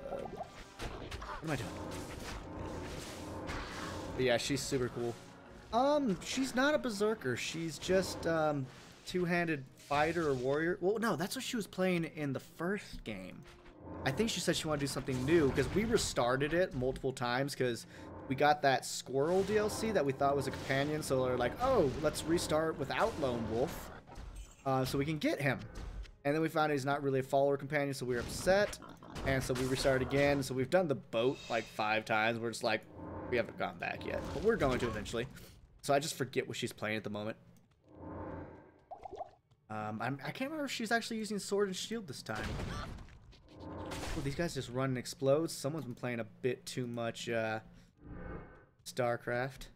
Speaker 1: What am I doing? But yeah, she's super cool. She's not a berserker. She's just, two-handed fighter or warrior. Well, no, that's what she was playing in the first game. I think she said she wanted to do something new, because we restarted it multiple times, because we got that squirrel DLC that we thought was a companion, so they're like, oh, let's restart without Lone Wolf, so we can get him. And then we found he's not really a follower companion, so we were upset, and so we restarted again. So we've done the boat like 5 times. We're just like, we haven't gone back yet, but we're going to eventually. So I just forget what she's playing at the moment. I can't remember if she's actually using sword and shield this time. Oh, these guys just run and explode. Someone's been playing a bit too much, StarCraft.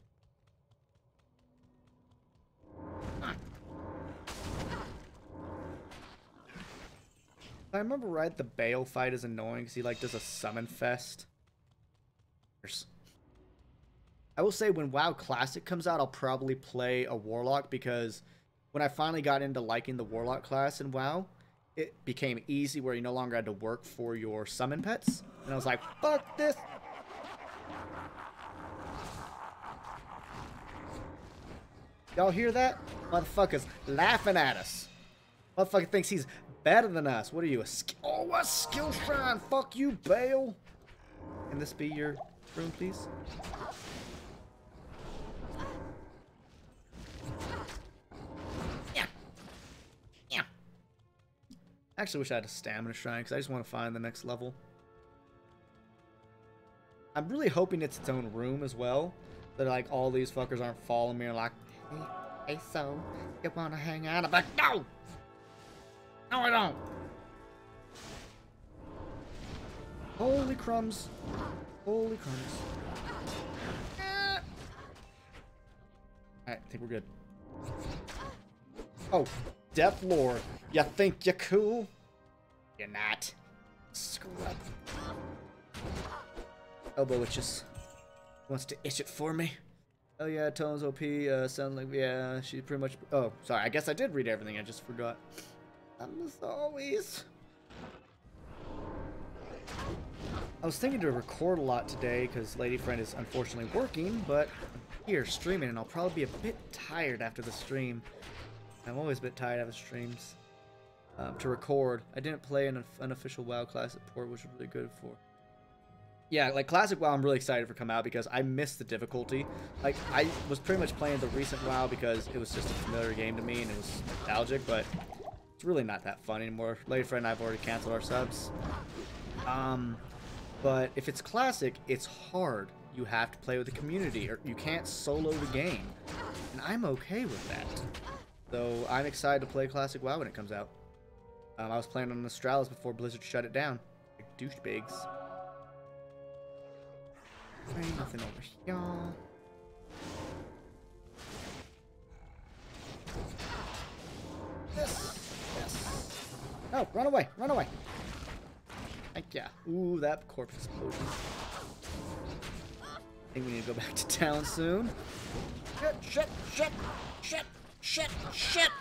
Speaker 1: If I remember right, the Bale fight is annoying because he like does a summon fest. I will say when WoW Classic comes out, I'll probably play a Warlock, because when I finally got into liking the Warlock class in WoW, it became easy where you no longer had to work for your summon pets. And I was like, fuck this! Y'all hear that? Motherfucker's laughing at us. Motherfucker thinks he's better than us. What are you, a skill shrine? Fuck you, Bale. Can this be your room, please? Yeah. Yeah. I actually wish I had a stamina shrine, because I just want to find the next level. I'm really hoping it's its own room as well. That like all these fuckers aren't following me and like, hey, so you wanna hang out? I'm like, no! No, I don't! Holy crumbs. Holy crumbs. Alright, I think we're good. Oh, Death Lord. You think you're cool? You're not. Screw up. Elbow itches. Wants to itch it for me. Oh yeah, Tone's OP, sounds like, yeah, she pretty much, oh, sorry, I guess I did read everything, I just forgot. As always. I was thinking to record a lot today, because Lady Friend is unfortunately working, but I'm here streaming, and I'll probably be a bit tired after the stream. I'm always a bit tired after streams. To record. I didn't play an unofficial WoW Classic port, which was really good for. Yeah, like Classic WoW, I'm really excited for come out because I missed the difficulty. Like, I was pretty much playing the recent WoW because it was just a familiar game to me and it was nostalgic, but it's really not that fun anymore. Lady Friend and I have already canceled our subs. But if it's Classic, it's hard. You have to play with the community, or you can't solo the game. And I'm okay with that. So I'm excited to play Classic WoW when it comes out. I was playing on Astralis before Blizzard shut it down. Like douchebags. Ain't nothing over here. Yes! Yes! No, run away! Run away! Thank ya. Ooh, that corpse explosion. I think we need to go back to town soon. Shit! Shit! Shit! Shit! Shit! Shit!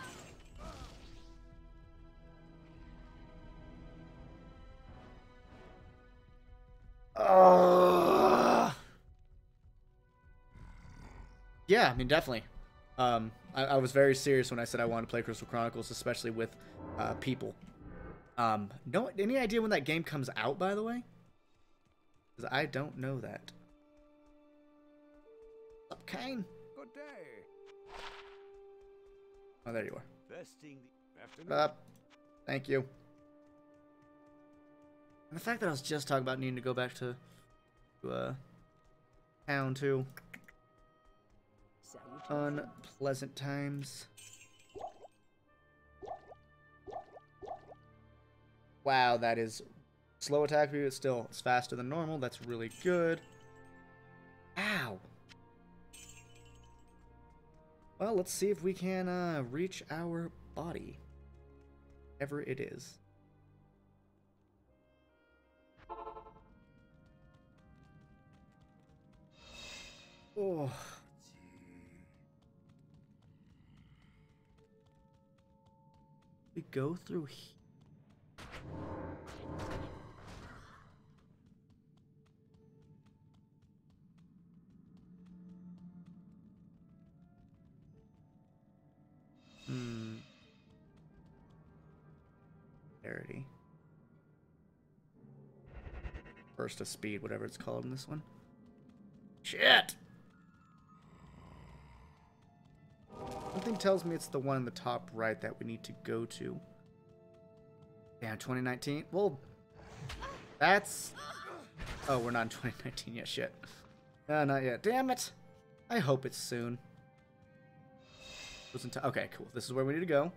Speaker 1: Yeah, I mean, definitely. I was very serious when I said I wanted to play Crystal Chronicles, especially with people. No, any idea when that game comes out, by the way? Because I don't know that. What's up, Kane?
Speaker 2: Good day.
Speaker 1: Oh, there you are.
Speaker 2: Vesting the afternoon.
Speaker 1: Up. Thank you. And the fact that I was just talking about needing to go back to town too.
Speaker 3: Salutations.
Speaker 1: Unpleasant times. Wow, that is slow attack speed, but still it's faster than normal. That's really good. Ow. Well, let's see if we can reach our body. Whatever it is. Oh. We go through here. Parity. Burst of speed, whatever it's called in this one. Shit! Something tells me it's the one in the top right that we need to go to. Damn, 2019? Well, that's... Oh, we're not in 2019 yet, shit. No, not yet. Damn it! I hope it's soon. Okay, cool. This is where we need to go.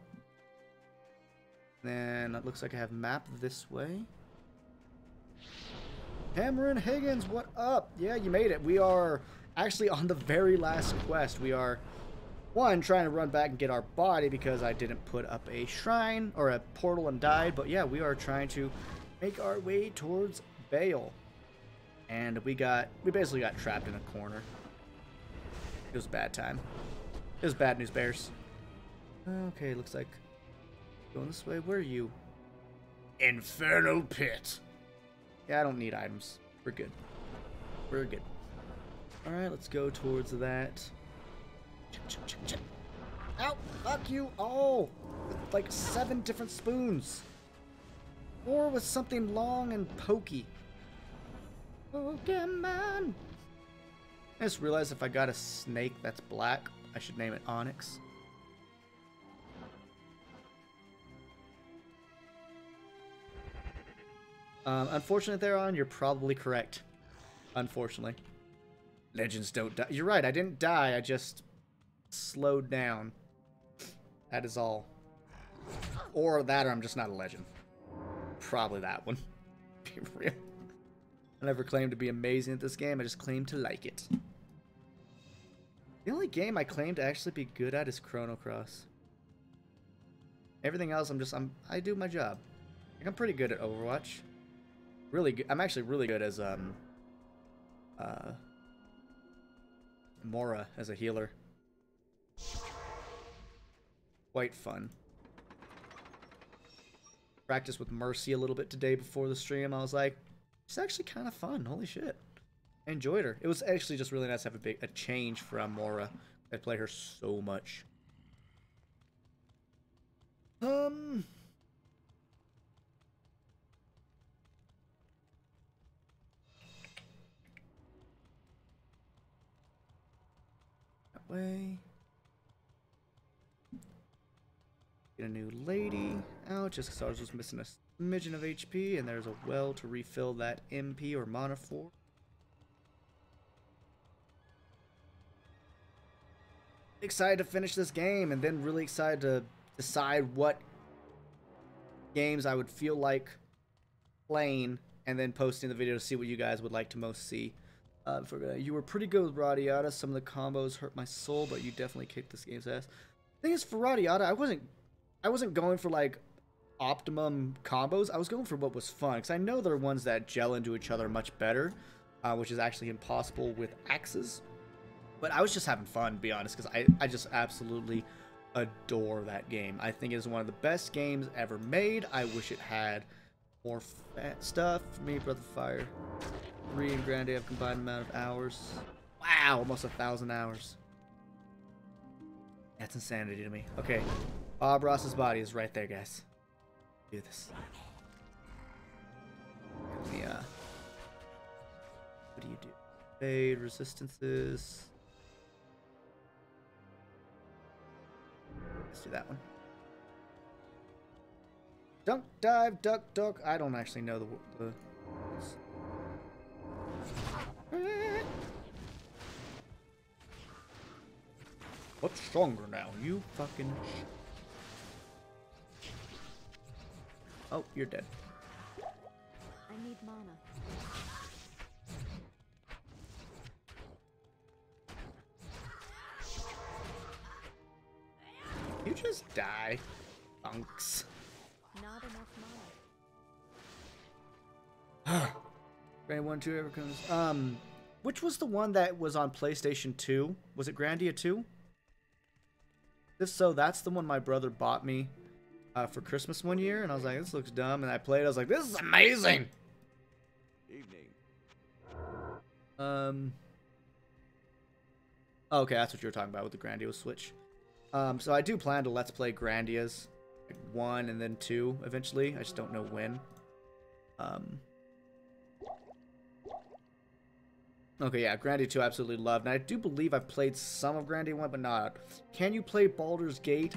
Speaker 1: Then it looks like I have map this way. Cameron Higgins, what up? Yeah, you made it. We are actually on the very last quest. We are, one, trying to run back and get our body because I didn't put up a shrine or a portal and died. But yeah, we are trying to make our way towards Bale. And we basically got trapped in a corner. It was a bad time. It was bad news bears. Okay, looks like going this way. Where are you? Infernal Pit. Yeah, I don't need items. We're good. We're good. Alright, let's go towards that. Ow! Fuck you! Oh! With like 7 different spoons. Or with something long and pokey. Pokemon! I just realized if I got a snake that's black, I should name it Onyx. Unfortunately, Theron, you're probably correct. Unfortunately. Legends don't die. You're right, I didn't die, I just slowed down. That is all. Or that, or I'm just not a legend. Probably that one. Be real. I never claimed to be amazing at this game, I just claimed to like it. The only game I claim to actually be good at is Chrono Cross. Everything else, I do my job. Like, I'm pretty good at Overwatch. Really good. I'm actually really good as Mora as a healer. Quite fun. Practiced with Mercy a little bit today before the stream. I was like, it's actually kind of fun. Holy shit. I enjoyed her. It was actually just really nice to have a change from Mora. I play her so much. Way. Get a new lady out just because I was just missing a smidgen of HP, and there's a well to refill that MP or mana for. Excited to finish this game, and then really excited to decide what games I would feel like playing, and then posting the video to see what you guys would like to most see. You were pretty good with Radiata. Some of the combos hurt my soul, but you definitely kicked this game's ass. The thing is, for Radiata, I wasn't going for like optimum combos. I was going for what was fun, because I know there are ones that gel into each other much better, which is actually impossible with axes. But I was just having fun, to be honest, because I just absolutely adore that game. I think it is one of the best games ever made. I wish it had more stuff. For me, Breath of Fire 3 and Grande have combined amount of hours. Wow, almost 1,000 hours. That's insanity to me. Okay, Bob Ross's body is right there, guys. Do this. Let me, what do you do? Fade, resistances. Let's do that one. Dunk, dive, duck, duck. I don't actually know the What's stronger now? You fucking... Oh, you're dead.
Speaker 5: I need mana.
Speaker 1: You just die. Bunks.
Speaker 5: Not enough mana.
Speaker 1: Grandia 1, 2 ever comes. Which was the one that was on PlayStation 2? Was it Grandia 2? If so, that's the one my brother bought me for Christmas one year, and I was like, this looks dumb, and I played it, I was like, this is amazing!
Speaker 4: Evening.
Speaker 1: Okay, that's what you were talking about with the Grandia Switch. So I do plan to Let's Play Grandias, like 1 and then 2 eventually. I just don't know when. Okay, yeah, Grandia 2 I absolutely loved. And I do believe I've played some of Grandia 1, but not. Can you play Baldur's Gate?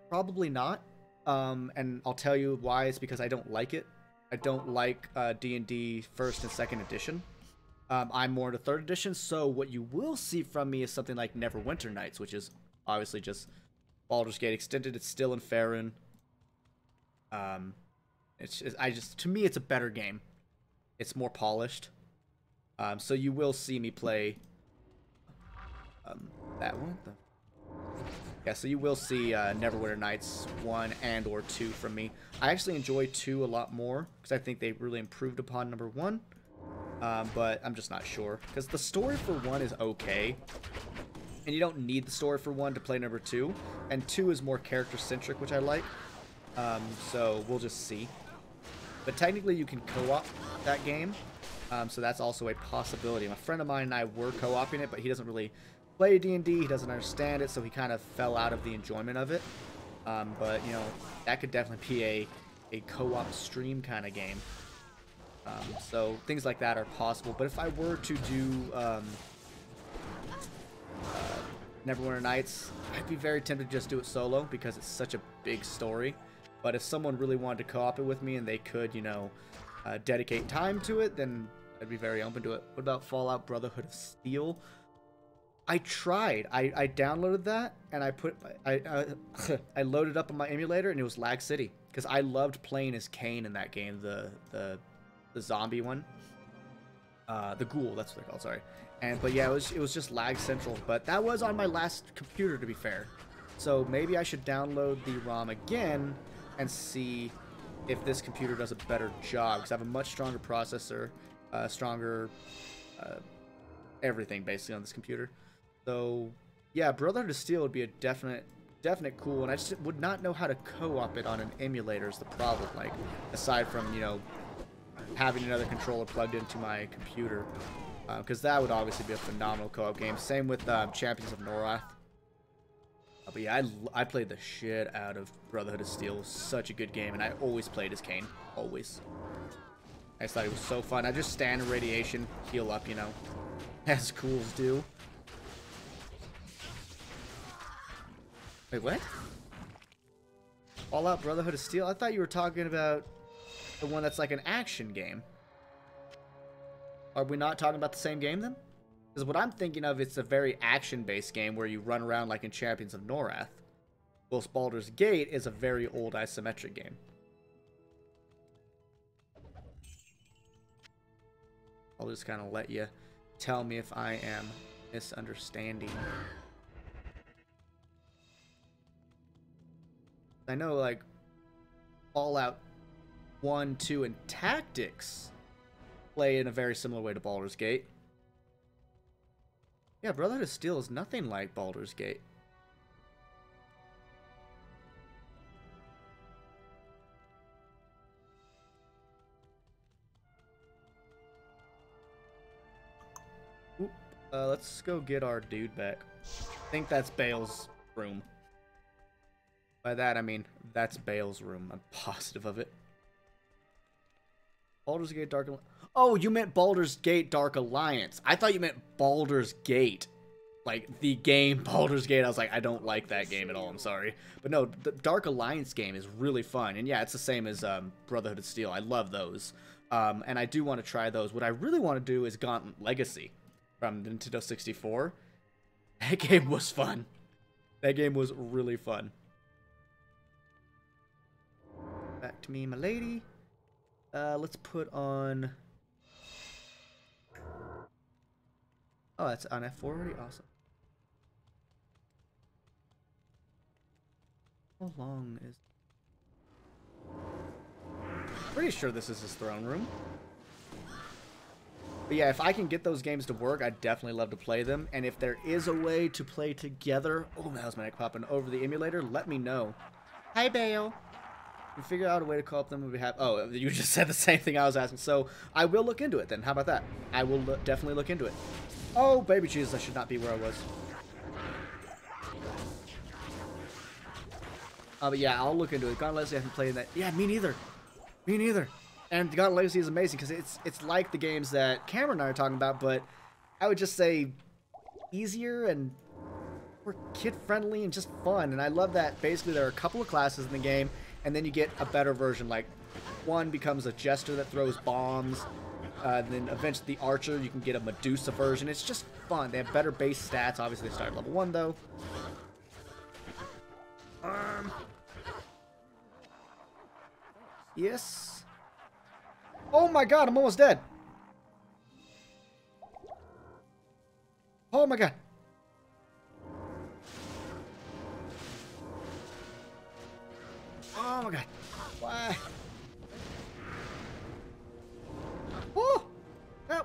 Speaker 1: Probably not. And I'll tell you why. It's because I don't like it. I don't like D&D 1st and 2nd edition. I'm more into 3rd edition, so what you will see from me is something like Neverwinter Nights, which is obviously just Baldur's Gate extended. It's still in Faerun. To me, it's a better game. It's more polished. So you will see me play that one. Yeah, so you will see Neverwinter Nights 1 and or 2 from me. I actually enjoy 2 a lot more because I think they really improved upon number 1. But I'm just not sure because the story for 1 is okay. And you don't need the story for 1 to play number 2. And 2 is more character-centric, which I like. So we'll just see. But technically you can co-op that game. So that's also a possibility. My friend of mine and I were co-oping it, but he doesn't really play D&D. He doesn't understand it, so he kind of fell out of the enjoyment of it. But, you know, that could definitely be a co-op stream kind of game. So things like that are possible. But if I were to do Neverwinter Nights, I'd be very tempted to just do it solo because it's such a big story. But if someone really wanted to co-op it with me and they could, you know, dedicate time to it, then I'd be very open to it. What about Fallout Brotherhood of Steel? I tried. I downloaded that and I loaded up on my emulator and it was Lag City because I loved playing as Kane in that game, the zombie one, the ghoul. That's what they're called. Sorry. But yeah, it was just lag central. But that was on my last computer, to be fair. So maybe I should download the ROM again and see if this computer does a better job, because I have a much stronger processor, stronger everything basically on this computer. So yeah, Brotherhood of Steel would be a definite cool, and I just would not know how to co-op it on an emulator is the problem. Like, aside from, you know, having another controller plugged into my computer, because that would obviously be a phenomenal co-op game. Same with Champions of Norath. But yeah, I played the shit out of Brotherhood of Steel. It was such a good game, and I always played as Kane. Always. I just thought it was so fun. I just stand in radiation, heal up, you know, as cools do. Wait, what? Fallout Brotherhood of Steel? I thought you were talking about the one that's like an action game. Are we not talking about the same game then? Because what I'm thinking of, it's a very action-based game where you run around like in Champions of Norath. Whilst Baldur's Gate is a very old isometric game. I'll just kind of let you tell me if I am misunderstanding. I know, like, Fallout 1, 2, and Tactics play in a very similar way to Baldur's Gate. Yeah, Brotherhood of Steel is nothing like Baldur's Gate. Oop, let's go get our dude back. I think that's Bale's room. By that, I mean, that's Bale's room. I'm positive of it. Baldur's Gate Dark Alliance. Oh, you meant Baldur's Gate Dark Alliance. I thought you meant Baldur's Gate. Like, the game Baldur's Gate. I was like, I don't like that game at all. I'm sorry. But no, the Dark Alliance game is really fun. And yeah, it's the same as Brotherhood of Steel. I love those. And I do want to try those. What I really want to do is Gauntlet Legacy from Nintendo 64. That game was fun. That game was really fun. Back to me, my lady. Let's put on... Oh, that's on F4 already? Awesome. How long is... Pretty sure this is his throne room. But yeah, if I can get those games to work, I'd definitely love to play them. And if there is a way to play together... Oh, that was my neck popping. Over the emulator, let me know. Hi, Bale. You figure out a way to call up them and be happy. Oh, you just said the same thing I was asking. So I will look into it then. How about that? I will definitely look into it. Oh, baby Jesus, I should not be where I was. But yeah, I'll look into it. Gauntlet Legacy, I haven't played that. Yeah, me neither. Me neither. And Gauntlet Legacy is amazing because it's like the games that Cameron and I are talking about, but I would just say easier and more kid-friendly and just fun. And I love that basically there are a couple of classes in the game, and then you get a better version. Like, one becomes a jester that throws bombs. Then eventually the archer, you can get a Medusa version. It's just fun. They have better base stats. Obviously, they start at level 1, though. Yes. Oh my god, I'm almost dead. Oh my god. Oh my god. Why? Oh! No!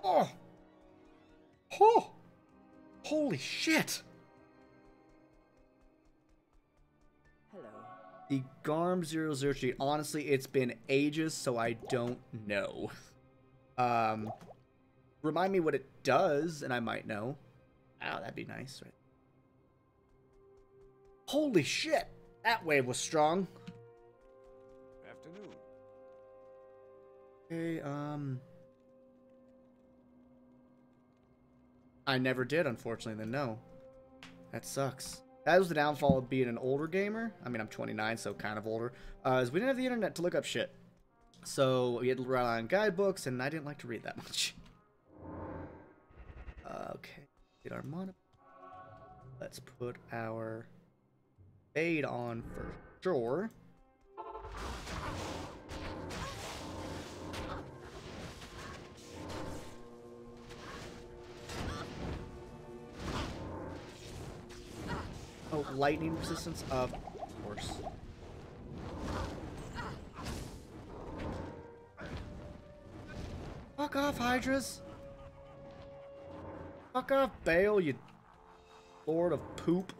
Speaker 1: Oh! Oh! Holy shit!
Speaker 3: Hello.
Speaker 1: The Garm 003. Honestly, it's been ages, so I don't know. Remind me what it does, and I might know. Oh, that'd be nice, right? Holy shit! That wave was strong.
Speaker 4: Afternoon.
Speaker 1: Okay, I never did, unfortunately, then no. That sucks. That was the downfall of being an older gamer. I mean, I'm 29, so kind of older. Is we didn't have the internet to look up shit. So we had to rely on guidebooks, and I didn't like to read that much. Okay, get our mana. Let's put our fade on for sure. Oh, lightning resistance, of course. Fuck off, Hydras. Fuck off, Bale, you lord of poop.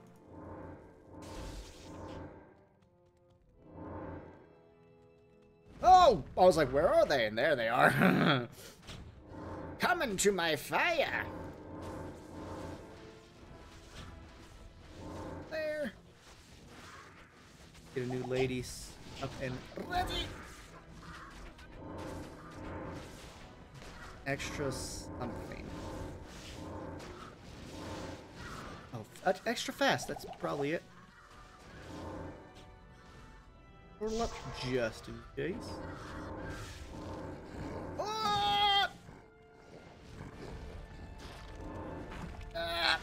Speaker 1: Oh! I was like, where are they? And there they are. Coming to my fire. There. Get a new ladies up and ready. Extra something. Oh, extra fast. That's probably it. Portal up just in case. Ah! Ah!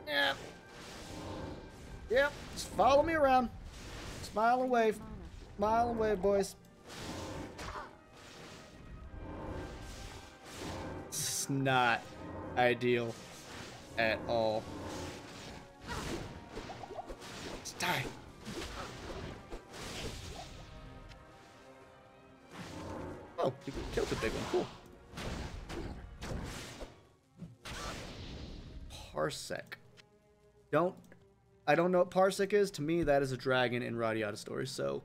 Speaker 1: Yeah. Yep. Just follow me around. Smile and wave. Smile and wave, boys. This is not ideal at all. Just die. Oh, you killed the big one. Cool. Parsec. I don't know what Parsec is. To me, that is a dragon in Radiata story, so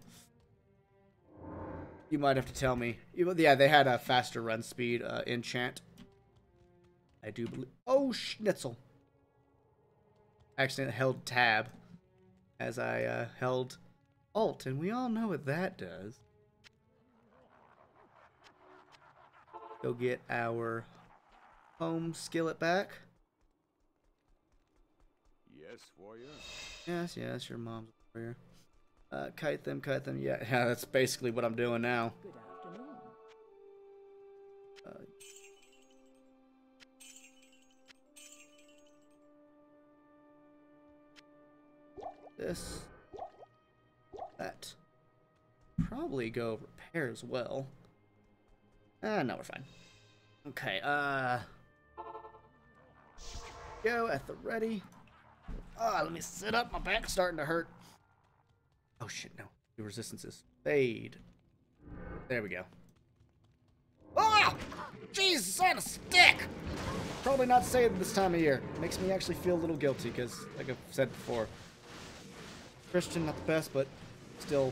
Speaker 1: you might have to tell me. Yeah, they had a faster run speed enchant. I do believe. Oh, schnitzel. I accidentally held tab as I held alt, and we all know what that does. Go get our home skillet back.
Speaker 4: Yes, warrior.
Speaker 1: Yes, yes, your mom's warrior. Kite them. Yeah, that's basically what I'm doing now.
Speaker 3: Good afternoon.
Speaker 1: this. That. Probably go repair as well. No, we're fine. Okay, go at the ready. Let me sit up. My back's starting to hurt. Oh shit, no. The resistances. Fade. There we go. Ah! Jesus, on a stick! Probably not saying this time of year. Makes me actually feel a little guilty, because, like I've said before, Christian, not the best, but still,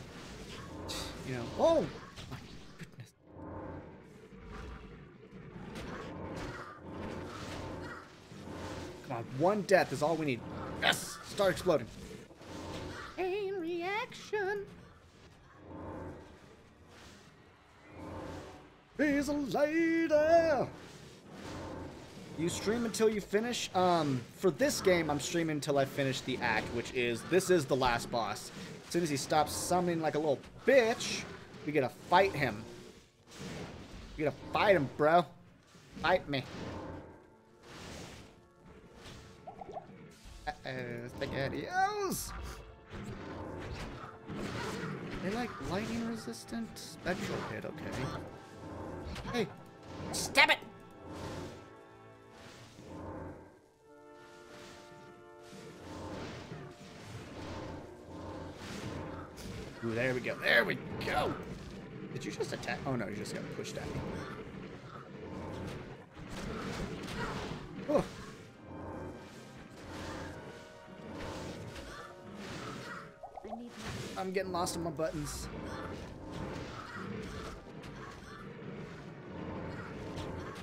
Speaker 1: you know. Oh! My goodness. Come on, one death is all we need. Yes! Start exploding. Chain reaction. He's a lady. You stream until you finish. For this game, I'm streaming until I finish the act, this is the last boss. As soon as he stops summoning like a little bitch, we gotta fight him. We gotta fight him, bro. Fight me. SpaghettiOs! They like lightning resistant? Spectral hit, okay. Hey, stab it! Ooh, there we go. There we go! Did you just attack? Oh no, you just got pushed at me. Oh. I'm getting lost in my buttons.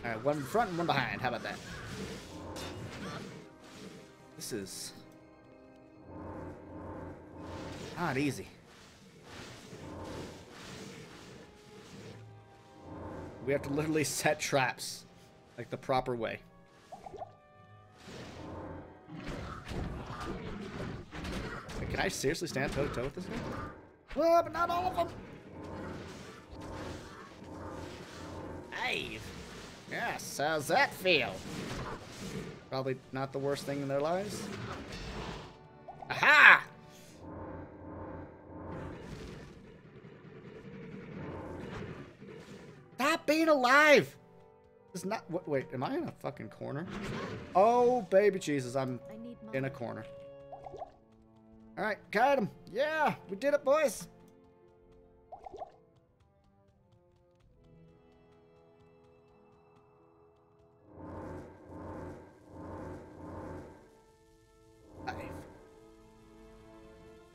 Speaker 1: Alright, one in front and one behind. How about that? This is not easy. We have to literally set traps like the proper way. Wait, can I seriously stand toe to toe with this guy? Well, but not all of them. Hey. Yes, how's that feel? Probably not the worst thing in their lives. Aha! Stop being alive! It's not. Wait, am I in a fucking corner? Oh, baby Jesus, I'm in a corner. Alright, got him. Yeah, we did it, boys.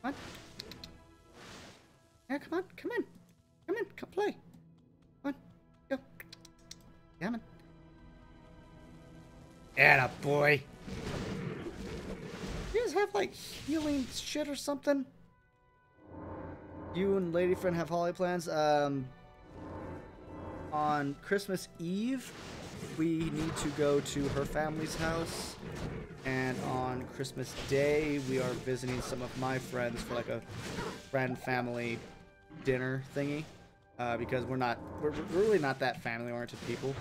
Speaker 1: Come on. Yeah, come on, come in. Come in, come play. Come on, go. Come on. Atta boy. You guys have like healing shit or something? You and lady friend have holiday plans. On Christmas Eve, we need to go to her family's house. And on Christmas Day, we are visiting some of my friends for like a friend family dinner thingy. Because we're really not that family-oriented people.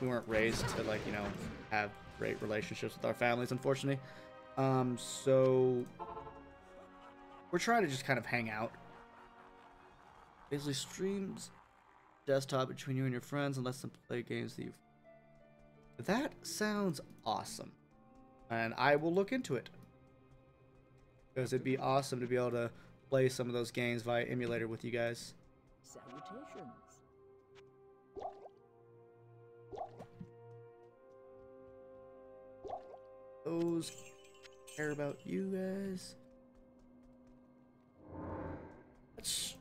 Speaker 1: We weren't raised to like, you know, have great relationships with our families, unfortunately. So we're trying to just kind of hang out. Basically streams desktop between you and your friends and let them play games that you. That sounds awesome. And I will look into it. Because it'd be awesome to be able to play some of those games via emulator with you guys.
Speaker 3: Salutations.
Speaker 1: Those care about you guys. Let's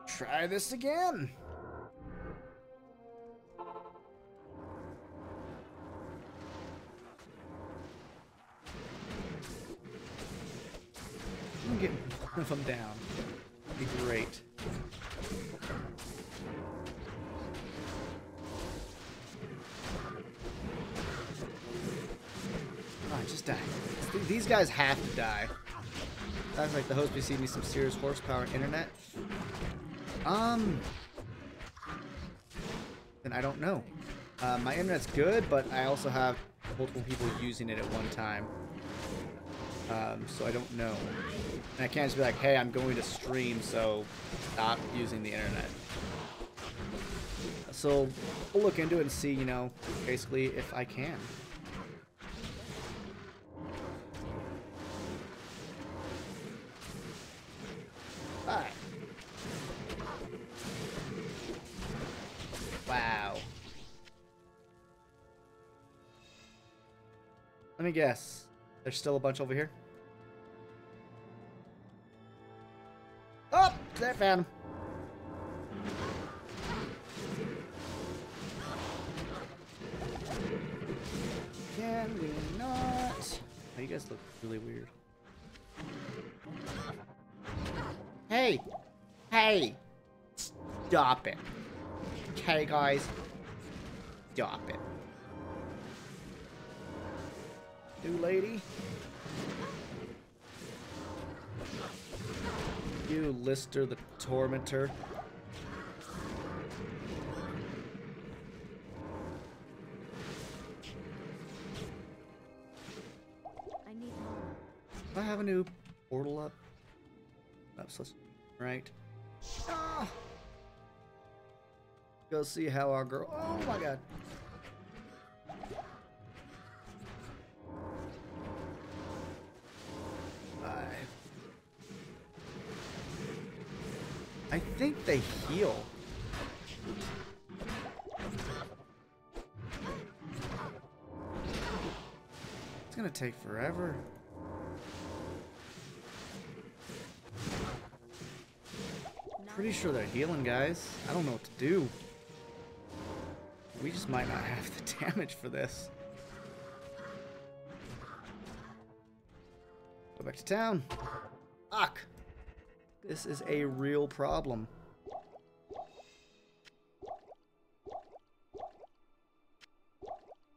Speaker 1: try this again. I'm getting one of them down. That'd be great. Oh, just die. These guys have to die. Sounds like the host PC needs some serious horsepower and internet. Then I don't know. My internet's good, but I also have multiple people using it at one time. So I don't know. And I can't just be like, hey, I'm going to stream, so stop using the internet. So we'll look into it and see, you know, basically if I can. Alright. Wow. Let me guess. There's still a bunch over here? Oh! I found him. Can we not? Oh, you guys look really weird. Hey! Hey! Stop it. Okay, guys? Stop it. New lady? You, Lister the Tormentor.
Speaker 5: I need more.
Speaker 1: Do I have a new portal up? That's right. Ah! Go see how our girl. Oh my god. I think they heal. It's gonna take forever. Pretty sure they're healing, guys. I don't know what to do. We just might not have the damage for this. Go back to town. Fuck. This is a real problem.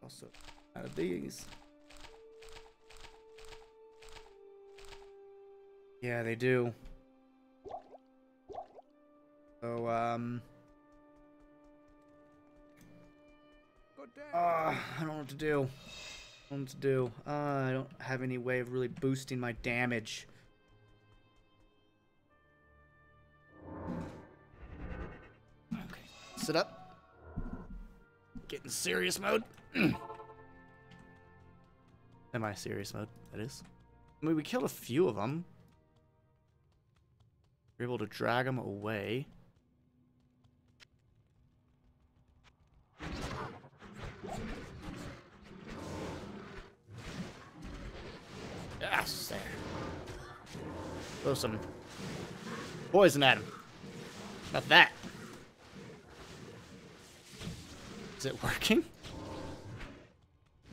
Speaker 1: Also, out of these. Yeah, they do. So, I don't know what to do. I don't know what to do. I don't have any way of really boosting my damage. Okay, sit up. Get in serious mode. Semi-serious mode, that is. I mean, we killed a few of them. We're able to drag them away. Yes, there. Throw some poison at him. Not that. Is it working?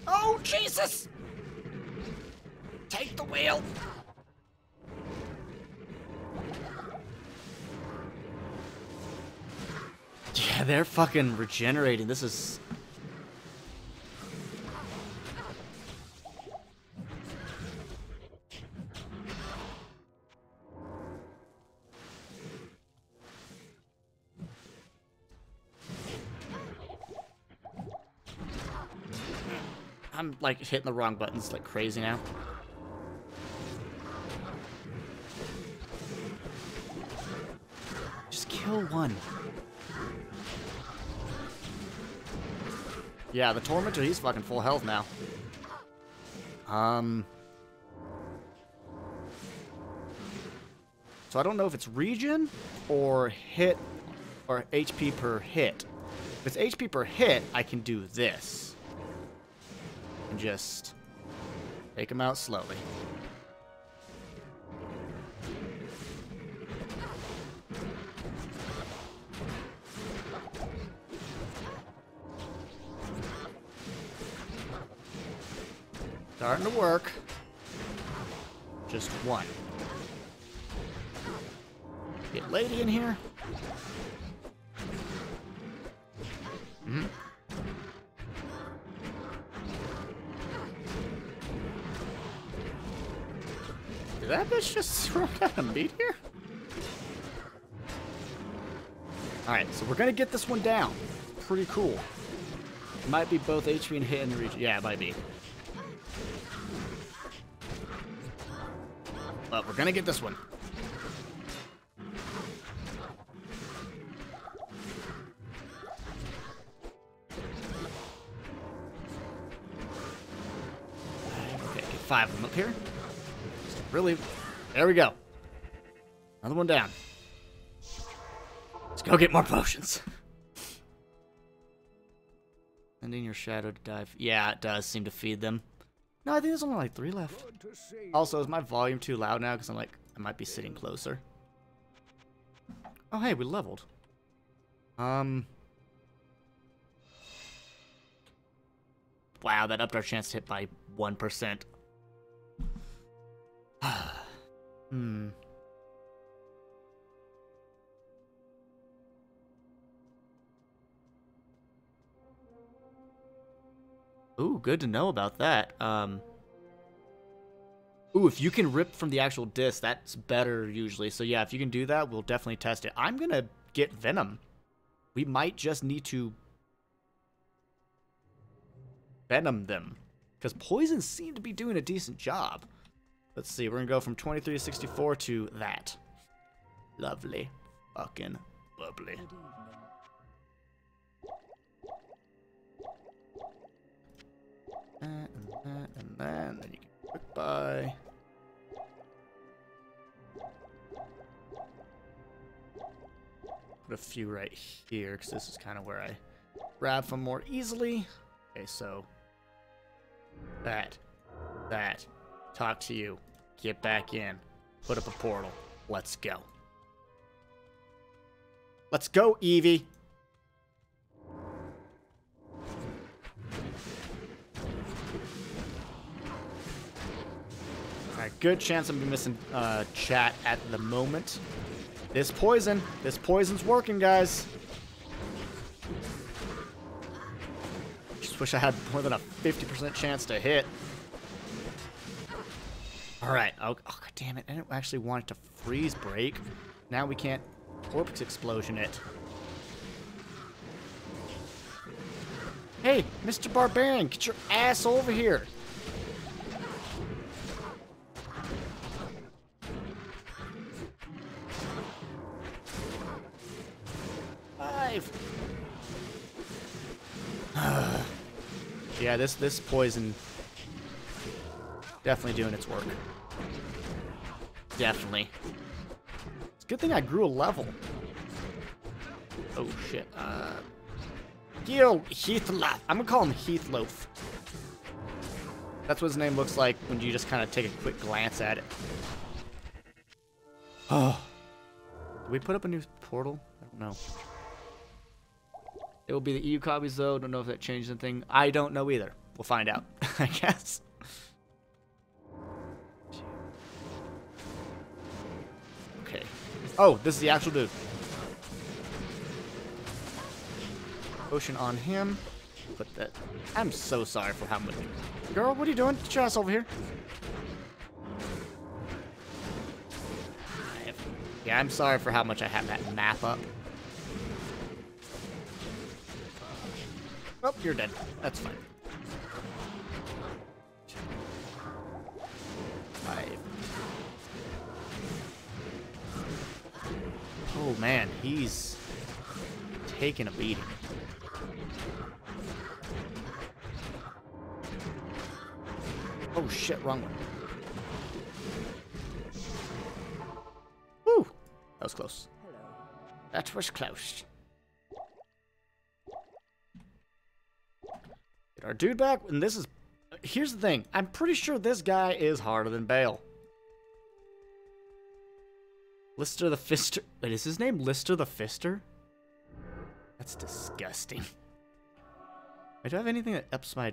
Speaker 1: Oh, Jesus! Take the wheel! Yeah, they're fucking regenerating. This is... I'm like hitting the wrong buttons like crazy now. Just kill one. Yeah, the Tormentor, he's fucking full health now. So I don't know if it's regen or hit or HP per hit. If it's HP per hit, I can do this. And just take him out slowly. Starting to work. Just one. Get lady in here. Mm-hmm. Did that bitch just throw out a meat here? Alright, so we're gonna get this one down. Pretty cool. It might be both HP and hit in the region. Yeah, it might be. But we're gonna get this one. Okay, get 5 of them up here. Really? There we go. Another one down. Let's go get more potions. Sending your shadow to dive. Yeah, it does seem to feed them. No, I think there's only like 3 left. Also, is my volume too loud now? Because I'm like, I might be sitting closer. Oh, hey, we leveled. Wow, that upped our chance to hit by 1%. Ooh, good to know about that. Ooh, if you can rip from the actual disc, that's better usually. So yeah, if you can do that, we'll definitely test it. I'm gonna get Venom. We might just need to Venom them. Because poisons seem to be doing a decent job. Let's see, we're gonna go from 23 to 64 to that. Lovely. Fucking lovely. And that, and that, and then you can quick buy. Put a few right here, because this is kind of where I grab from more easily. Okay, so that, talk to you, get back in, put up a portal, let's go. Let's go, Evie. Alright, good chance I'm gonna be missing chat at the moment. This poison's working, guys. Just wish I had more than a 50% chance to hit. Alright, oh god damn it, I didn't actually want it to freeze break. Now we can't corpse explosion it. Hey, Mr. Barbarian, get your ass over here. Yeah, this poison definitely doing its work. Definitely. It's a good thing I grew a level. Oh shit. Gil Heathloaf. I'm gonna call him Heathloaf. That's what his name looks like when you just kind of take a quick glance at it. Oh. Did we put up a new portal? I don't know. It will be the EU copies, though. Don't know if that changes anything. I don't know either. We'll find out, I guess. Okay. Oh, this is the actual dude. Potion on him. Put that. I'm so sorry for how much. Girl, what are you doing? Get your ass over here. Yeah, I'm sorry for how much I have that map up. Oh, you're dead. That's fine. 5. Oh man, he's taking a beating. Oh shit, wrong one. Woo! That was close.
Speaker 3: Hello.
Speaker 1: That was close. Get our dude back, and this is... Here's the thing. I'm pretty sure this guy is harder than Bale. Lister the Fister... Wait, is his name Lister the Fister? That's disgusting. Wait, do I have anything that ups my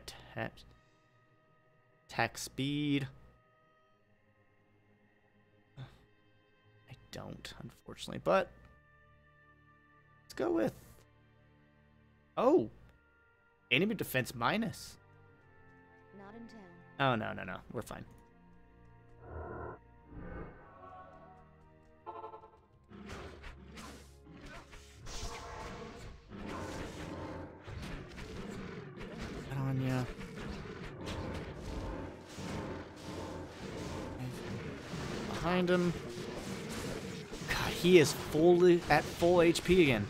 Speaker 1: attack speed? I don't, unfortunately, but... Let's go with... Oh! Enemy defense minus.
Speaker 5: Not in town.
Speaker 1: Oh, no, no, no. We're fine. Get on ya. behind him. God, he is fully at full HP again.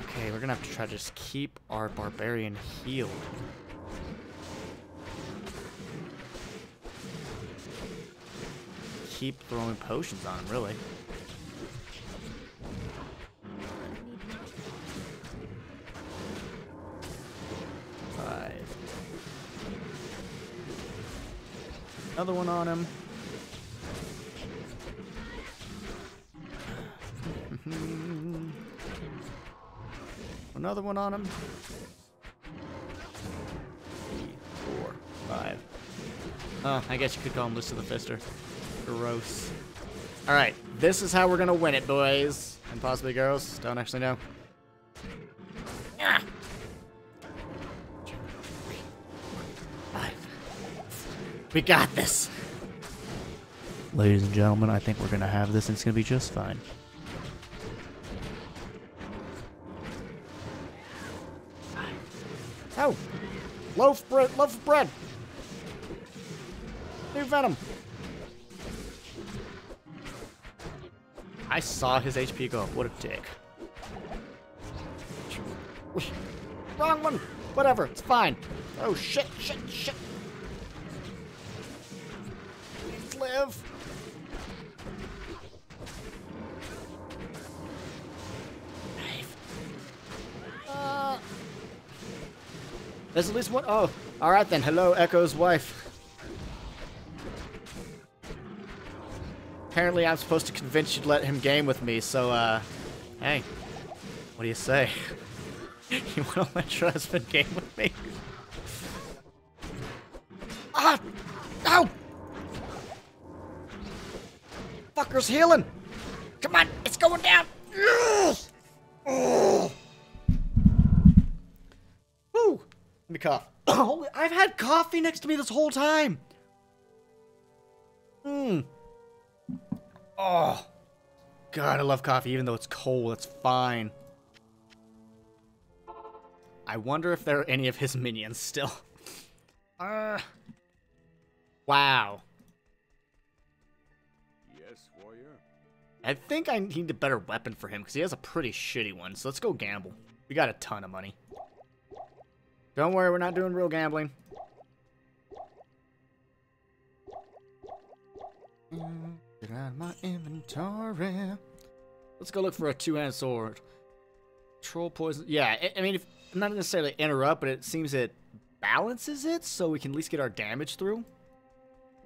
Speaker 1: Okay, we're gonna have to try to just keep our barbarian healed. Keep throwing potions on him, really. Another one on him. Another one on him. 3, 4, 5. Oh, I guess you could call him List of the Fister. Gross. Alright, this is how we're gonna win it, boys. And possibly girls. Don't actually know. We got this. Ladies and gentlemen, I think we're gonna have this and it's gonna be just fine. Oh! Loaf of bread! New venom! I saw his HP go up. What a dick. Wrong one! Whatever, it's fine. Oh, shit. Live. There's at least one. Oh, all right then. Hello, Echo's wife. Apparently, I'm supposed to convince you to let him game with me. So, hey, what do you say? You want to let your husband game with me? Ah! Ow! Fucker's healing! Come on, it's going down! Yes! Oh. Woo! Let me cough. Holy, I've had coffee next to me this whole time! Oh. God, I love coffee, even though it's cold, it's fine. I wonder if there are any of his minions still. Wow. I think I need a better weapon for him, because he has a pretty shitty one. So let's go gamble. We got a ton of money. Don't worry, we're not doing real gambling. Get out of my inventory. Let's go look for a two-handed sword. Troll poison. Yeah, I mean, not necessarily interrupt, but it seems it balances it, so we can at least get our damage through.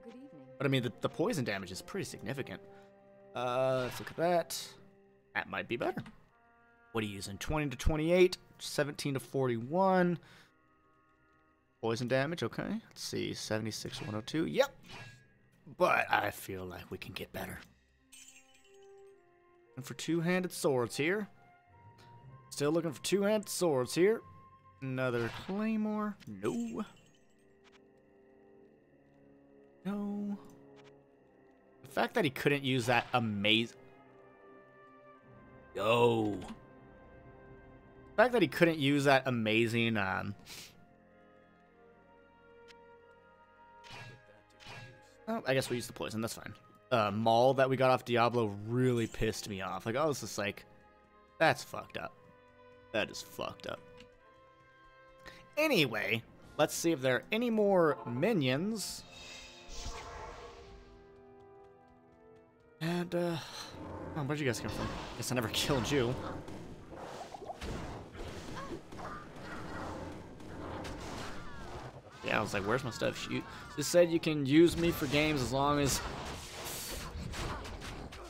Speaker 5: Good evening.
Speaker 1: But I mean, the poison damage is pretty significant. Let's look at that. That might be better. What are you using? 20 to 28, 17 to 41. Poison damage, okay. Let's see, 76 to 102. Yep. But I feel like we can get better. And for two-handed swords here. Still looking for two-handed swords here. Another claymore. No. No. The fact that he couldn't use that amazing... Yo. The fact that he couldn't use that amazing... Oh, I guess we used the poison. That's fine. Maul that we got off Diablo really pissed me off. Like, I was just like, that's fucked up. That is fucked up. Anyway, let's see if there are any more minions. And, oh, where'd you guys come from? Guess I never killed you. Yeah, I was like, where's my stuff? You just said you can use me for games as long as...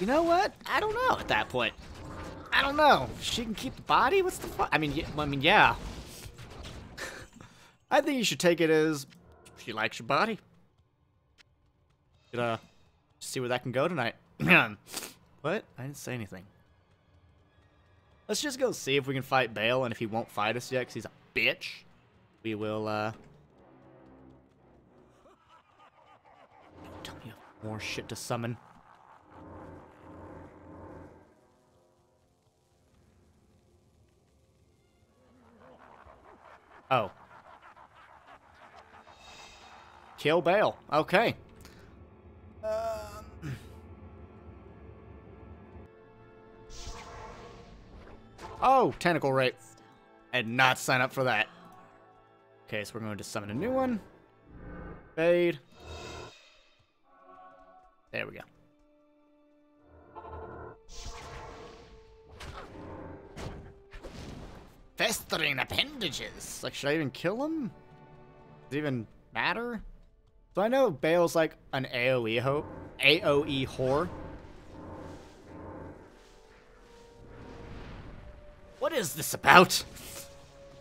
Speaker 1: You know what? I don't know at that point. I don't know. She can keep the body? What's the fuck? I mean, yeah. I think you should take it as she likes your body. Could, see where that can go tonight. What? I didn't say anything. Let's just go see if we can fight Bale, and if he won't fight us yet because he's a bitch, we will, Don't tell me you have more shit to summon. Oh. Kill Bale. Okay. Oh, tentacle rape. I did not sign up for that. Okay, so we're going to summon a new one. Fade. There we go. Festering appendages. Like, should I even kill him? Does it even matter? So I know Bale's like an AoE whore. What is this about?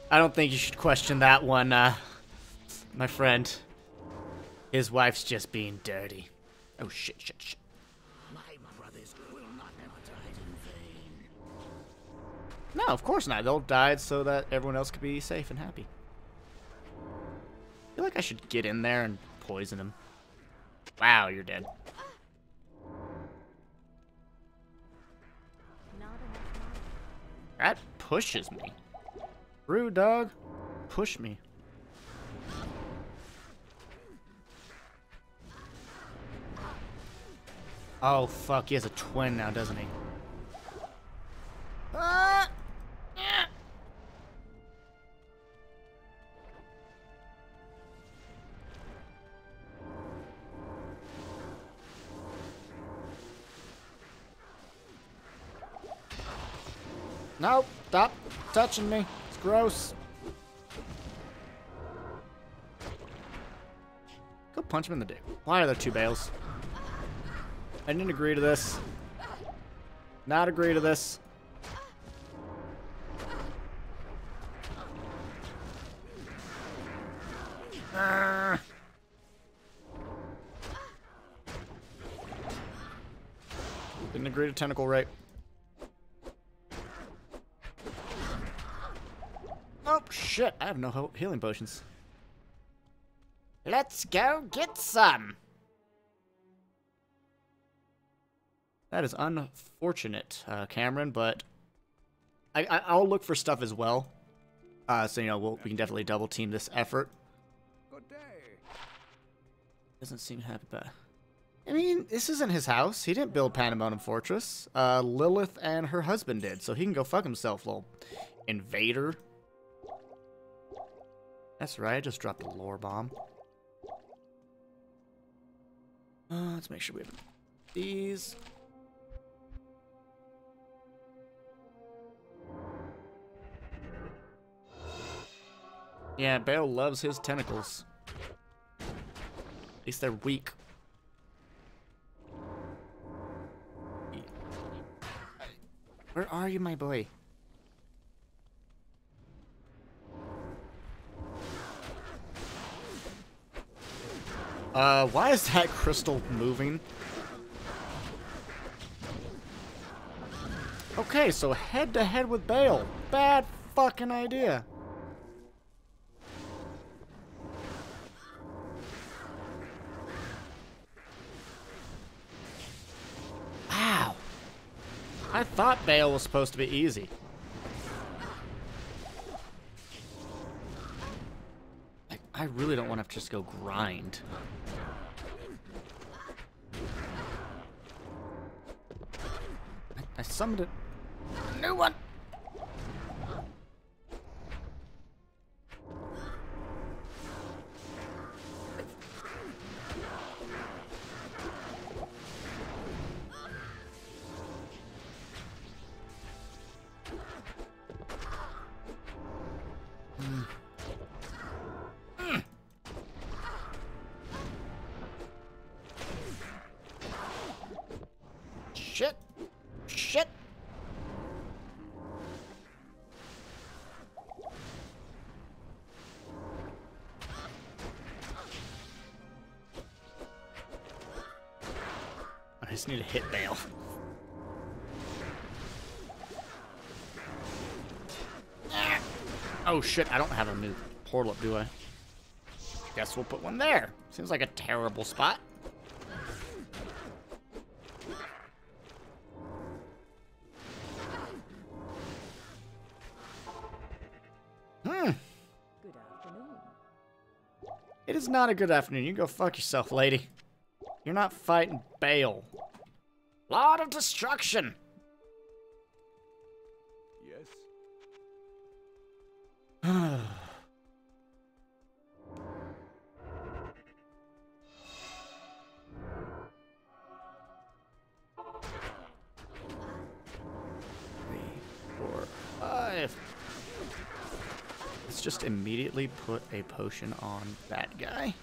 Speaker 1: I don't think you should question that one, my friend. His wife's just being dirty. Oh, shit.
Speaker 7: My brothers will not have died in vain.
Speaker 1: No, of course not. They'll die so that everyone else can be safe and happy. I feel like I should get in there and poison him. Wow, you're dead. That pushes me. Rude, dog. Push me. Oh, fuck. He has a twin now, doesn't he? Ah! Ah! Nope. Stop touching me. It's gross. Go punch him in the dick. Why are there two bales? I didn't agree to this. Not agree to this. Didn't agree to tentacle rape. Oh, shit. I have no healing potions. Let's go get some. That is unfortunate, Cameron, but I'll look for stuff as well. So, you know, we can definitely double team this effort.
Speaker 2: Good day.
Speaker 1: Doesn't seem happy about it. I mean, this isn't his house. He didn't build Pandemonium Fortress. Lilith and her husband did, so he can go fuck himself, little invader. That's right, I just dropped a lore bomb. Let's make sure we have these. Yeah, Bale loves his tentacles. At least they're weak. Where are you, my boy? Why is that crystal moving? Okay, so head to head with Bale. Bad fucking idea. Wow. I thought Bale was supposed to be easy. I really don't want to just go grind. I summoned a new one. Shit. I just need to hit Bale. Oh shit, I don't have a new portal up, do I? Guess we'll put one there. Seems like a terrible spot.
Speaker 3: Good afternoon.
Speaker 1: It is not a good afternoon. You go fuck yourself, lady. You're not fighting Bale. Lord of Destruction.
Speaker 2: Yes?
Speaker 1: Five. Let's just immediately put a potion on that guy.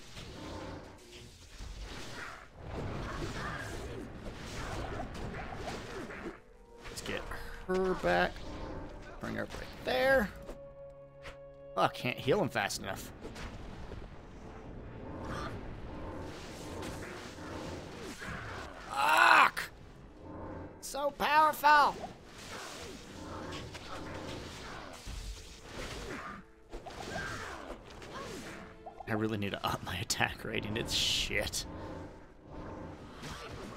Speaker 1: Let's get her back. Bring her right there. Oh, I can't heal him fast enough. Fuck! So powerful! I really need to up my attack rating. It's shit.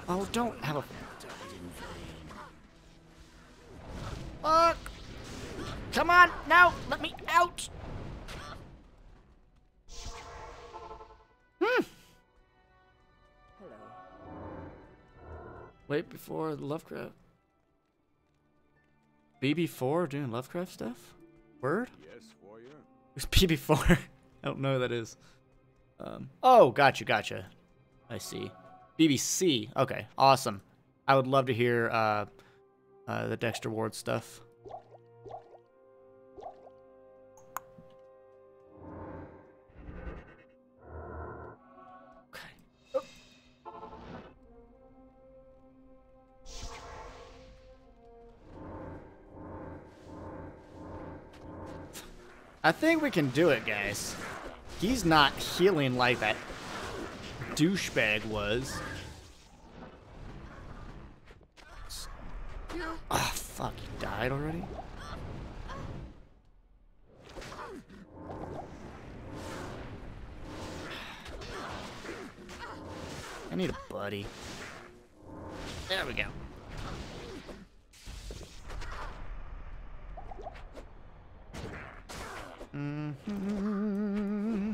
Speaker 1: Oh, don't have a... Fuck! Come on! No! Let me out!
Speaker 3: Hello.
Speaker 1: Wait before Lovecraft. BB4 doing Lovecraft stuff? Word?
Speaker 2: Yes, warrior.
Speaker 1: Who's BB4? I don't know who that is. Oh, gotcha. I see. BBC. Okay, awesome. I would love to hear the Dexter Ward stuff. Okay. Oh. I think we can do it, guys. He's not healing like that douchebag was. Oh, fuck. He died already? I need a buddy. There we go. Mm-hmm.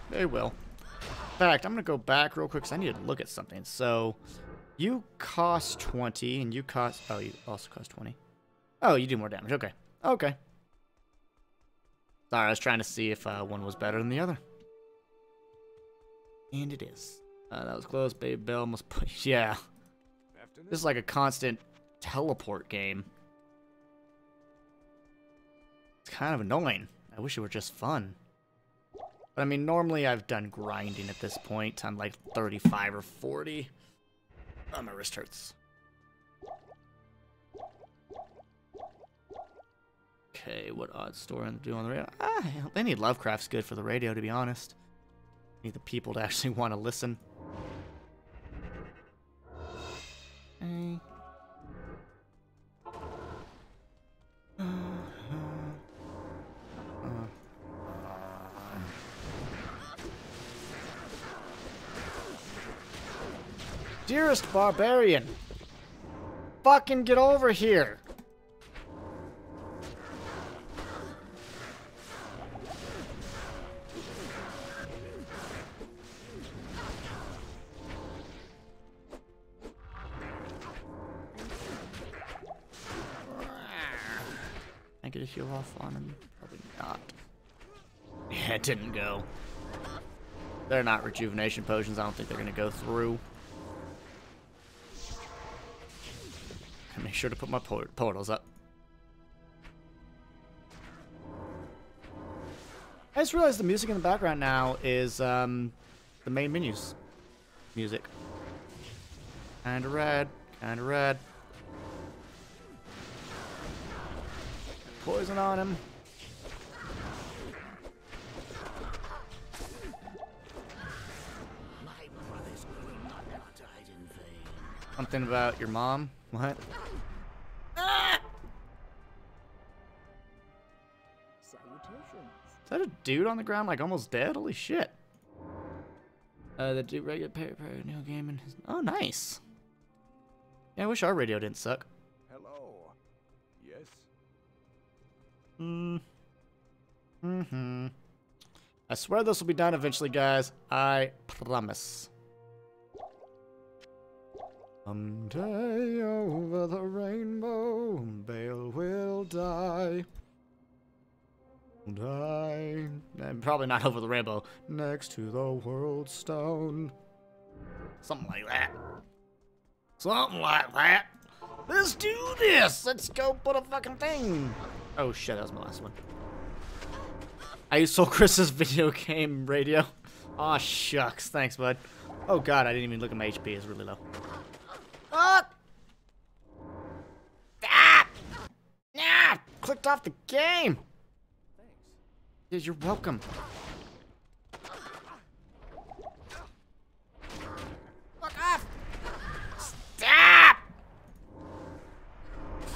Speaker 1: They will. In fact, I'm going to go back real quick because I need to look at something. So, you cost 20 and you cost... Oh, you also cost 20. Oh, you do more damage. Okay. Okay. Sorry, I was trying to see if one was better than the other. And it is. That was close. Baby Bell almost put... Yeah. This is like a constant teleport game. It's kind of annoying. I wish it were just fun. But I mean, normally I've done grinding at this point. I'm like 35 or 40. Oh, my wrist hurts. Okay, what odd story to do on the radio? They need Lovecraft's good for the radio, to be honest. Need the people to actually want to listen. Okay. Dearest barbarian, fucking get over here. I get a heal off on him? Probably not. Yeah, it didn't go. They're not rejuvenation potions. I don't think they're going to go through. I make sure to put my portals up. I just realized the music in the background now is the main menu's music. Kinda rad. Kinda rad. Poison on him.
Speaker 7: My brothers will not have died in vain.
Speaker 1: Something about your mom? What?
Speaker 3: Salutations.
Speaker 1: Is that a dude on the ground, like almost dead? Holy shit. The dude radio new game and his... Oh, nice. Yeah, I wish our radio didn't suck.
Speaker 2: Hello. Yes?
Speaker 1: I swear this will be done eventually, guys. I promise. Someday over the rainbow, Bale will die. Die. And probably not over the rainbow. Next to the world stone. Something like that. Something like that. Let's do this. Let's go put a fucking thing. Oh shit, that was my last one. I used Soulkrist's video game radio. Aw, shucks. Thanks, bud. Oh god, I didn't even look at my HP. It's really low. Oh! Ah! Ah! Clicked off the game. Yeah, you're welcome. Fuck off! Stop!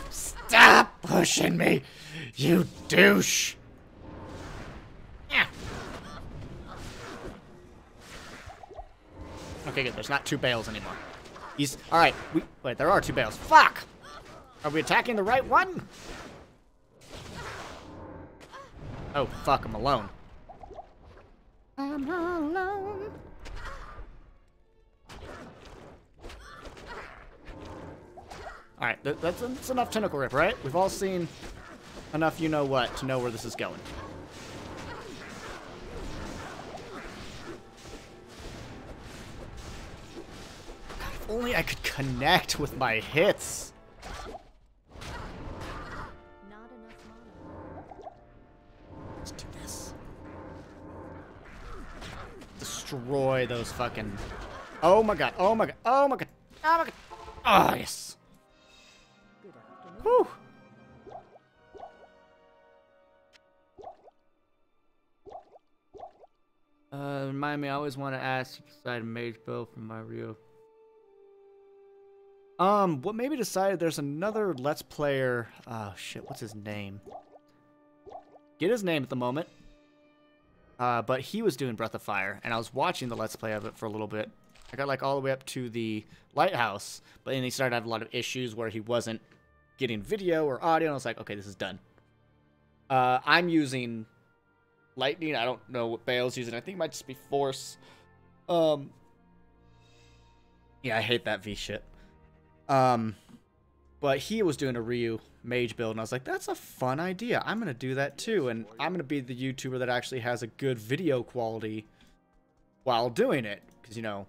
Speaker 1: Stop pushing me, you douche! Yeah. Okay, good. There's not 2 bales anymore. He's all right. Wait. There are 2 bales. Fuck! Are we attacking the right one? Oh, fuck, I'm alone. I'm alone. Alright, that's enough tentacle rip, right? We've all seen enough you-know-what to know where this is going. God, if only I could connect with my hits. Destroy those fucking... Oh my god, oh my god, oh my god, oh my god. Oh, yes. Whew. Remind me, I always want to ask you decided mage build from my Rio. What maybe decided there's another Let's Player... Oh, shit, what's his name? Get his name at the moment. But he was doing Breath of Fire, and I was watching the Let's Play of it for a little bit. I got like all the way up to the lighthouse, but then he started to have a lot of issues where he wasn't getting video or audio, and I was like, okay, this is done. I'm using lightning. I don't know what Bale's using. I think it might just be force. Yeah, I hate that V shit. But he was doing a Ryu mage build, and I was like, that's a fun idea. I'm going to do that too, and I'm going to be the YouTuber that actually has a good video quality while doing it. Because, you know,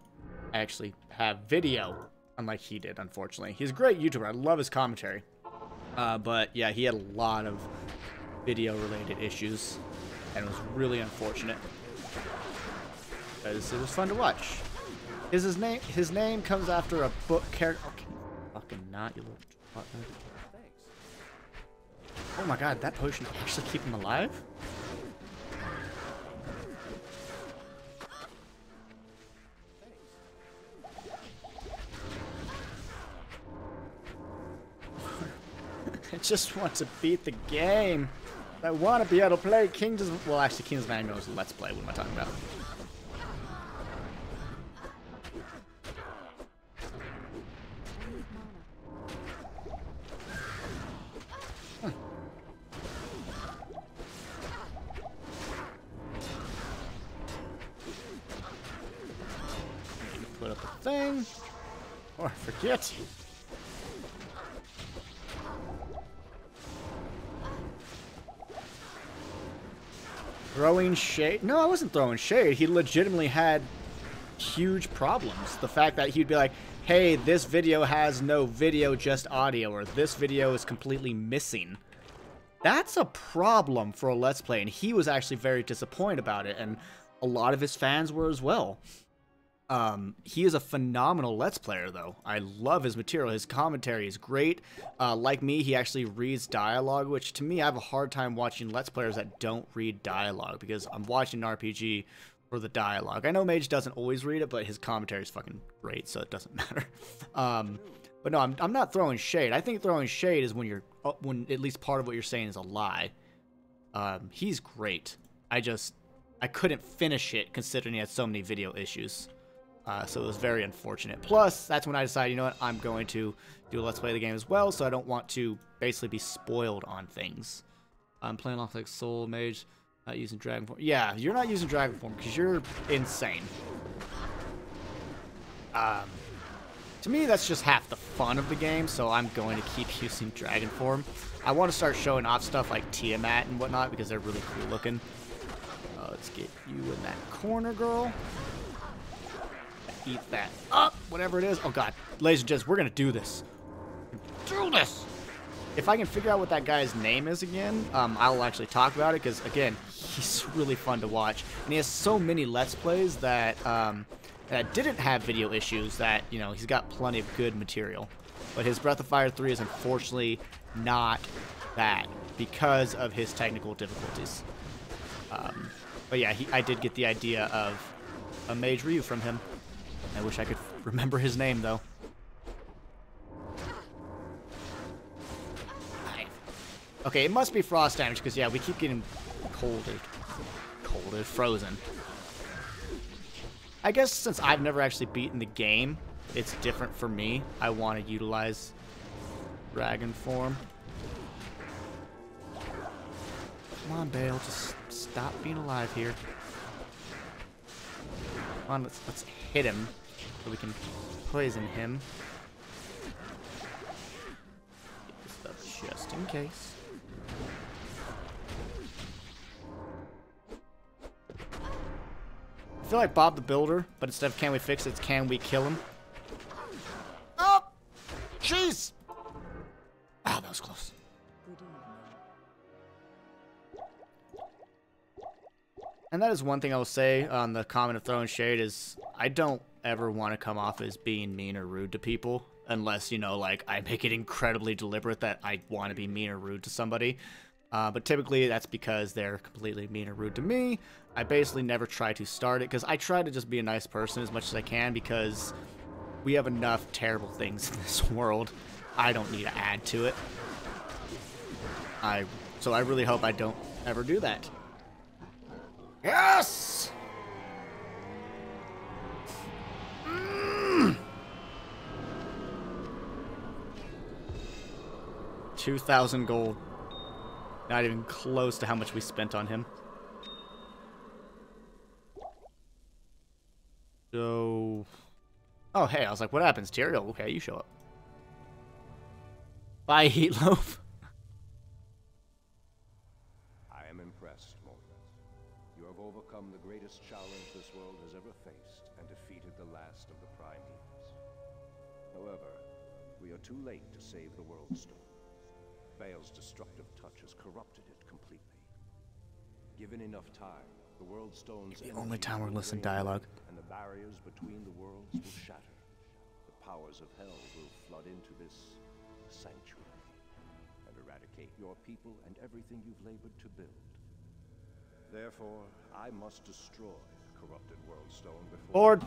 Speaker 1: I actually have video, unlike he did, unfortunately. He's a great YouTuber. I love his commentary. But, yeah, he had a lot of video-related issues, and it was really unfortunate. Because it was fun to watch. His name comes after a book character... Okay, fucking not, you little... Oh my god, that potion actually keep him alive? I just want to beat the game. I want to be able to play Kingdoms... Well, actually, Kingdoms of Amalur is a Let's Play. What am I talking about? Put up a thing. Or forget. Throwing shade? No, I wasn't throwing shade. He legitimately had huge problems. The fact that he'd be like, hey, this video has no video, just audio, or this video is completely missing. That's a problem for a Let's Play, and he was actually very disappointed about it, and a lot of his fans were as well. He is a phenomenal Let's Player, though. I love his material. His commentary is great. Like me, he actually reads dialogue, which to me, I have a hard time watching Let's Players that don't read dialogue, because I'm watching an RPG for the dialogue. I know Mage doesn't always read it, but his commentary is fucking great, so it doesn't matter. But no, I'm not throwing shade. I think throwing shade is when when at least part of what you're saying is a lie. He's great. I couldn't finish it considering he had so many video issues. So it was very unfortunate. Plus, that's when I decided, you know what, I'm going to do a Let's Play the game as well, so I don't want to basically be spoiled on things. I'm playing off like Soul Mage. Not using dragon form. Yeah, you're not using dragon form because you're insane. To me, that's just half the fun of the game, so I'm going to keep using dragon form. I want to start showing off stuff like Tiamat and whatnot because they're really cool looking. Let's get you in that corner, girl. Eat that up, whatever it is. Oh, God. Ladies and gents, we're going to do this. Do this! If I can figure out what that guy's name is again, I'll actually talk about it because, again, he's really fun to watch. And he has so many Let's Plays that, that didn't have video issues that, you know, he's got plenty of good material. But his Breath of Fire 3 is unfortunately not that because of his technical difficulties. But yeah, I did get the idea of a Mage Ryu from him. I wish I could remember his name, though. Okay, it must be frost damage, because, yeah, we keep getting frozen. I guess since I've never actually beaten the game, it's different for me. I want to utilize dragon form. Come on, Bale, just stop being alive here. Come on, let's hit him so we can poison him. Get this stuff just in case. I feel like Bob the Builder, but instead of can we fix it, it's can we kill him? Oh! Jeez! Oh, that was close. And that is one thing I will say on the comment of throwing shade is I don't ever want to come off as being mean or rude to people unless, you know, like I make it incredibly deliberate that I want to be mean or rude to somebody. But typically that's because they're completely mean or rude to me. I basically never try to start it because I try to just be a nice person as much as I can because we have enough terrible things in this world. I don't need to add to it. So I really hope I don't ever do that. Yes! 2,000 gold. Not even close to how much we spent on him. So... Oh, hey, I was like, what happens, Tyrael? Okay, you show up. Bye, Heatloaf.
Speaker 8: I am impressed, Morgan. You have overcome the greatest challenge this world has ever faced and defeated the last of the primeval. However, we are too late to save the World Stone. Bale's destructive touch has corrupted it completely. Given enough time, the World Stone's
Speaker 1: the only time we're listening to dialogue.
Speaker 8: And the barriers between the worlds will shatter. The powers of hell will flood into this sanctuary and eradicate your people and everything you've labored to build. Therefore, I must destroy the corrupted World Stone before...
Speaker 1: Lord.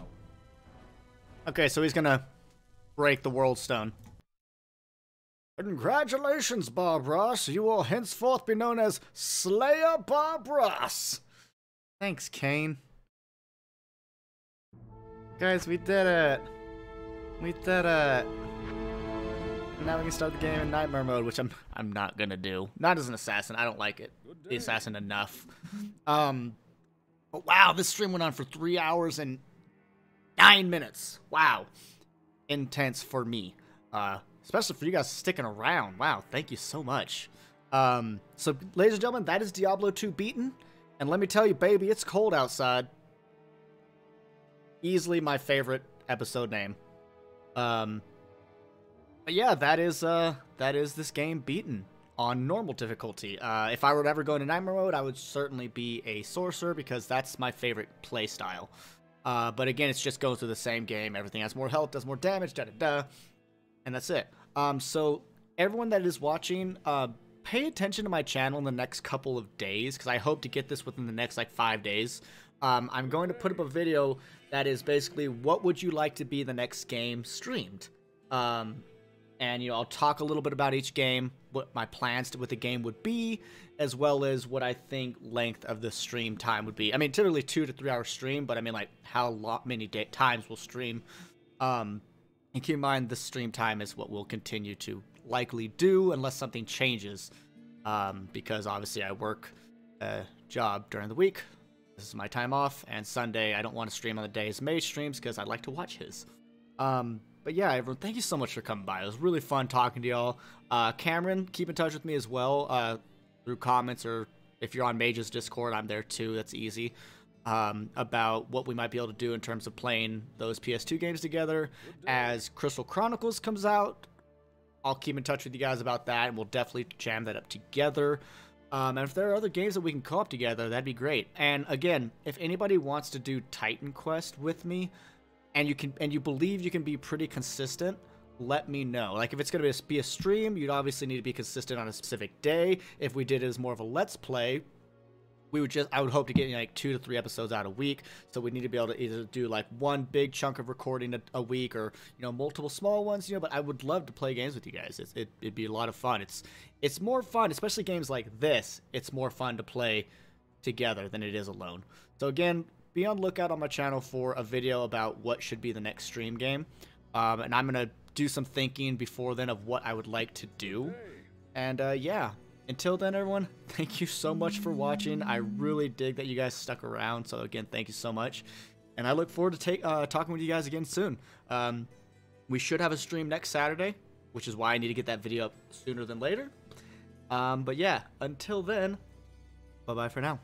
Speaker 1: Okay, so he's gonna break the World Stone. Congratulations, Bob Ross. You will henceforth be known as Slayer Bob Ross. Thanks, Kane. Guys, we did it. We did it. Now we can start the game in Nightmare mode, which I'm not gonna do. Not as an assassin. I don't like it. The assassin enough. But wow, this stream went on for 3 hours and 9 minutes. Wow. Intense for me. Especially for you guys sticking around. Wow, thank you so much. So, ladies and gentlemen, that is Diablo 2 beaten. And let me tell you, baby, it's cold outside. Easily my favorite episode name. But yeah, that is this game beaten on normal difficulty. If I were to ever go into Nightmare mode, I would certainly be a sorcerer because that's my favorite play style. But again, it's just going through the same game. Everything has more health, does more damage, da-da-da. And that's it. So everyone that is watching, pay attention to my channel in the next couple of days because I hope to get this within the next like 5 days. I'm going to put up a video that is basically what would you like to be the next game streamed. And you know, I'll talk a little bit about each game, what my plans with the game would be, as well as what I think length of the stream time would be. I mean, typically 2 to 3 hour stream, but I mean like how many times we'll stream. And keep in mind, the stream time is what we'll continue to likely do unless something changes. Because obviously I work job during the week. This is my time off, and Sunday I don't want to stream on the days May streams because I'd like to watch his. But yeah, everyone, thank you so much for coming by. It was really fun talking to y'all. Cameron, keep in touch with me as well through comments, or if you're on Mage's Discord, I'm there too. That's easy. About what we might be able to do in terms of playing those PS2 games together. As Crystal Chronicles comes out, I'll keep in touch with you guys about that, and we'll definitely jam that up together. And if there are other games that we can co-op together, that'd be great. And again, if anybody wants to do Titan Quest with me, and you believe you can be pretty consistent, let me know. Like, if it's going to be a stream, you'd obviously need to be consistent on a specific day. If we did it as more of a let's play, I would hope to get like 2 to 3 episodes out a week. So we need to be able to either do like one big chunk of recording a week, or multiple small ones. But I would love to play games with you guys. It'd be a lot of fun. It's more fun, especially games like this. It's more fun to play together than it is alone. So again, be on the lookout on my channel for a video about what should be the next stream game. And I'm gonna do some thinking before then of what I would like to do. And yeah. Until then, everyone, thank you so much for watching. I really dig that you guys stuck around. So again, thank you so much. And I look forward to talking with you guys again soon. We should have a stream next Saturday, which is why I need to get that video up sooner than later. But yeah, until then, bye-bye for now.